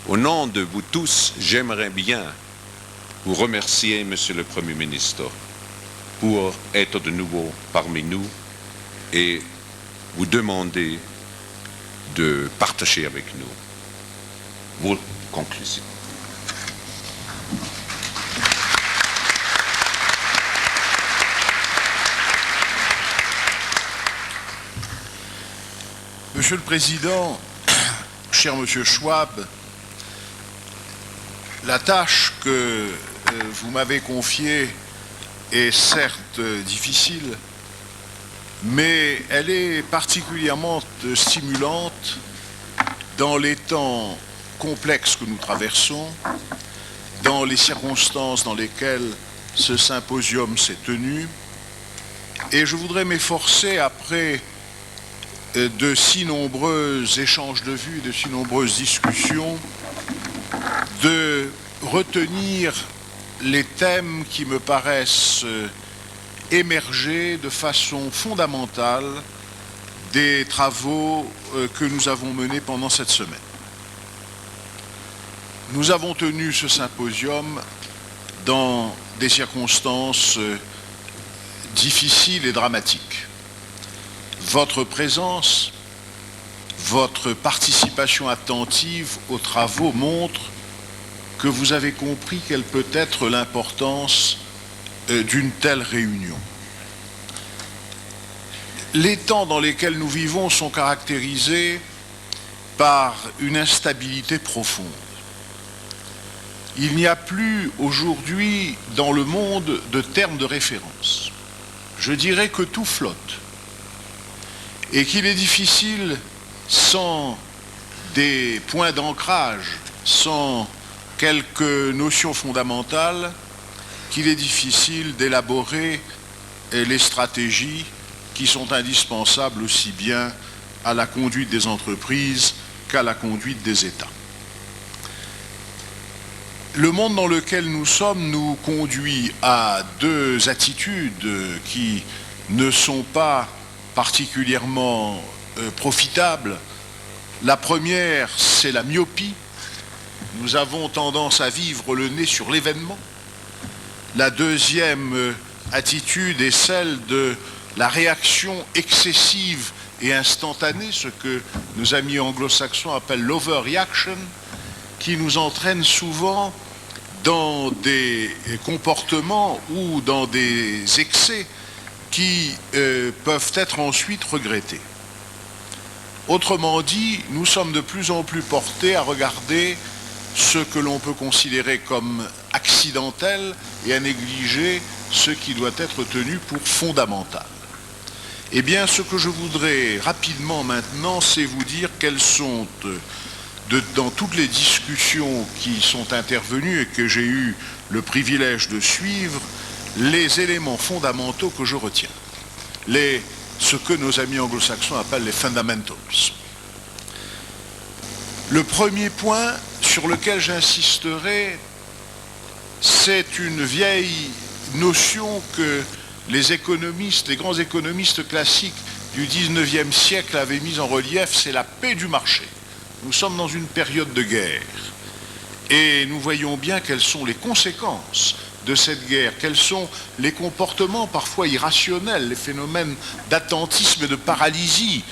au nom de vous tous, j'aimerais bien vous remercier, Monsieur le Premier ministre, pour être de nouveau parmi nous et vous demander de partager avec nous vos conclusions. Monsieur le Président, cher Monsieur Schwab, la tâche que vous m'avez confiée est certes difficile, mais elle est particulièrement stimulante dans les temps complexes que nous traversons, dans les circonstances dans lesquelles ce symposium s'est tenu, et je voudrais m'efforcer, après de si nombreux échanges de vues, de si nombreuses discussions, de retenir les thèmes qui me paraissent émerger de façon fondamentale des travaux que nous avons menés pendant cette semaine. Nous avons tenu ce symposium dans des circonstances difficiles et dramatiques. Votre présence, votre participation attentive aux travaux montrent que vous avez compris quelle peut être l'importance d'une telle réunion. Les temps dans lesquels nous vivons sont caractérisés par une instabilité profonde. Il n'y a plus aujourd'hui dans le monde de termes de référence. Je dirais que tout flotte et qu'il est difficile, sans des points d'ancrage, sans quelques notions fondamentales, qu'il est difficile d'élaborer les stratégies qui sont indispensables aussi bien à la conduite des entreprises qu'à la conduite des États. le monde dans lequel nous sommes nous conduit à deux attitudes qui ne sont pas particulièrement profitables. La première, c'est la myopie. Nous avons tendance à vivre le nez sur l'événement. La deuxième attitude est celle de la réaction excessive et instantanée, ce que nos amis anglo-saxons appellent l'overreaction, qui nous entraîne souvent dans des comportements ou dans des excès qui peuvent être ensuite regrettés. Autrement dit, nous sommes de plus en plus portés à regarder ce que l'on peut considérer comme accidentel et à négliger ce qui doit être tenu pour fondamental. Eh bien, ce que je voudrais rapidement maintenant, c'est vous dire quelles sont, dans toutes les discussions qui sont intervenues et que j'ai eu le privilège de suivre, les éléments fondamentaux que je retiens, ce que nos amis anglo-saxons appellent les fundamentals. Le premier point sur lequel j'insisterai, c'est une vieille notion que les économistes, les grands économistes classiques du 19e siècle avaient mise en relief, c'est la paix du marché. Nous sommes dans une période de guerre et nous voyons bien quelles sont les conséquences de cette guerre, quels sont les comportements parfois irrationnels, les phénomènes d'attentisme et de paralysie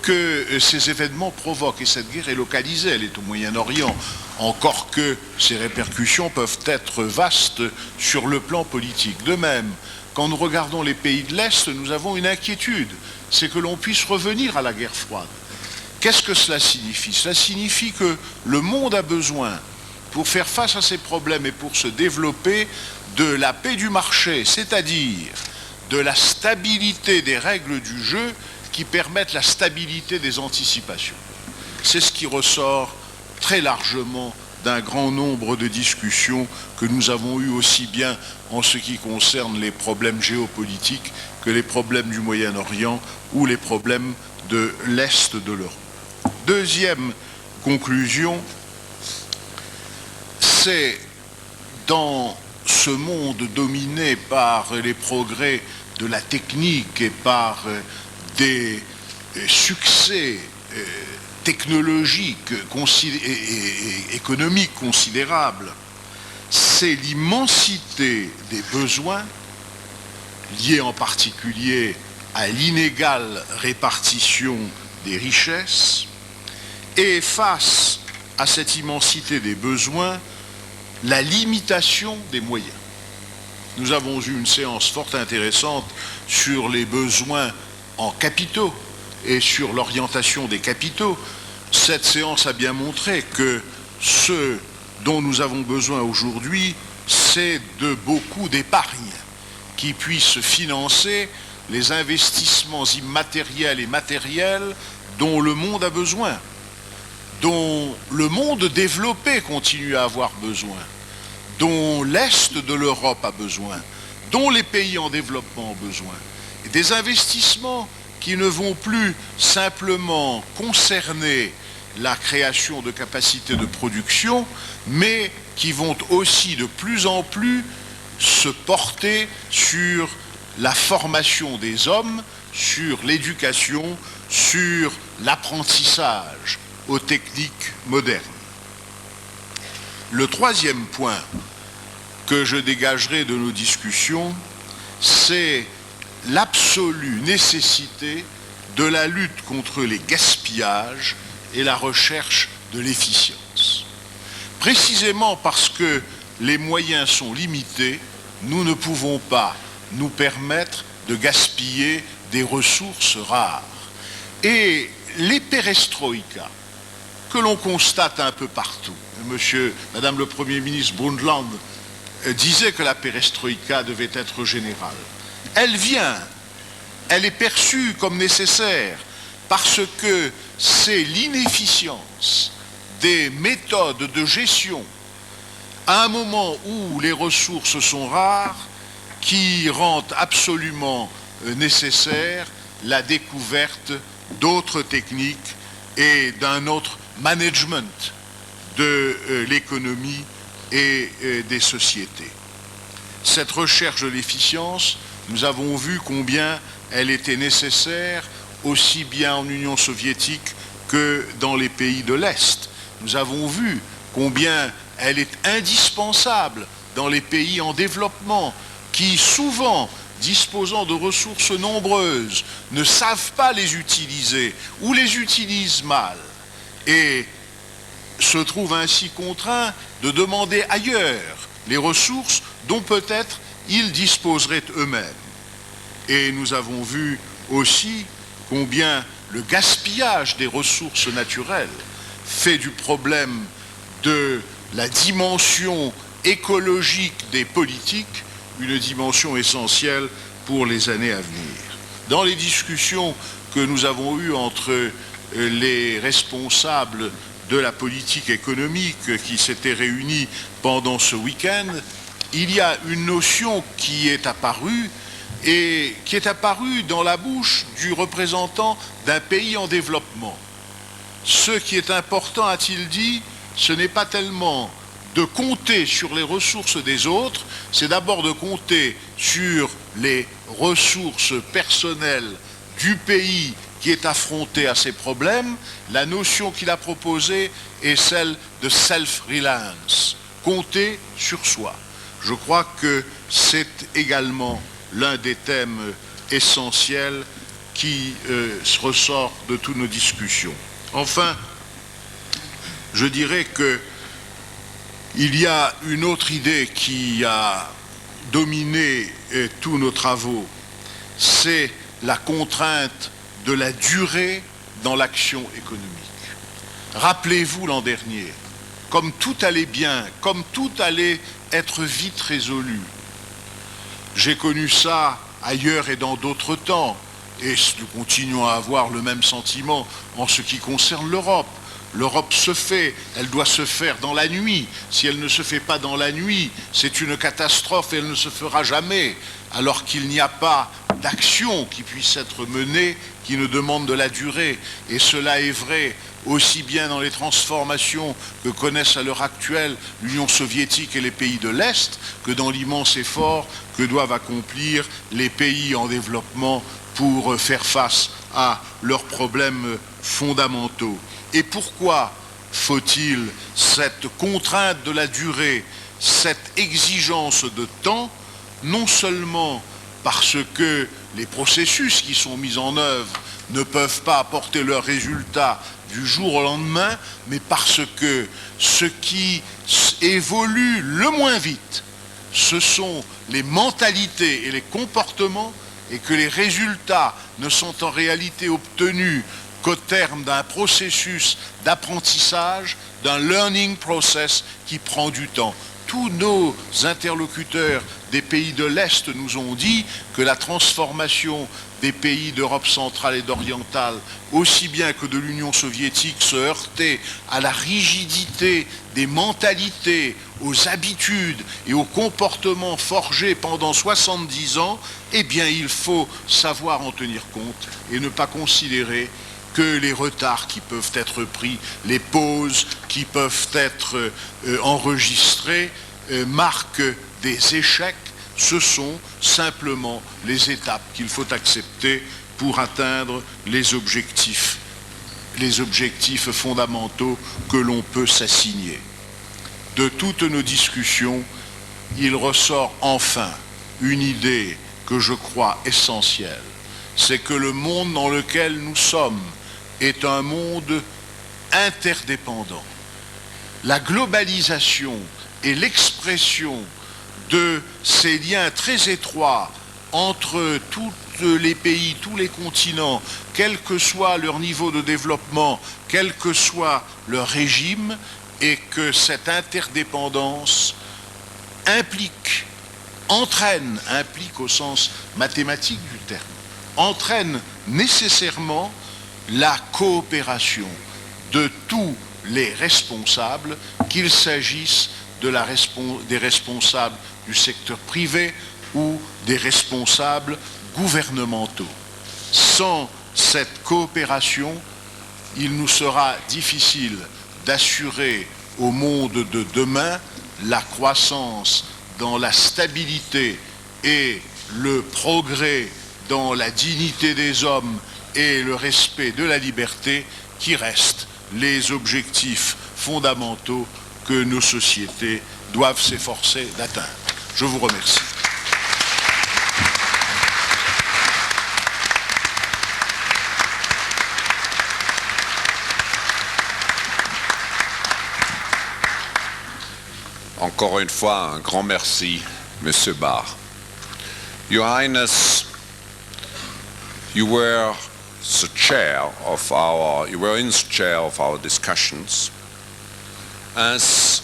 que ces événements provoquent. Et cette guerre est localisée, elle est au Moyen-Orient, encore que ses répercussions peuvent être vastes sur le plan politique. De même, quand nous regardons les pays de l'Est, nous avons une inquiétude, c'est que l'on puisse revenir à la guerre froide. Qu'est-ce que cela signifie? Cela signifie que le monde a besoin, pour faire face à ces problèmes et pour se développer, de la paix du marché, c'est-à-dire de la stabilité des règles du jeu qui permettent la stabilité des anticipations. C'est ce qui ressort très largement d'un grand nombre de discussions que nous avons eues aussi bien en ce qui concerne les problèmes géopolitiques que les problèmes du Moyen-Orient ou les problèmes de l'Est de l'Europe. Deuxième conclusion, c'est dans ce monde dominé par les progrès de la technique et par des succès technologiques et économiques considérables, c'est l'immensité des besoins, liés en particulier à l'inégale répartition des richesses, et face à cette immensité des besoins, la limitation des moyens. Nous avons eu une séance fort intéressante sur les besoins en capitaux et sur l'orientation des capitaux. Cette séance a bien montré que ce dont nous avons besoin aujourd'hui, c'est de beaucoup d'épargne qui puisse financer les investissements immatériels et matériels dont le monde a besoin, dont le monde développé continue à avoir besoin, dont l'Est de l'Europe a besoin, dont les pays en développement ont besoin. Et des investissements qui ne vont plus simplement concerner la création de capacités de production, mais qui vont aussi de plus en plus se porter sur la formation des hommes, sur l'éducation, sur l'apprentissage aux techniques modernes. Le troisième point que je dégagerai de nos discussions, c'est l'absolue nécessité de la lutte contre les gaspillages et la recherche de l'efficience. Précisément parce que les moyens sont limités, nous ne pouvons pas nous permettre de gaspiller des ressources rares. Et les perestroïkas, que l'on constate un peu partout, Madame le Premier ministre Brundtland disait que la perestroïka devait être générale. Elle vient, elle est perçue comme nécessaire parce que c'est l'inefficience des méthodes de gestion à un moment où les ressources sont rares qui rend absolument nécessaire la découverte d'autres techniques et d'un autre management de l'économie et des sociétés. Cette recherche de l'efficience, nous avons vu combien elle était nécessaire aussi bien en Union soviétique que dans les pays de l'Est. Nous avons vu combien elle est indispensable dans les pays en développement qui, souvent, disposant de ressources nombreuses, ne savent pas les utiliser ou les utilisent mal et se trouvent ainsi contraints de demander ailleurs les ressources dont peut-être ils disposeraient eux-mêmes. Et nous avons vu aussi combien le gaspillage des ressources naturelles fait du problème de la dimension écologique des politiques une dimension essentielle pour les années à venir. Dans les discussions que nous avons eues entre les responsables de la politique économique qui s'étaient réunis pendant ce week-end, il y a une notion qui est apparue et qui est apparue dans la bouche du représentant d'un pays en développement. Ce qui est important, a-t-il dit, ce n'est pas tellement de compter sur les ressources des autres, c'est d'abord de compter sur les ressources personnelles du pays qui est affronté à ces problèmes. La notion qu'il a proposée est celle de self-reliance, compter sur soi. Je crois que c'est également l'un des thèmes essentiels qui ressort de toutes nos discussions. Enfin, je dirais que il y a une autre idée qui a dominé tous nos travaux, c'est la contrainte de la durée dans l'action économique. Rappelez-vous l'an dernier, comme tout allait bien, comme tout allait être vite résolu. J'ai connu ça ailleurs et dans d'autres temps, et nous continuons à avoir le même sentiment en ce qui concerne l'Europe. L'Europe se fait, elle doit se faire dans la nuit. Si elle ne se fait pas dans la nuit, c'est une catastrophe et elle ne se fera jamais, alors qu'il n'y a pas d'action qui puisse être menée qui ne demande de la durée. Et cela est vrai aussi bien dans les transformations que connaissent à l'heure actuelle l'Union soviétique et les pays de l'Est que dans l'immense effort que doivent accomplir les pays en développement pour faire face à leurs problèmes fondamentaux. Et pourquoi faut-il cette contrainte de la durée, cette exigence de temps, non seulement parce que les processus qui sont mis en œuvre ne peuvent pas apporter leurs résultats du jour au lendemain, mais parce que ce qui évolue le moins vite, ce sont les mentalités et les comportements, et que les résultats ne sont en réalité obtenus qu'au terme d'un processus d'apprentissage, d'un learning process qui prend du temps. Tous nos interlocuteurs des pays de l'Est nous ont dit que la transformation des pays d'Europe centrale et d'orientale, aussi bien que de l'Union soviétique, se heurtait à la rigidité des mentalités, aux habitudes et aux comportements forgés pendant 70 ans, eh bien il faut savoir en tenir compte et ne pas considérer que les retards qui peuvent être pris, les pauses qui peuvent être enregistrées marquent des échecs. Ce sont simplement les étapes qu'il faut accepter pour atteindre les objectifs fondamentaux que l'on peut s'assigner. De toutes nos discussions, il ressort enfin une idée que je crois essentielle. C'est que le monde dans lequel nous sommes est un monde interdépendant. La globalisation est l'expression de ces liens très étroits entre tous les pays, tous les continents, quel que soit leur niveau de développement, quel que soit leur régime, et que cette interdépendance implique au sens mathématique du terme, entraîne nécessairement la coopération de tous les responsables, qu'il s'agisse des responsables du secteur privé ou des responsables gouvernementaux. Sans cette coopération, il nous sera difficile d'assurer au monde de demain la croissance dans la stabilité et le progrès dans la dignité des hommes et le respect de la liberté qui restent les objectifs fondamentaux que nos sociétés doivent s'efforcer d'atteindre. Je vous remercie. Encore une fois, un grand merci, Monsieur Barr. Your Highness, you were in the chair of our discussions. As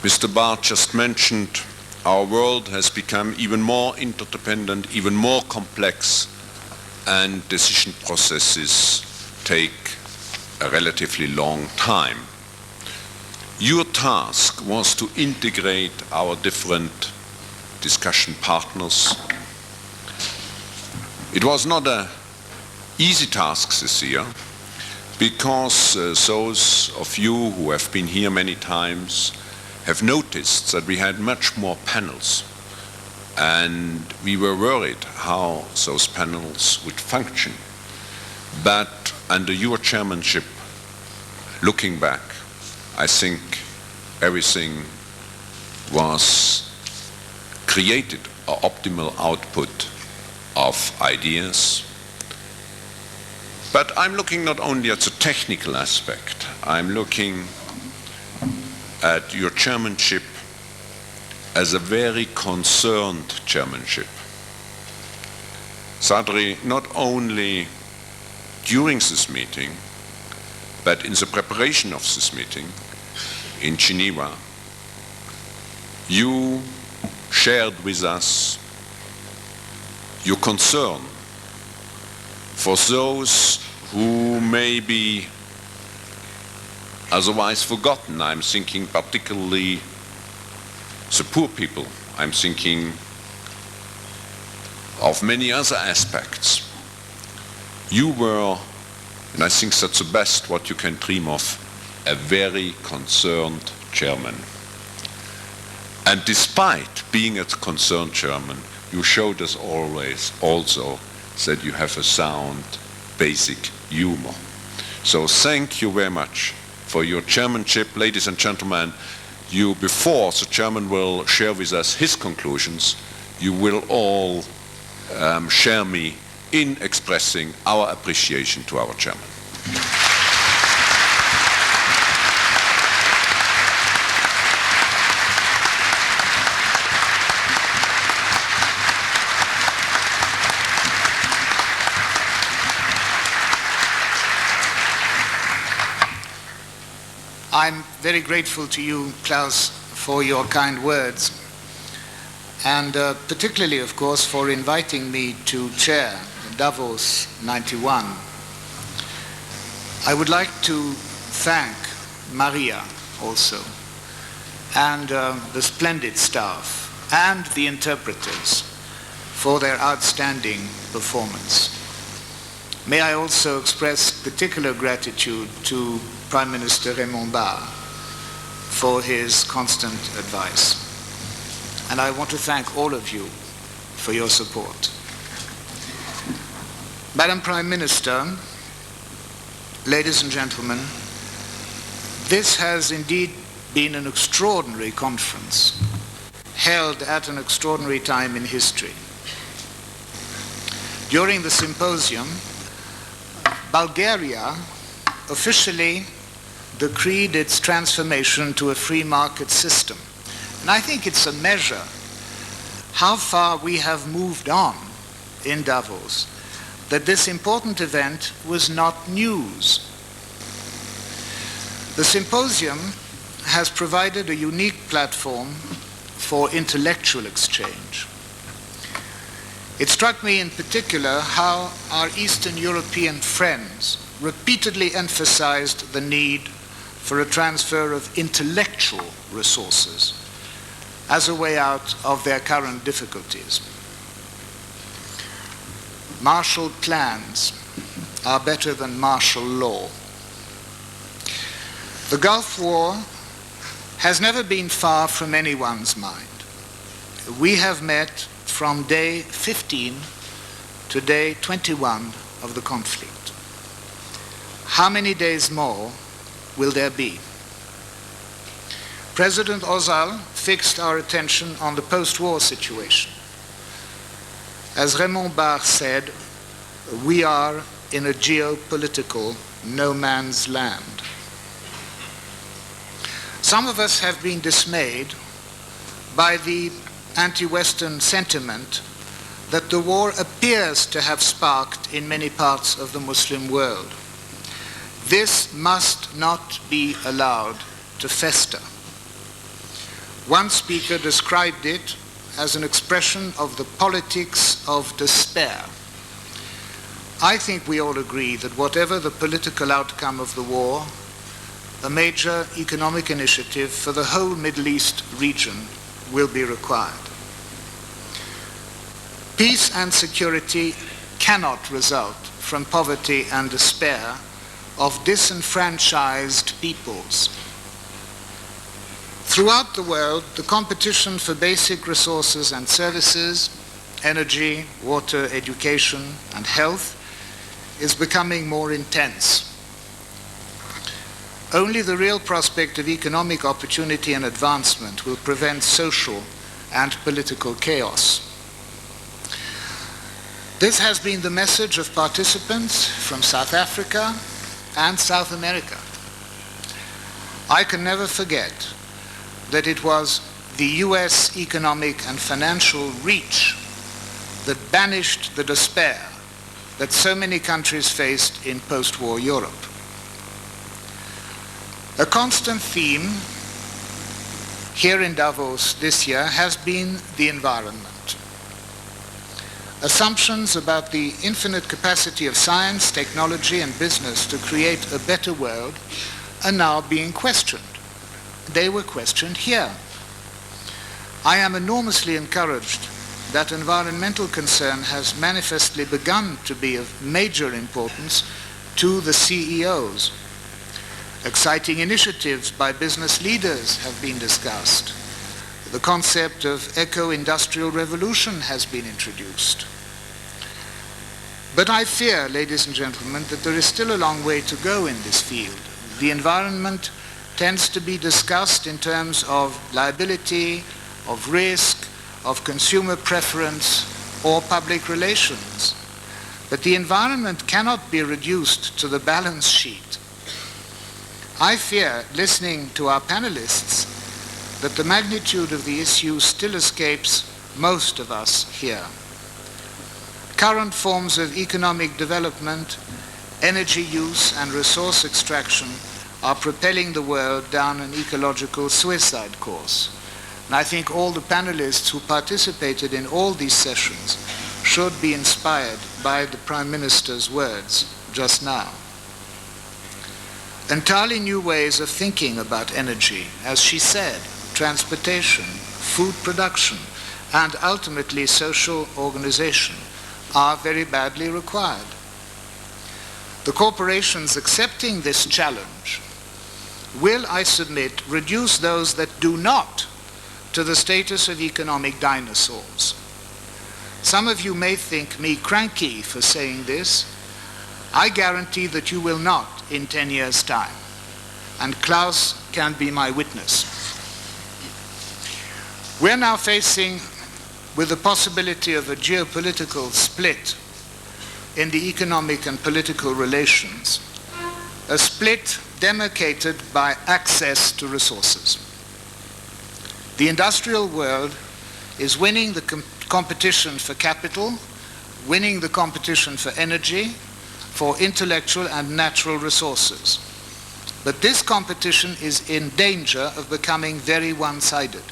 Mr. Barr just mentioned, our world has become even more interdependent, even more complex, and decision processes take a relatively long time. Your task was to integrate our different discussion partners. It was not an easy task this year, because those of you who have been here many times have noticed that we had much more panels, and we were worried how those panels would function. But under your chairmanship, looking back, I think everything was created, an optimal output of ideas. But I'm looking not only at the technical aspect, I'm looking at your chairmanship as a very concerned chairmanship. Sadri, not only during this meeting, but in the preparation of this meeting in Geneva, you shared with us your concern for those who may be otherwise forgotten. I'm thinking particularly the poor people. I'm thinking of many other aspects. You were, and I think that's the best what you can dream of, a very concerned chairman. And despite being a concerned chairman, you showed us always also that you have a sound, basic humor. So thank you very much for your chairmanship. Ladies and gentlemen, you, before the chairman will share with us his conclusions, you will all share me in expressing our appreciation to our chairman. I'm very grateful to you, Klaus, for your kind words, and particularly, of course, for inviting me to chair Davos 91. I would like to thank Maria also, and the splendid staff, and the interpreters for their outstanding performance. May I also express particular gratitude to Prime Minister Raymond Barre for his constant advice. And I want to thank all of you for your support. Madam Prime Minister, ladies and gentlemen, this has indeed been an extraordinary conference, held at an extraordinary time in history. During the symposium, Bulgaria officially decreed its transformation to a free market system. And I think it's a measure how far we have moved on in Davos, that this important event was not news. The symposium has provided a unique platform for intellectual exchange. It struck me in particular how our Eastern European friends repeatedly emphasized the need for a transfer of intellectual resources as a way out of their current difficulties. Martial plans are better than martial law. The Gulf War has never been far from anyone's mind. We have met from day 15 to day 21 of the conflict. How many days more will there be? President Ozal fixed our attention on the post-war situation. As Raymond Barre said, we are in a geopolitical no man's land. Some of us have been dismayed by the anti-Western sentiment that the war appears to have sparked in many parts of the Muslim world. This must not be allowed to fester. One speaker described it as an expression of the politics of despair. I think we all agree that whatever the political outcome of the war, a major economic initiative for the whole Middle East region will be required. Peace and security cannot result from poverty and despair of disenfranchised peoples. Throughout the world, the competition for basic resources and services, energy, water, education, and health, is becoming more intense. Only the real prospect of economic opportunity and advancement will prevent social and political chaos. This has been the message of participants from South Africa and South America. I can never forget that it was the US economic and financial reach that banished the despair that so many countries faced in post-war Europe. A constant theme here in Davos this year has been the environment. Assumptions about the infinite capacity of science, technology, and business to create a better world are now being questioned. They were questioned here. I am enormously encouraged that environmental concern has manifestly begun to be of major importance to the CEOs. Exciting initiatives by business leaders have been discussed. The concept of eco-industrial revolution has been introduced. But I fear, ladies and gentlemen, that there is still a long way to go in this field. The environment tends to be discussed in terms of liability, of risk, of consumer preference, or public relations. But the environment cannot be reduced to the balance sheet. I fear, listening to our panelists, that the magnitude of the issue still escapes most of us here. Current forms of economic development, energy use, and resource extraction are propelling the world down an ecological suicide course. And I think all the panelists who participated in all these sessions should be inspired by the Prime Minister's words just now. Entirely new ways of thinking about energy, as she said, transportation, food production, and ultimately social organization are very badly required. The corporations accepting this challenge will, I submit, reduce those that do not to the status of economic dinosaurs. Some of you may think me cranky for saying this. I guarantee that you will not in 10 years' time, and Klaus can be my witness. We're now facing with the possibility of a geopolitical split in the economic and political relations, a split demarcated by access to resources. The industrial world is winning the competition for capital, winning the competition for energy, for intellectual and natural resources. But this competition is in danger of becoming very one-sided.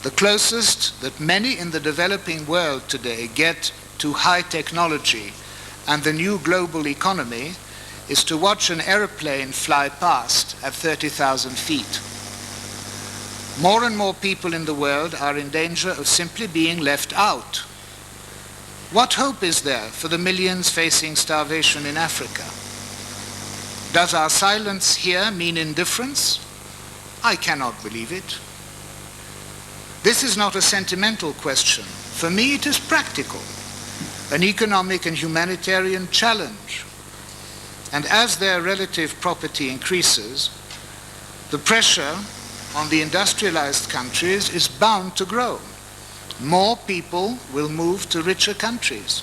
The closest that many in the developing world today get to high technology and the new global economy is to watch an airplane fly past at 30,000 feet. More and more people in the world are in danger of simply being left out. What hope is there for the millions facing starvation in Africa? Does our silence here mean indifference? I cannot believe it. This is not a sentimental question. For me, it is practical, an economic and humanitarian challenge. And as their relative property increases, the pressure on the industrialized countries is bound to grow. More people will move to richer countries.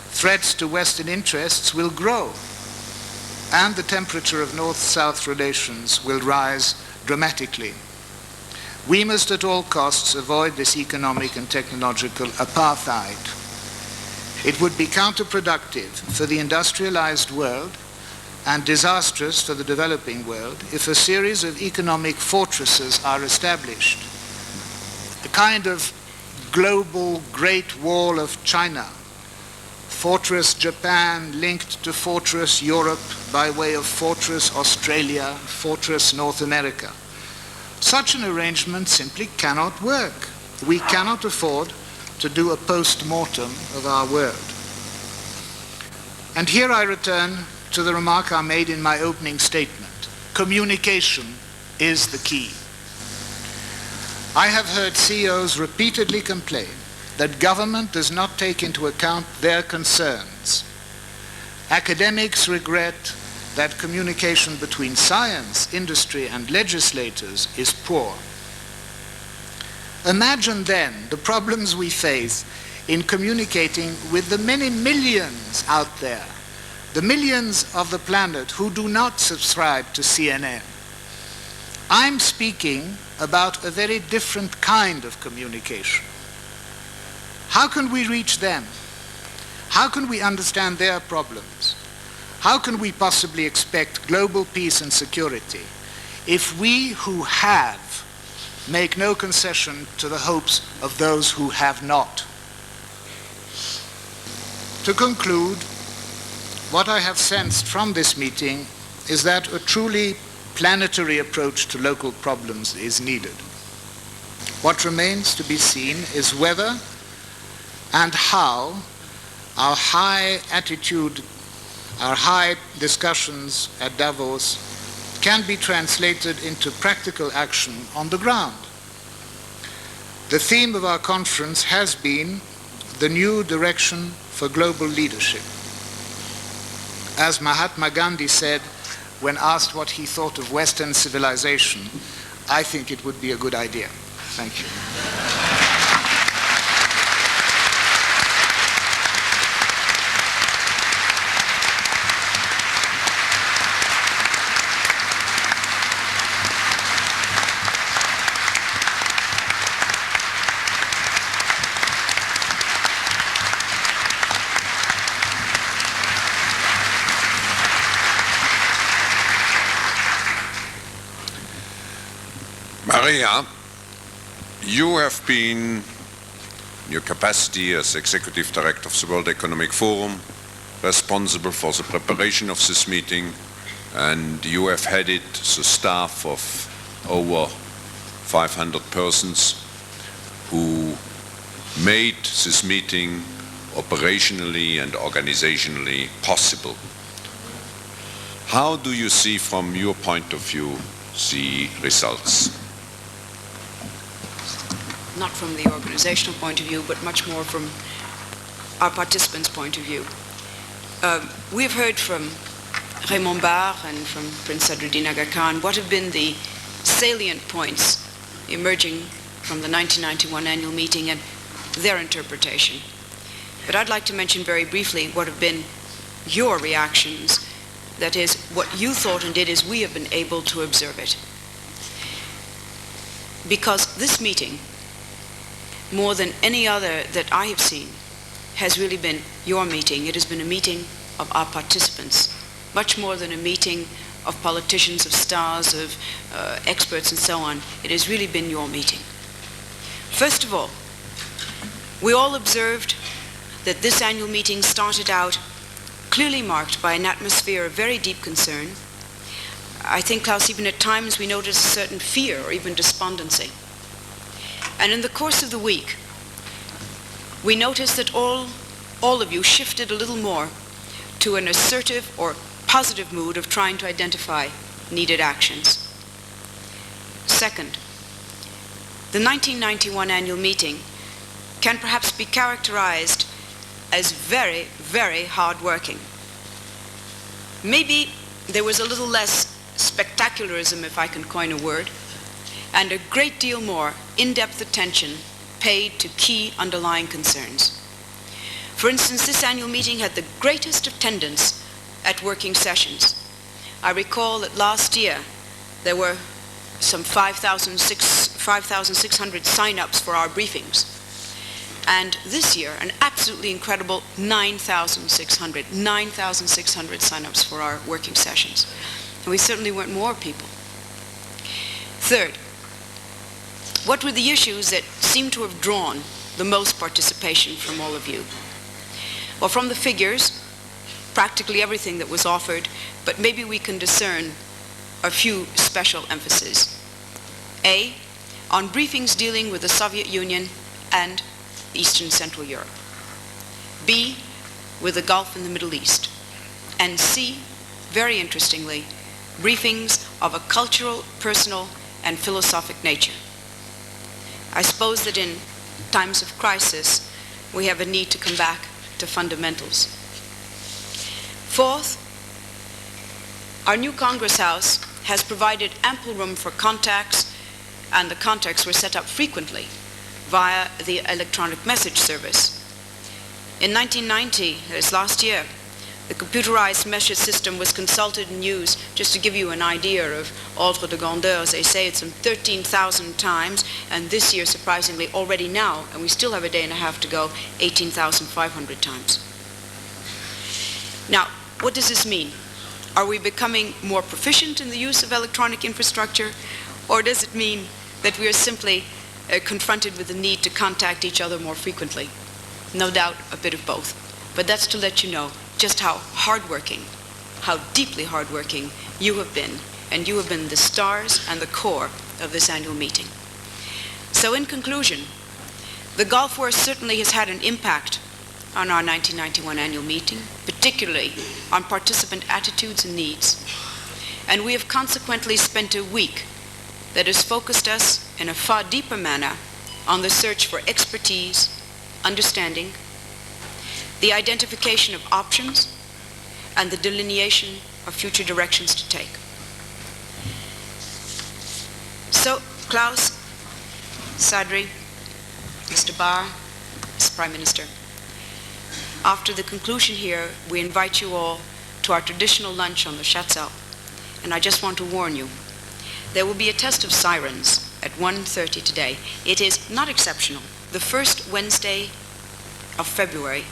Threats to Western interests will grow. And the temperature of North-South relations will rise dramatically. We must at all costs avoid this economic and technological apartheid. It would be counterproductive for the industrialized world and disastrous for the developing world if a series of economic fortresses are established. A kind of global Great Wall of China, Fortress Japan linked to Fortress Europe by way of Fortress Australia, Fortress North America. Such an arrangement simply cannot work. We cannot afford to do a post-mortem of our world. And here I return to the remark I made in my opening statement. Communication is the key. I have heard CEOs repeatedly complain that government does not take into account their concerns. Academics regret that communication between science, industry, and legislators is poor. Imagine then the problems we face in communicating with the many millions out there, the millions of the planet who do not subscribe to CNN. I'm speaking about a very different kind of communication. How can we reach them? How can we understand their problems? How can we possibly expect global peace and security if we who have make no concession to the hopes of those who have not? To conclude, what I have sensed from this meeting is that a truly planetary approach to local problems is needed. What remains to be seen is whether and how our high attitude, our high discussions at Davos can be translated into practical action on the ground. The theme of our conference has been the new direction for global leadership. As Mahatma Gandhi said when asked what he thought of Western civilization, I think it would be a good idea. Thank you. Maria, you have been, in your capacity as Executive Director of the World Economic Forum, responsible for the preparation of this meeting, and you have headed the staff of over 500 persons who made this meeting operationally and organizationally possible. How do you see, from your point of view, the results? Not from the organizational point of view, but much more from our participants' point of view. We've heard from Raymond Barre and from Prince Sadruddin Aga Khan what have been the salient points emerging from the 1991 annual meeting and their interpretation. But I'd like to mention very briefly what have been your reactions, that is, what you thought and did as we have been able to observe it. Because this meeting, more than any other that I have seen, has really been your meeting. It has been a meeting of our participants, much more than a meeting of politicians, of stars, of experts and so on. It has really been your meeting. First of all, we all observed that this annual meeting started out clearly marked by an atmosphere of very deep concern. I think, Klaus, even at times we noticed a certain fear or even despondency. And in the course of the week, we noticed that all of you shifted a little more to an assertive or positive mood of trying to identify needed actions. Second, the 1991 annual meeting can perhaps be characterized as very, very hard-working. Maybe there was a little less spectacularism, if I can coin a word, and a great deal more in-depth attention paid to key underlying concerns. For instance, this annual meeting had the greatest attendance at working sessions. I recall that last year there were some 5,600 sign-ups for our briefings. And this year, an absolutely incredible 9,600 sign-ups for our working sessions. And we certainly want more people. Third, what were the issues that seem to have drawn the most participation from all of you? Well, from the figures, practically everything that was offered, but maybe we can discern a few special emphases. A, on briefings dealing with the Soviet Union and Eastern Central Europe. B, with the Gulf and the Middle East. And C, very interestingly, briefings of a cultural, personal, and philosophic nature. I suppose that in times of crisis, we have a need to come back to fundamentals. Fourth, our new Congress House has provided ample room for contacts, and the contacts were set up frequently via the electronic message service. In 1990, as last year, the computerized message system was consulted and used, just to give you an idea of ordre de grandeur, they say it's some 13,000 times, and this year, surprisingly, already now, and we still have a day and a half to go, 18,500 times. Now, what does this mean? Are we becoming more proficient in the use of electronic infrastructure, or does it mean that we are simply confronted with the need to contact each other more frequently? No doubt a bit of both. But that's to let you know just how hardworking, how deeply hardworking you have been, and you have been the stars and the core of this annual meeting. So in conclusion, the Gulf War certainly has had an impact on our 1991 annual meeting, particularly on participant attitudes and needs. And we have consequently spent a week that has focused us in a far deeper manner on the search for expertise, understanding, the identification of options, and the delineation of future directions to take. So, Klaus, Sadri, Mr. Barr, Mr. Prime Minister, after the conclusion here, we invite you all to our traditional lunch on the Schatzel. And I just want to warn you, there will be a test of sirens at 1:30 today. It is not exceptional. The first Wednesday of February,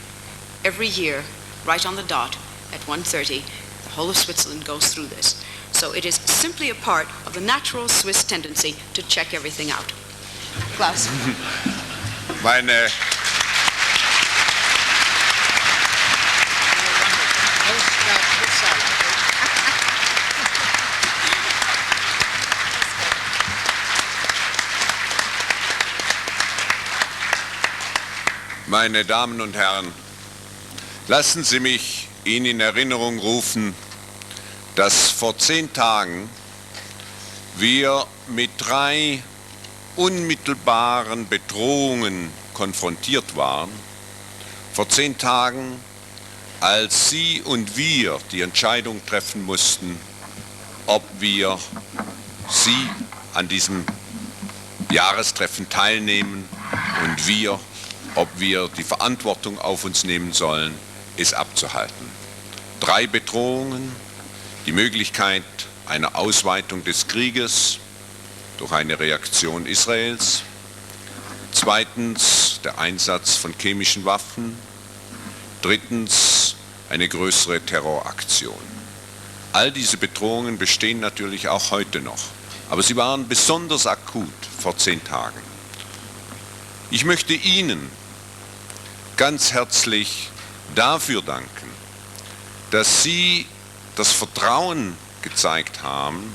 every year, right on the dot, at 1:30, the whole of Switzerland goes through this. So it is simply a part of the natural Swiss tendency to check everything out. Klaus. Meine Damen und Herren, lassen Sie mich Ihnen in Erinnerung rufen, dass vor 10 Tagen wir mit 3 unmittelbaren Bedrohungen konfrontiert waren. Vor 10 Tagen, als Sie und wir die Entscheidung treffen mussten, ob wir Sie an diesem Jahrestreffen teilnehmen und wir, ob wir die Verantwortung auf uns nehmen sollen, es abzuhalten. 3 Bedrohungen, die Möglichkeit einer Ausweitung des Krieges durch eine Reaktion Israels, zweitens der Einsatz von chemischen Waffen, drittens eine größere Terroraktion. All diese Bedrohungen bestehen natürlich auch heute noch, aber sie waren besonders akut vor 10 Tagen. Ich möchte Ihnen ganz herzlich dafür danken, dass Sie das Vertrauen gezeigt haben,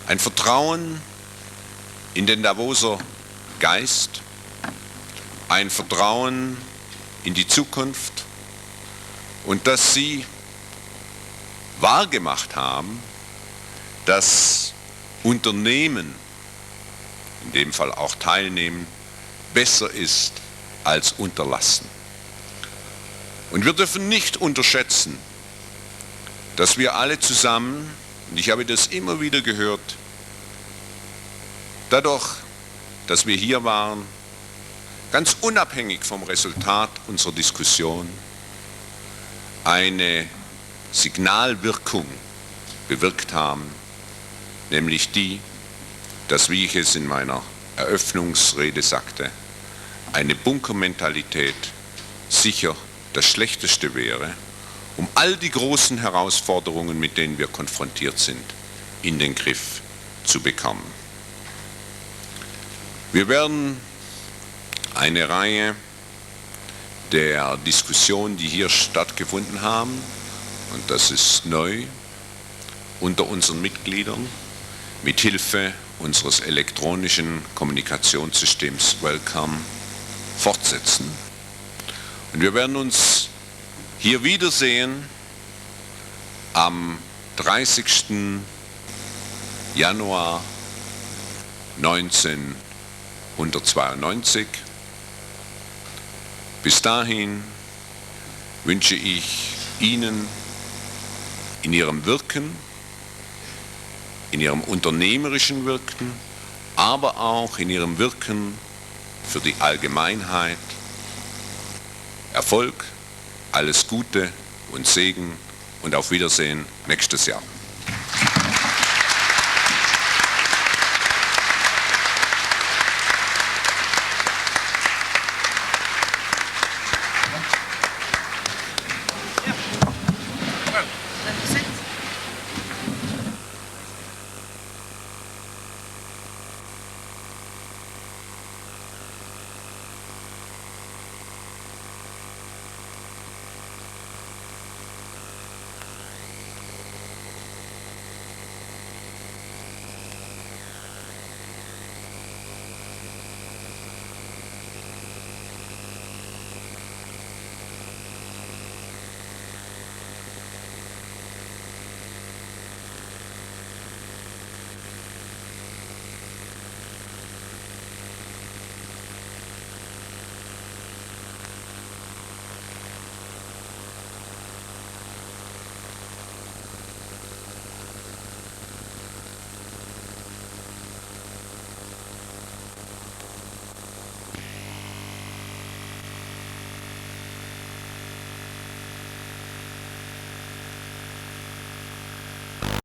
ein Vertrauen in den Davoser Geist, ein Vertrauen in die Zukunft und dass Sie wahrgemacht haben, dass Unternehmen in dem Fall auch teilnehmen, besser ist als unterlassen. Und wir dürfen nicht unterschätzen, dass wir alle zusammen, und ich habe das immer wieder gehört, dadurch, dass wir hier waren, ganz unabhängig vom Resultat unserer Diskussion, eine Signalwirkung bewirkt haben, nämlich die, dass, wie ich es in meiner Eröffnungsrede sagte, eine Bunkermentalität sicher das Schlechteste wäre, um all die großen Herausforderungen, mit denen wir konfrontiert sind, in den Griff zu bekommen. Wir werden eine Reihe der Diskussionen, die hier stattgefunden haben, und das ist neu, unter unseren Mitgliedern, mit Hilfe unseres elektronischen Kommunikationssystems Welcome fortsetzen. Und wir werden uns hier wiedersehen am 30. Januar 1992. Bis dahin wünsche ich Ihnen in Ihrem Wirken, in Ihrem unternehmerischen Wirken, aber auch in Ihrem Wirken für die Allgemeinheit Erfolg, alles Gute und Segen und auf Wiedersehen nächstes Jahr.